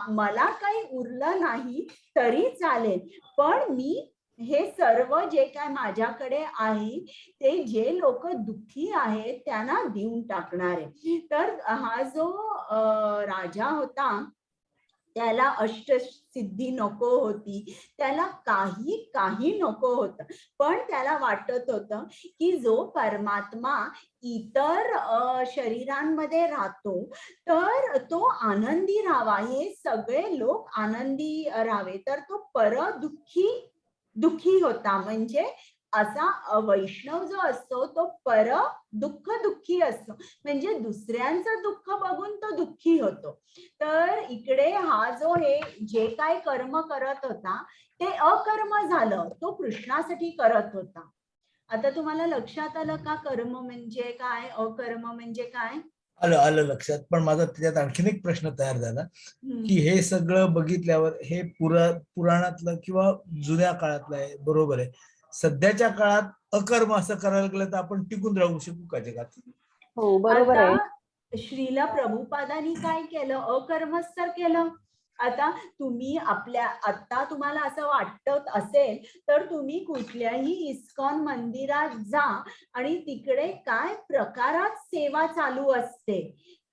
मला काही उरलं नाही तरी चालेल, पण मी हे सर्व जे काय माझ्याकडे आहे ते जे लोक दुःखी आहेत त्यांना देऊन टाकणार आहे. तर हा जो राजा होता त्याला अष्टसिद्धी नको होती, त्याला काही नको होतं, पण त्याला वाटत होतं की जो परमात्मा इतर शरीरांमध्ये राहतो तर तो आनंदी राहावा, हे सगळे लोक आनंदी राहावे, तर तो दुःखी होता. म्हणजे असा वैष्णव जो असतो तो दुःखी असतो, म्हणजे दुसऱ्यांचं दुःख बघून तो दुःखी होतो. तर इकडे हा जो हे जे काय कर्म करत होता ते अकर्म झालं, तो कृष्णासाठी करत होता. आता तुम्हाला लक्षात आलं का कर्म म्हणजे काय, अकर्म म्हणजे काय? आलं लक्षात. पण माझा त्याच्यात आणखीन एक प्रश्न तयार झाला की हे सगळं बघितल्यावर हे पुराणातलं किंवा जुन्या काळातलं आहे, बरोबर आहे. सध्याच्या काळात अकर्म असं करायला गेलं तर आपण टिकून राहू शकू का जगात? हो बरोबर आहे. आता श्रीला प्रभुपादांनी काय केलं, अकर्मच तर केलं. आता तुम्ही आता तुम्हाला असं वाटत असेल तर तुम्ही कुठल्याही इस्कॉन मंदिरात जा आणि तिकडे काय प्रकारात सेवा चालू असते,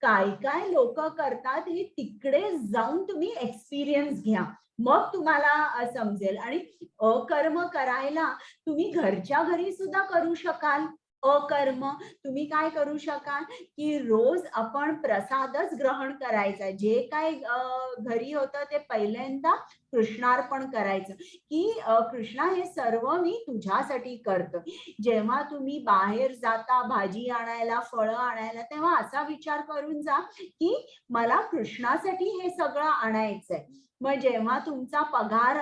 काय लोक करतात, हे तिकडे जाऊन तुम्ही एक्सपिरियन्स घ्या, मग तुम्हाला समजेल. आणि अकर्म करायला तुम्ही घरच्या घरी सुद्धा करू शकाल. अकर्म तुम्ही काय करू शकाल की रोज आपण प्रसादच ग्रहण करायचा, जे काय घरी होतं ते पहिल्यांदा कृष्णार्पण करायचं की कृष्णा हे सर्व मी तुझ्यासाठी करतो. जेव्हा तुम्ही बाहेर जाता भाजी आणायला, फळं आणायला, तेव्हा असा विचार करून जा की मला कृष्णासाठी हे सगळं आणायचंय. मग जेव्हा तुमचा पगार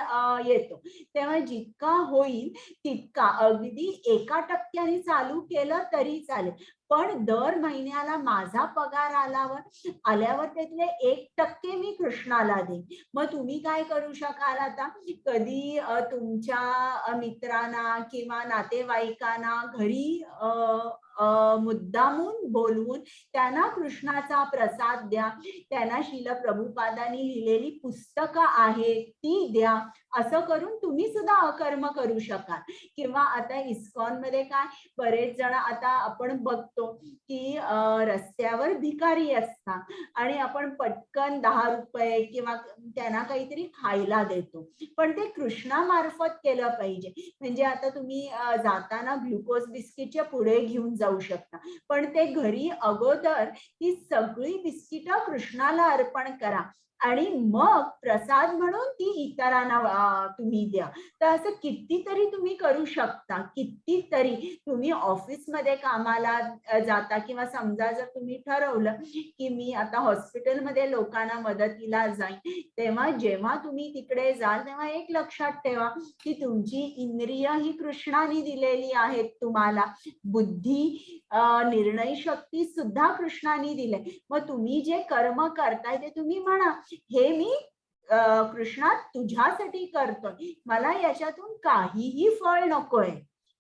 येतो तेव्हा जितका होईल तितका, अगदी 1% चालू केलं तरी चालेल, पण दर महिन्याला माझा पगार आल्यावर त्यातले 1% मी कृष्णाला देईन. मग तुम्ही काय करू शकाल, आता कधी तुमच्या मित्रांना किंवा नातेवाईकांना घरी मुद्दामून बोलवून त्यांना कृष्णाचा प्रसाद द्या, त्यांना श्रील प्रभुपादांनी लिहिलेली पुस्तकं आहेत ती द्या, असं करून तुम्ही सुद्धा अकर्म करू शकाल. किंवा आता इस्कॉन मध्ये काय बरेच जण आता आपण बघतो की रस्त्यावर भिकारी असतात आणि आपण पटकन 10 रुपये किंवा त्यांना काहीतरी खायला देतो, पण ते कृष्णामार्फत केलं पाहिजे. म्हणजे आता तुम्ही जाताना ग्लुकोज बिस्किटच्या पुढे घेऊन जाऊ शकता, पण ते घरी अगोदर ही सगळी बिस्किटं कृष्णाला अर्पण करा आणि मग प्रसाद म्हणून ती इतरांना तुम्ही द्या. तर असं कितीतरी तुम्ही करू शकता, कितीतरी. तुम्ही ऑफिसमध्ये कामाला जाता किंवा समजा जर तुम्ही ठरवलं की मी आता हॉस्पिटलमध्ये लोकांना मदतीला जाईन, तेव्हा जेव्हा तुम्ही तिकडे जाल तेव्हा एक लक्षात ठेवा की तुमची इंद्रिय ही कृष्णाने दिलेली आहेत, तुम्हाला बुद्धी, निर्णय शक्ती सुद्धा कृष्णाने दिले. मग तुम्ही जे कर्म करताय ते तुम्ही म्हणा, हे मी कृष्णा तुझ्यासाठी करतोय, मला याच्यातून काहीही फळ नकोय,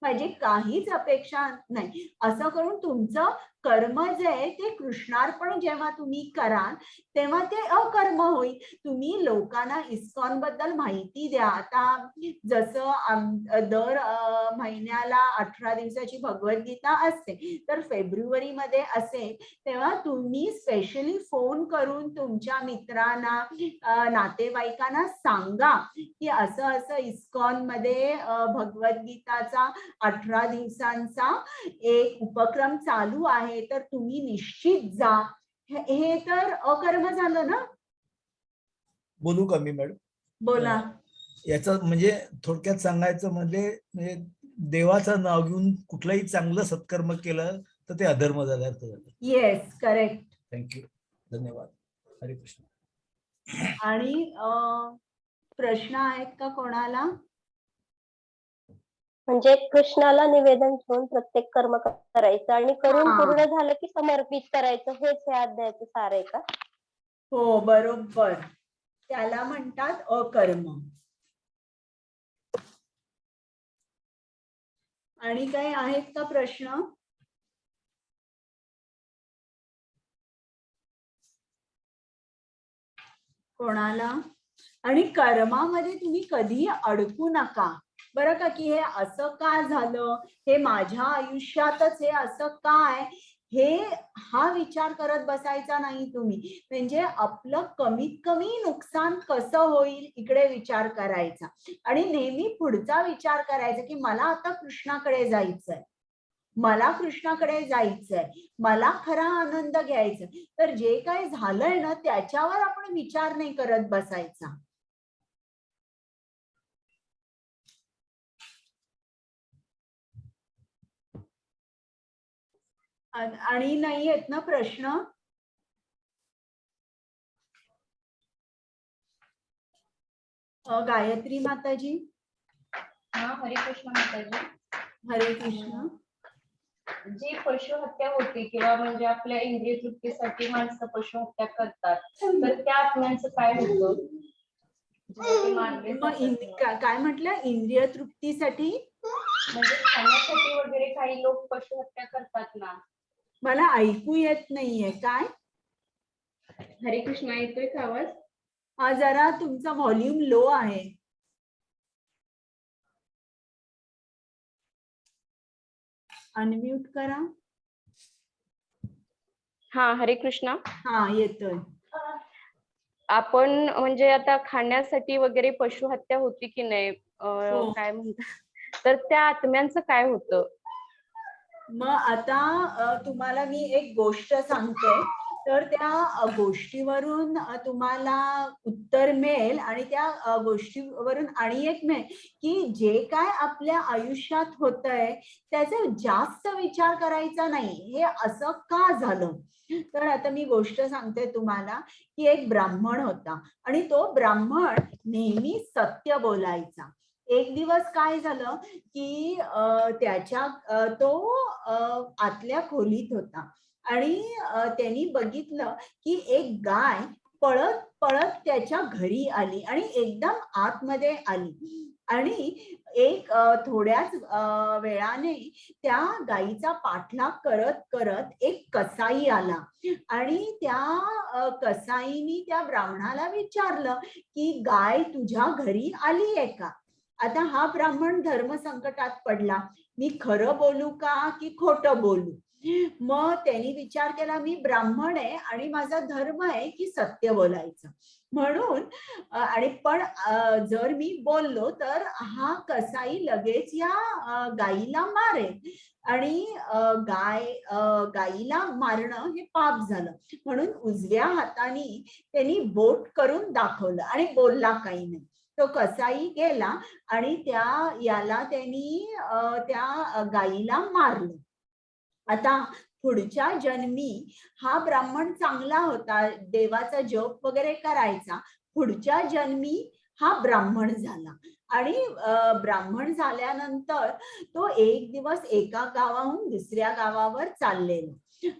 माझी काहीच अपेक्षा नाही. असं करून तुमचं कर्म जे आहे ते कृष्णार्पण जेव्हा तुम्ही कराल तेव्हा ते अकर्म होईल. तुम्ही लोकांना इस्कॉन बद्दल माहिती द्या. आता जसं दर महिन्याला 18 दिवसाची भगवद्गीता असते, तर फेब्रुवारीमध्ये असेल तेव्हा तुम्ही स्पेशली फोन करून तुमच्या मित्रांना, नातेवाईकांना सांगा की असं इस्कॉन मध्ये भगवद्गीताचा 18 दिवसांचा एक उपक्रम चालू आहे, तर तुम्ही निश्चित जा. हे तर अकर्म झालं ना. बोलू का मी मॅडम? बोला. याचं म्हणजे थोडक्यात सांगायचं म्हणजे देवाचं नाव घेऊन कुठलंही चांगलं सत्कर्म केलं तर ते अधर्म झालं. Yes, correct. थँक्यू, धन्यवाद. हरे कृष्ण. आणि प्रश्न आहेत का कोणाला? म्हणजे कृष्णाला निवेदन ठेवून प्रत्येक कर्म करायचं आणि करून पूर्ण झालं की समर्पित करायचं, हेच या अध्यायाचं सार आहे का? हो बरोबर, त्याला म्हणतात अकर्म. आणि काही आहेत का प्रश्न? कोणाला? आणि कर्मामध्ये तुम्ही कधी अडकू नका बरं का, की हे असं का झालं, हे माझ्या आयुष्यातच हे असं काय, हा विचार करत बसायचा नाही तुम्ही. म्हणजे आपलं कमीत कमी नुकसान कसं होईल इकडे विचार करायचा आणि नेहमी पुढचा विचार करायचा की मला आता कृष्णाकडे जायचंय, मला कृष्णाकडे जायचंय, मला खरा आनंद घ्यायचा. तर जे काही झालंय ना त्याच्यावर आपण विचार नाही करत बसायचा. आणि नाही आहेत ना प्रश्न? गायत्री माताजी. हरे कृष्ण माताजी. हरे कृष्ण. जी पशु हत्या होती किंवा म्हणजे आपल्या इंद्रिय तृप्तीसाठी माणसं पशु हत्या करतात, तर त्या आत्म्यांचं काय होतं? काय म्हटलं? इंद्रिय तृप्तीसाठी म्हणजे खाण्यासाठी वगैरे काही लोक पशु हत्या करतात ना. मला ऐकू येत नाहीये. काय? हरे कृष्ण, येतोय का आवाज? जरा तुमचा व्हॉल्यूम लो आहे. अनम्यूट करा. हा, हरे कृष्ण. हा, येतोय. आपण म्हणजे आता खाण्यासाठी वगैरे पशु हत्या होती की नाही, काय म्हणतात, तर त्या आत्म्यांचं काय होतं? मग आता तुम्हाला मी एक गोष्ट सांगते, तर त्या गोष्टीवरून तुम्हाला उत्तर मिळेल आणि त्या गोष्टीवरून आणि एक मिळेल की जे काय आपल्या आयुष्यात होतंय त्याचा जास्त विचार करायचा नाही, हे असं का झालं. तर आता मी गोष्ट सांगते तुम्हाला की एक ब्राह्मण होता आणि तो ब्राह्मण नेहमी सत्य बोलायचा. एक दिवस काय झालं की त्याच्या तो आतल्या खोलीत होता आणि त्यांनी बघितलं की एक गाय पळत पळत त्याच्या घरी आली आणि एकदम आतमध्ये आली आणि एक थोड्याच वेळाने त्या गायीचा पाठलाग करत करत एक कसाई आला आणि त्या कसाईनी त्या ब्राह्मणाला विचारलं की गाय तुझ्या घरी आली आहे का. आता हा ब्राह्मण धर्म संकटात पडला, मी खरं बोलू का की खोटं बोलू. मग त्यांनी विचार केला मी ब्राह्मण आहे आणि माझा धर्म आहे की सत्य बोलायचं, म्हणून आणि पण जर मी बोललो तर हा कसाई लगेच या गायीला मारेल आणि गायीला मारणं हे पाप झालं. म्हणून उजव्या हाताने त्यांनी बोट करून दाखवलं आणि बोलला काही नाही. तो कसाई गेला आणि याला त्यांनी त्या गायीला मारलं. आता पुढच्या जन्मी हा ब्राह्मण चांगला होता, देवाचा जप वगैरे करायचा. पुढच्या जन्मी हा ब्राह्मण झाला आणि ब्राह्मण झाल्यानंतर तो एक दिवस एका गावाहून दुसऱ्या गावावर चाललेला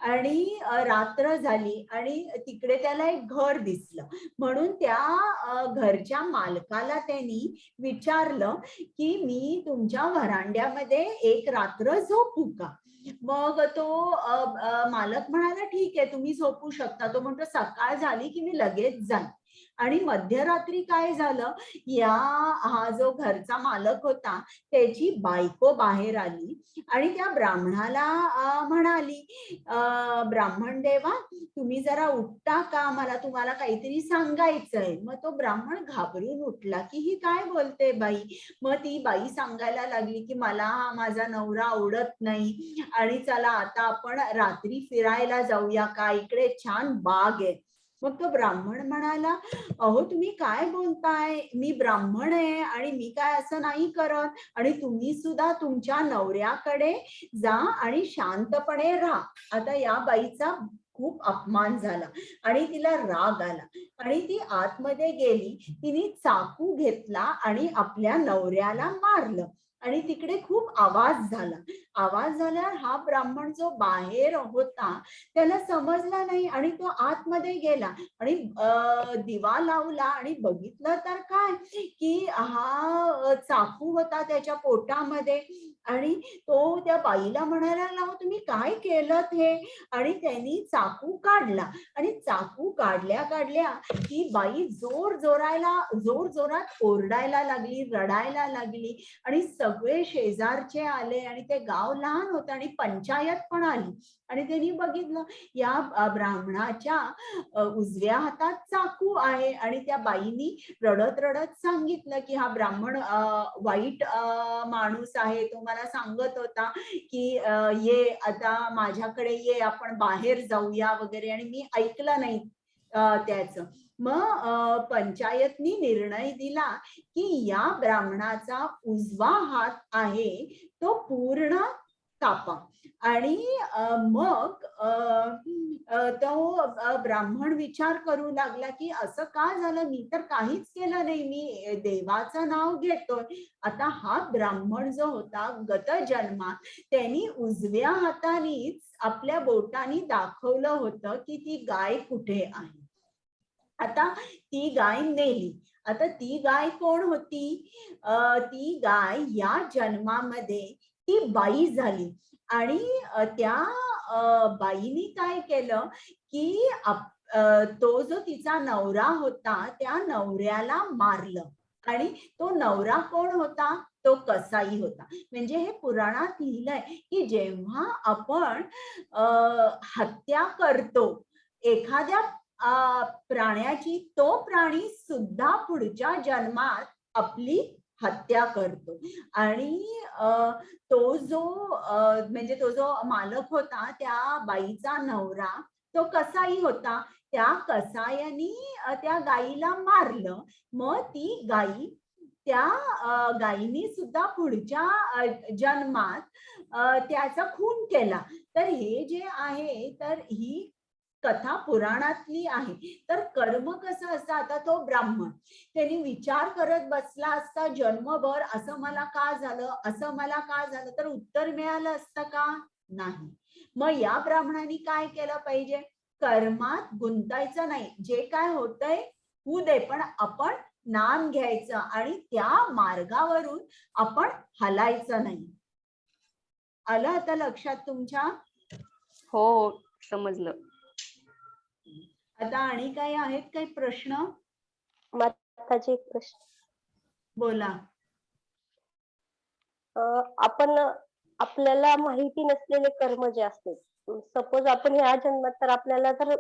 आणि रात्र झाली आणि तिकडे त्याला एक घर दिसलं. म्हणून त्या घरच्या मालकाला त्यांनी विचारलं की मी तुमच्या व्हरांड्यामध्ये एक रात्र झोपू का. मग तो मालक म्हणाला ठीक आहे तुम्ही झोपू शकता. तो म्हणतो सकाळ झाली की मी लगेच जाईन. आणि मध्यरात्री काय झालं, हा जो घरचा मालक होता त्याची बायको बाहेर आली आणि त्या ब्राह्मणाला म्हणाली ब्राह्मण देवा तुम्ही जरा उठता का, मला तुम्हाला काहीतरी सांगायचंय. मग तो ब्राह्मण घाबरून उठला की ही काय बोलते बाई. मग ती बाई सांगायला लागली की मला माझा नवरा आवडत नाही आणि चला आता आपण रात्री फिरायला जाऊया का, इकडे छान बाग आहे. मग तो ब्राह्मण म्हणाला अहो तुम्ही काय बोलताय, मी ब्राह्मण आहे आणि मी काय असं नाही करत आणि तुम्ही सुद्धा तुमच्या नवऱ्याकडे जा आणि शांतपणे राहा. आता या बाईचा खूप अपमान झाला आणि तिला राग आला आणि ती आतमध्ये गेली. तिने चाकू घेतला आणि आपल्या नवऱ्याला मारलं आणि तिकडे खूप आवाज झाला. आवाज झाल्यावर हा ब्राह्मण जो बाहेर होता त्याला समजला नाही आणि तो आतमध्ये गेला आणि दिवा लावला आणि बघितलं तर काय की हा चाकू होता त्याच्या पोटामध्ये आणि तो त्या बाईला म्हणायला लागला तुम्ही काय केलं हे. आणि त्यांनी चाकू काढला आणि चाकू काढल्या काढल्या ती बाई जोरात ओरडायला लागली, रडायला लागली आणि सगळे शेजारचे आले आणि ते गाव गाव लहान होतं आणि पंचायत पण आली आणि त्यांनी बघितलं या ब्राह्मणाच्या उजव्या हातात चाकू आहे आणि त्या बाईनी रडत रडत सांगितलं की हा ब्राह्मण वाईट माणूस आहे, तो मला सांगत होता की ये आता माझ्याकडे ये, आपण बाहेर जाऊया वगैरे, आणि मी ऐकलं नाही त्याचं. मग पंचायतनी निर्णय दिला की या ब्राह्मणाचा उजवा हात आहे तो पूर्ण कापा. आणि मग तो ब्राह्मण विचार करू लागला की असं का झालं, मी तर काहीच केलं नाही, मी देवाचं नाव घेतोय. आता हा ब्राह्मण जो होता गत जन्मात त्यांनी उजव्या हातानेच आपल्या बोटाने दाखवलं होतं की ती गाय कुठे आहे. आता ती गाय नेली. आता ती गाय कोण होती? ती गाय या जन्मामध्ये ती बाई झाली आणि त्या बाईनी काय केलं की तो जो तिचा नवरा होता त्या नवऱ्याला मारलं. आणि तो नवरा कोण होता? तो कसाई होता. म्हणजे हे पुराणात लिहिलंय की जेव्हा आपण हत्या करतो एखाद्या प्राण्याची, तो प्राणी सुद्धा पुढच्या जन्मात आपली हत्या करतो. आणि तो जो म्हणजे तो जो मालक होता त्या बाईचा नवरा तो कसाई होता. त्या कसायानी त्या गाईला मारलं. मग ती गाई, त्या गायीनी सुद्धा पुढच्या जन्मात त्याचा खून केला. तर हे जे आहे तर ही कथा पुराणातली आहे. तर कर्म कसं असतं, आता तो ब्राह्मण त्यांनी विचार करत बसला असता जन्मभर, असं मला का झालं, असं मला का झालं, तर उत्तर मिळालं असतं का? नाही. मग या ब्राह्मणाने काय केलं पाहिजे? कर्मात गुंतायचं नाही. जे काय होतंय होऊ दे, पण आपण नाम घ्यायचं आणि त्या मार्गावरून आपण हलायचं नाही. आलं आता लक्षात तुमच्या? हो, समजलं. आता आणि काही आहेत काही प्रश्न? माताजी एक प्रश्न. बोला. आपण आपल्याला माहिती नसलेले कर्म जे असते, सपोज आपण ह्या जन्मात तर आपल्याला तर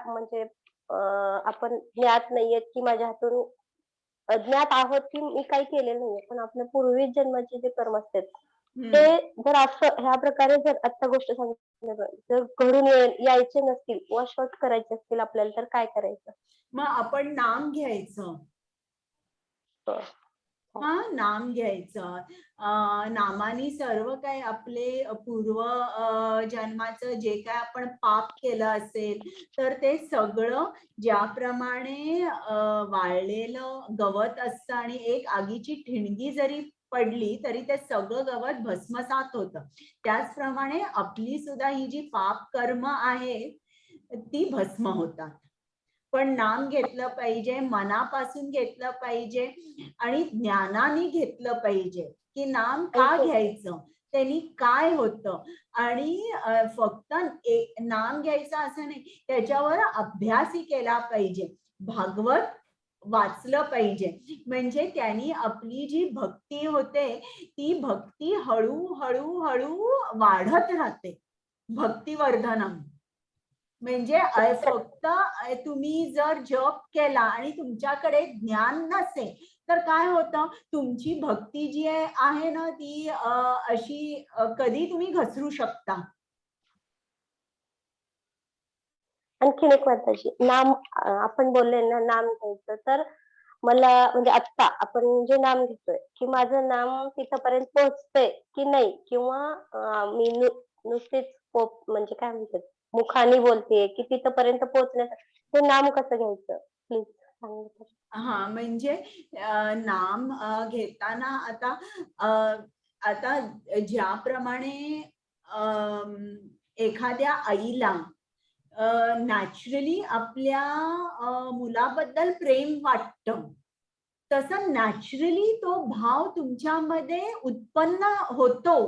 म्हणजे आपण ज्ञात नाहीये की माझ्या हातून अज्ञात आहोत की मी काही केलेलं नाहीये, पण आपल्या पूर्वी जन्माचे जे कर्म असतात ते जर असं ह्या प्रकारे जर आता गोष्ट सांगितलं जर घडून यायचे नसतील वा शॉर्ट करायचे असतील आपल्याला, तर काय करायचं? मग आपण नाम घ्यायचं. हा, नाम घ्यायचं. नामाने सर्व काही आपले पूर्व जन्माचं जे काय आपण पाप केलं असेल तर ते सगळं, ज्याप्रमाणे वाळलेलं गवत असतं आणि एक आगीची ठिणगी जरी पडली तरी ते सगळं गवत भस्मसात होतं, त्याचप्रमाणे आपली सुद्धा ही जी पाप कर्म आहेत ती भस्म होतात. पण नाम घेतलं पाहिजे, मनापासून घेतलं पाहिजे आणि ज्ञानाने घेतलं पाहिजे की नाम का घ्यायचं, त्यांनी काय होतं. आणि फक्त नाम घ्यायचं असं नाही, त्याच्यावर अभ्यासही केला पाहिजे. भागवत वाचलं पाहिजे, म्हणजे त्यांनी आपली जी भक्ती होते ती भक्ती हळूहळू हळू वाढत राहते. भक्तिवर्धनम म्हणजे फक्त तुम्ही जर जप केला आणि तुमच्याकडे ज्ञान नसेल तर काय होतं, तुमची भक्ती जी आहे ना ती अशी कधी तुम्ही घसरू शकता. आणखीन एक माताजी, नाम आपण बोलले ना नाम घ्यायचं, तर मला म्हणजे आता आपण जे नाम घेतोय की माझं नाम तिथपर्यंत पोहोचतंय की नाही, किंवा मी नुसतेच म्हणजे काय म्हणतात मुखाने बोलतेय की तिथपर्यंत पोहोचण्यासाठी हे नाम कसं घ्यायचं प्लीज सांगा. हा, म्हणजे नाम घेताना आता ज्याप्रमाणे एखाद्या आईला नॅचरली आपल्या मुलाबद्दल प्रेम वाटतं, तसं नॅचरली तो भाव तुमच्यामध्ये उत्पन्न होतो.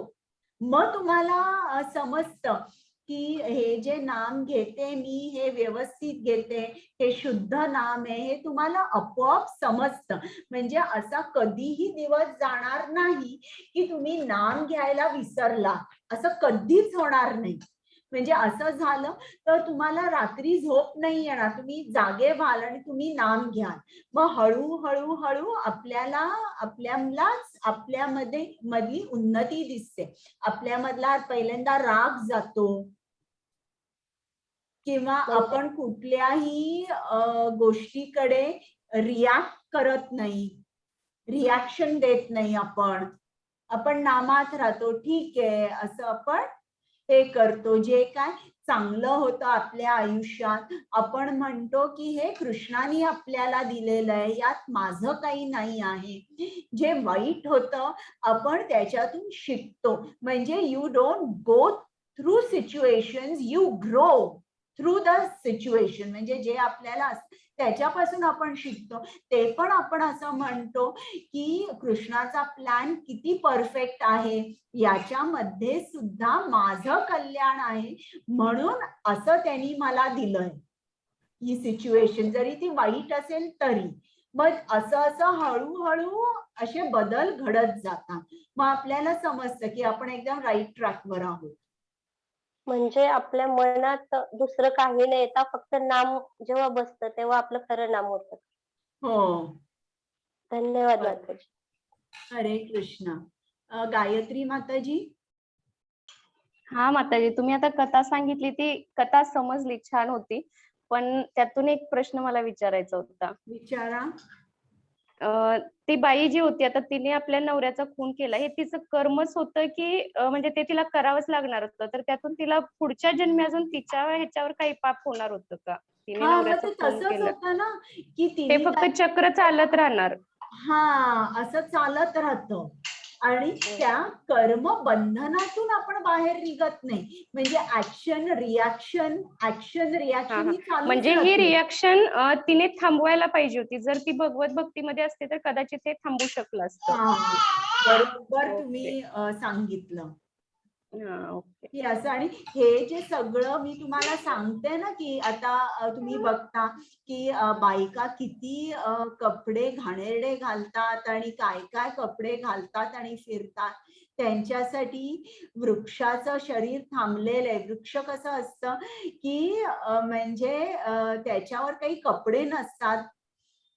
मग तुम्हाला समजतं की हे जे नाम घेते मी हे व्यवस्थित घेते, हे शुद्ध नाम आहे, हे तुम्हाला आपोआप समजतं. म्हणजे असा कधीही दिवस जाणार नाही की तुम्ही नाम घ्यायला विसरला, असं कधीच होणार नाही. म्हणजे असं झालं तर तुम्हाला रात्री झोप नाही येणार, तुम्ही जागे व्हाल आणि तुम्ही नाम घ्याल. मग हळूहळू हळू आपल्यालाच आपल्यामध्ये मधली उन्नती दिसते. आपल्यामधला पहिल्यांदा राग जातो, किंवा आपण कुठल्याही गोष्टीकडे रिॲक्ट करत नाही, रिॲक्शन देत नाही. आपण नामात राहतो, ठीक आहे असं आपण हे करतो. जे काय चांगलं होतं आपल्या आयुष्यात आपण म्हणतो की हे कृष्णाने आपल्याला दिलेलं आहे, यात माझं काही नाही आहे. जे वाईट होतं आपण त्याच्यातून शिकतो. म्हणजे you don't go through situations, you grow through the situation. म्हणजे जे आपल्याला त्याच्यापासून आपण शिकतो. ते पण आपण असं म्हणतो की कृष्णाचा प्लॅन किती परफेक्ट आहे, याच्यामध्ये सुद्धा माझं कल्याण आहे, म्हणून असं त्यांनी मला दिलंय ही सिच्युएशन, जरी ती वाईट असेल तरी. मग असं हळूहळू असे बदल घडत जातात. मग आपल्याला समजतं की आपण एकदम राईट ट्रॅकवर आहोत. म्हणजे आपल्या मनात दुसरं काही नाही येता, फक्त नाम जेव्हा बसतं तेव्हा आपलं खरं नाम होतं. हो. धन्यवाद माताजी. हरे कृष्ण. गायत्री माताजी. हा माताजी, तुम्ही आता कथा सांगितली, ती कथा समजली, छान होती. पण त्यातून एक प्रश्न मला विचारायचा होता. विचारा. ती बाई जी होती, आता तिने आपल्या नवऱ्याचा खून केला, हे तिचं कर्मच होतं की म्हणजे ते तिला करावंच लागणार होतं, तर त्यातून तिला पुढच्या जन्मी अजून तिच्या ह्याच्यावर काही पाप होणार होतं का? तिने नवऱ्याचा खून तसंच केलं, होतं ना की ते फक्त चक्र चालत राहणार. असं चालत राहतं आणि त्या कर्म बंधनातून आपण बाहेर निघत नाही. म्हणजे ऍक्शन रिॲक्शन ही चालूच म्हणजे ही राहते. रिॲक्शन तिने थांबवायला पाहिजे होती. जर ती भगवत भक्तीमध्ये असते तर कदाचित हे थांबू शकलं असतं. बरोबर तुम्ही सांगितलं की असं. आणि हे जे सगळं मी तुम्हाला सांगते ना की आता तुम्ही बघता की बायका किती कपडे घाणेरडे घालतात आणि काय काय कपडे घालतात आणि फिरतात. त्यांच्यासाठी वृक्षाचं शरीर थांबलेलं आहे. वृक्ष कसं असतं की म्हणजे त्याच्यावर काही कपडे नसतात.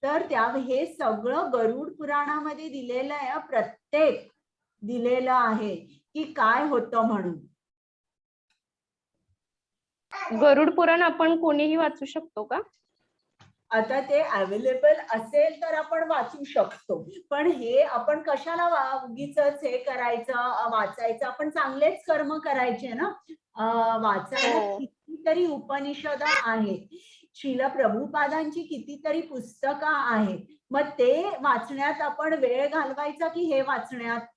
तर हे सगळं गरुड पुराणामध्ये दिलेलं आहे, प्रत्येक दिलेलं आहे की काय होतं म्हणून. गरुड पुराण आपण कोणीही वाचू शकतो का? आता ते अवेलेबल असेल तर आपण वाचू शकतो, पण हे आपण कशाला उगीच हे करायचं वाचायचं. आपण चांगलेच कर्म करायचे ना. वाचायला कितीतरी उपनिषद आहेत, श्रील प्रभुपादांची कितीतरी पुस्तकं आहेत. मग ते वाचण्यात आपण वेळ घालवायचा की हे वाचण्यात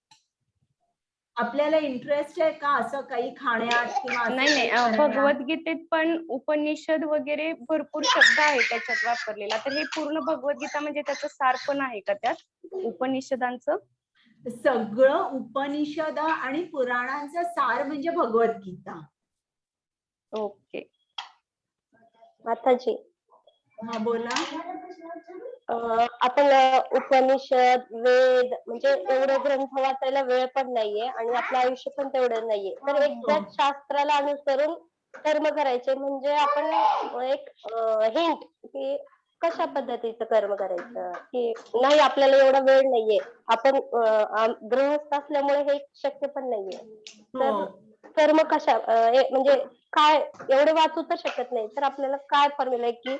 आपल्याला इंटरेस्ट आहे का? असं काही खाण्यात किंवा नाही, भगवद्गीतेत पण उपनिषद वगैरे भरपूर शब्द आहेत त्याच्यात वापरलेला. तर हे पूर्ण भगवद्गीता म्हणजे त्याचं सार पण आहे का त्यात उपनिषदांचं? सगळं उपनिषद आणि पुराणांचा सार म्हणजे भगवद्गीता. ओके माताजी. हा बोला. आपण उपनिषद वेद म्हणजे एवढे ग्रंथ वाचायला वेळ पण नाहीये आणि आपलं आयुष्य पण तेवढं नाहीये, तर एकदा शास्त्राला अनुसरून कर्म करायचे. म्हणजे आपण एक हिंट की कशा पद्धतीचं कर्म करायचं, की नाही आपल्याला एवढा वेळ नाहीये, आपण गृहस्थ असल्यामुळे हे शक्य पण नाहीये. तर कर्म कशा म्हणजे काय एवढे वाचू तर शकत नाही, तर आपल्याला काय फॉर्म्युला आहे की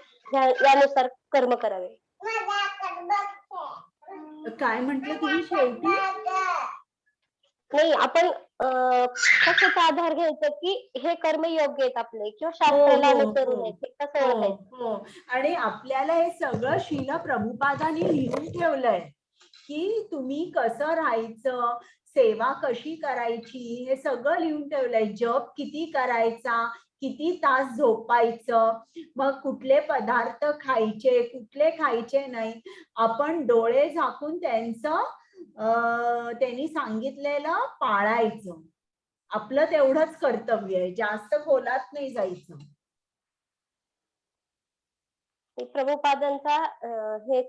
यानुसार कर्म करावे? काय म्हंटल तुम्ही शेवटी? नाही, आपण कशाचा आधार घ्यायचा की हे कर्म योग्य आहेत आपले किंवा शास्त्राला अनुसरून आहेत, हे कसं ओळखायचं? आणि आपल्याला हे सगळं श्रील प्रभुपादांनी लिहून ठेवलंय की तुम्ही कसं राहायचं, सेवा कशी करायची, हे सगळं लिहून ठेवलंय. जप किती करायचा, किती तास झोपायचं, मग कुठले पदार्थ खायचे, कुठले खायचे नाही. आपण डोळे झाकून त्यांनी सांगितलेलं पाळायचं. आपलं तेवढंच कर्तव्य आहे, जास्त खोलात नाही जायचं. प्रभुपादांचा हे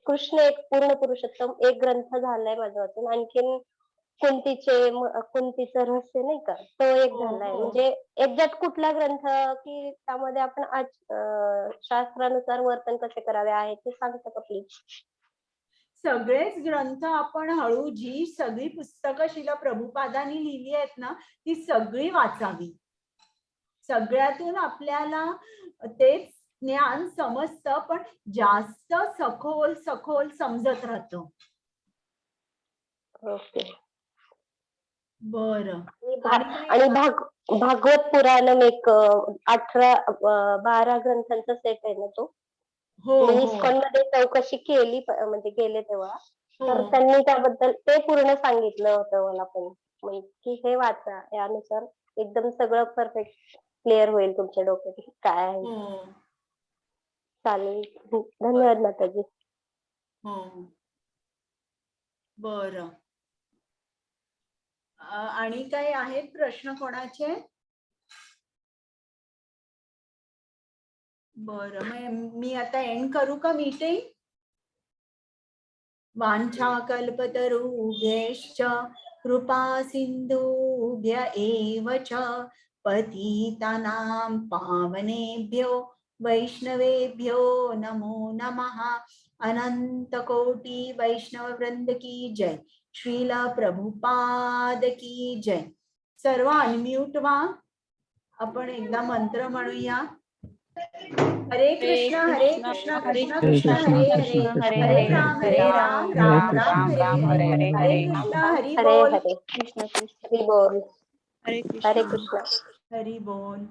कृष्ण एक पूर्ण पुरुषोत्तम एक ग्रंथ झालाय माझ्या वाचून. आणखीन कुंतीचं रहस्य नाही का, तो एक झालाय. म्हणजे एक्झॅक्ट कुठला ग्रंथ की त्यामध्ये आपण आज शास्त्रानुसार वर्तन कसे करावे आहे ते सांगता का प्लीज? सगळेच ग्रंथ आपण हळू, जी सगळी पुस्तकं शिला प्रभुपादांनी लिहिली आहेत ना, ती सगळी वाचावी. सगळ्यातून आपल्याला तेच ज्ञान समजतं, पण जास्त सखोल सखोल समजत राहतं. ओके. बरं. आणि भागवत पुराणम एक 12 ग्रंथांचा सेट आहे ना तो. मी इस्कॉन मध्ये चौकशी केली, म्हणजे गेले तेव्हा, तर त्यांनी त्याबद्दल ते पूर्ण सांगितलं होतं मला पण, की हे वाचा, यानुसार एकदम सगळं परफेक्ट क्लिअर होईल तुमच्या डोक्यात काय आहे. चालेल, धन्यवाद माताजी. हो, बरं. आणि काही आहेत प्रश्न कोणाचे? बरं, मग मी आता एंड करू का मीटिंग? वांछा कल्पतरुभ्यश्च कृपा सिंधुभ्य एव च पतितानां पावनेभ्यो वैष्णवेभ्यो नमो नमः. अनंत कोटि वैष्णव वृंद की जय. श्रीला प्रभुपाद की जय. सर्व अनम्यूट व्हा, आपण एकदा मंत्र म्हणूया. हरे कृष्णा कृष्ण कृष्ण हरे हरे, हरे राम राम राम हरे हरे. हरे कृष्णा हरि बोल. हरे कृष्ण हरी बोल. हरे कृष्णा हरि बोल.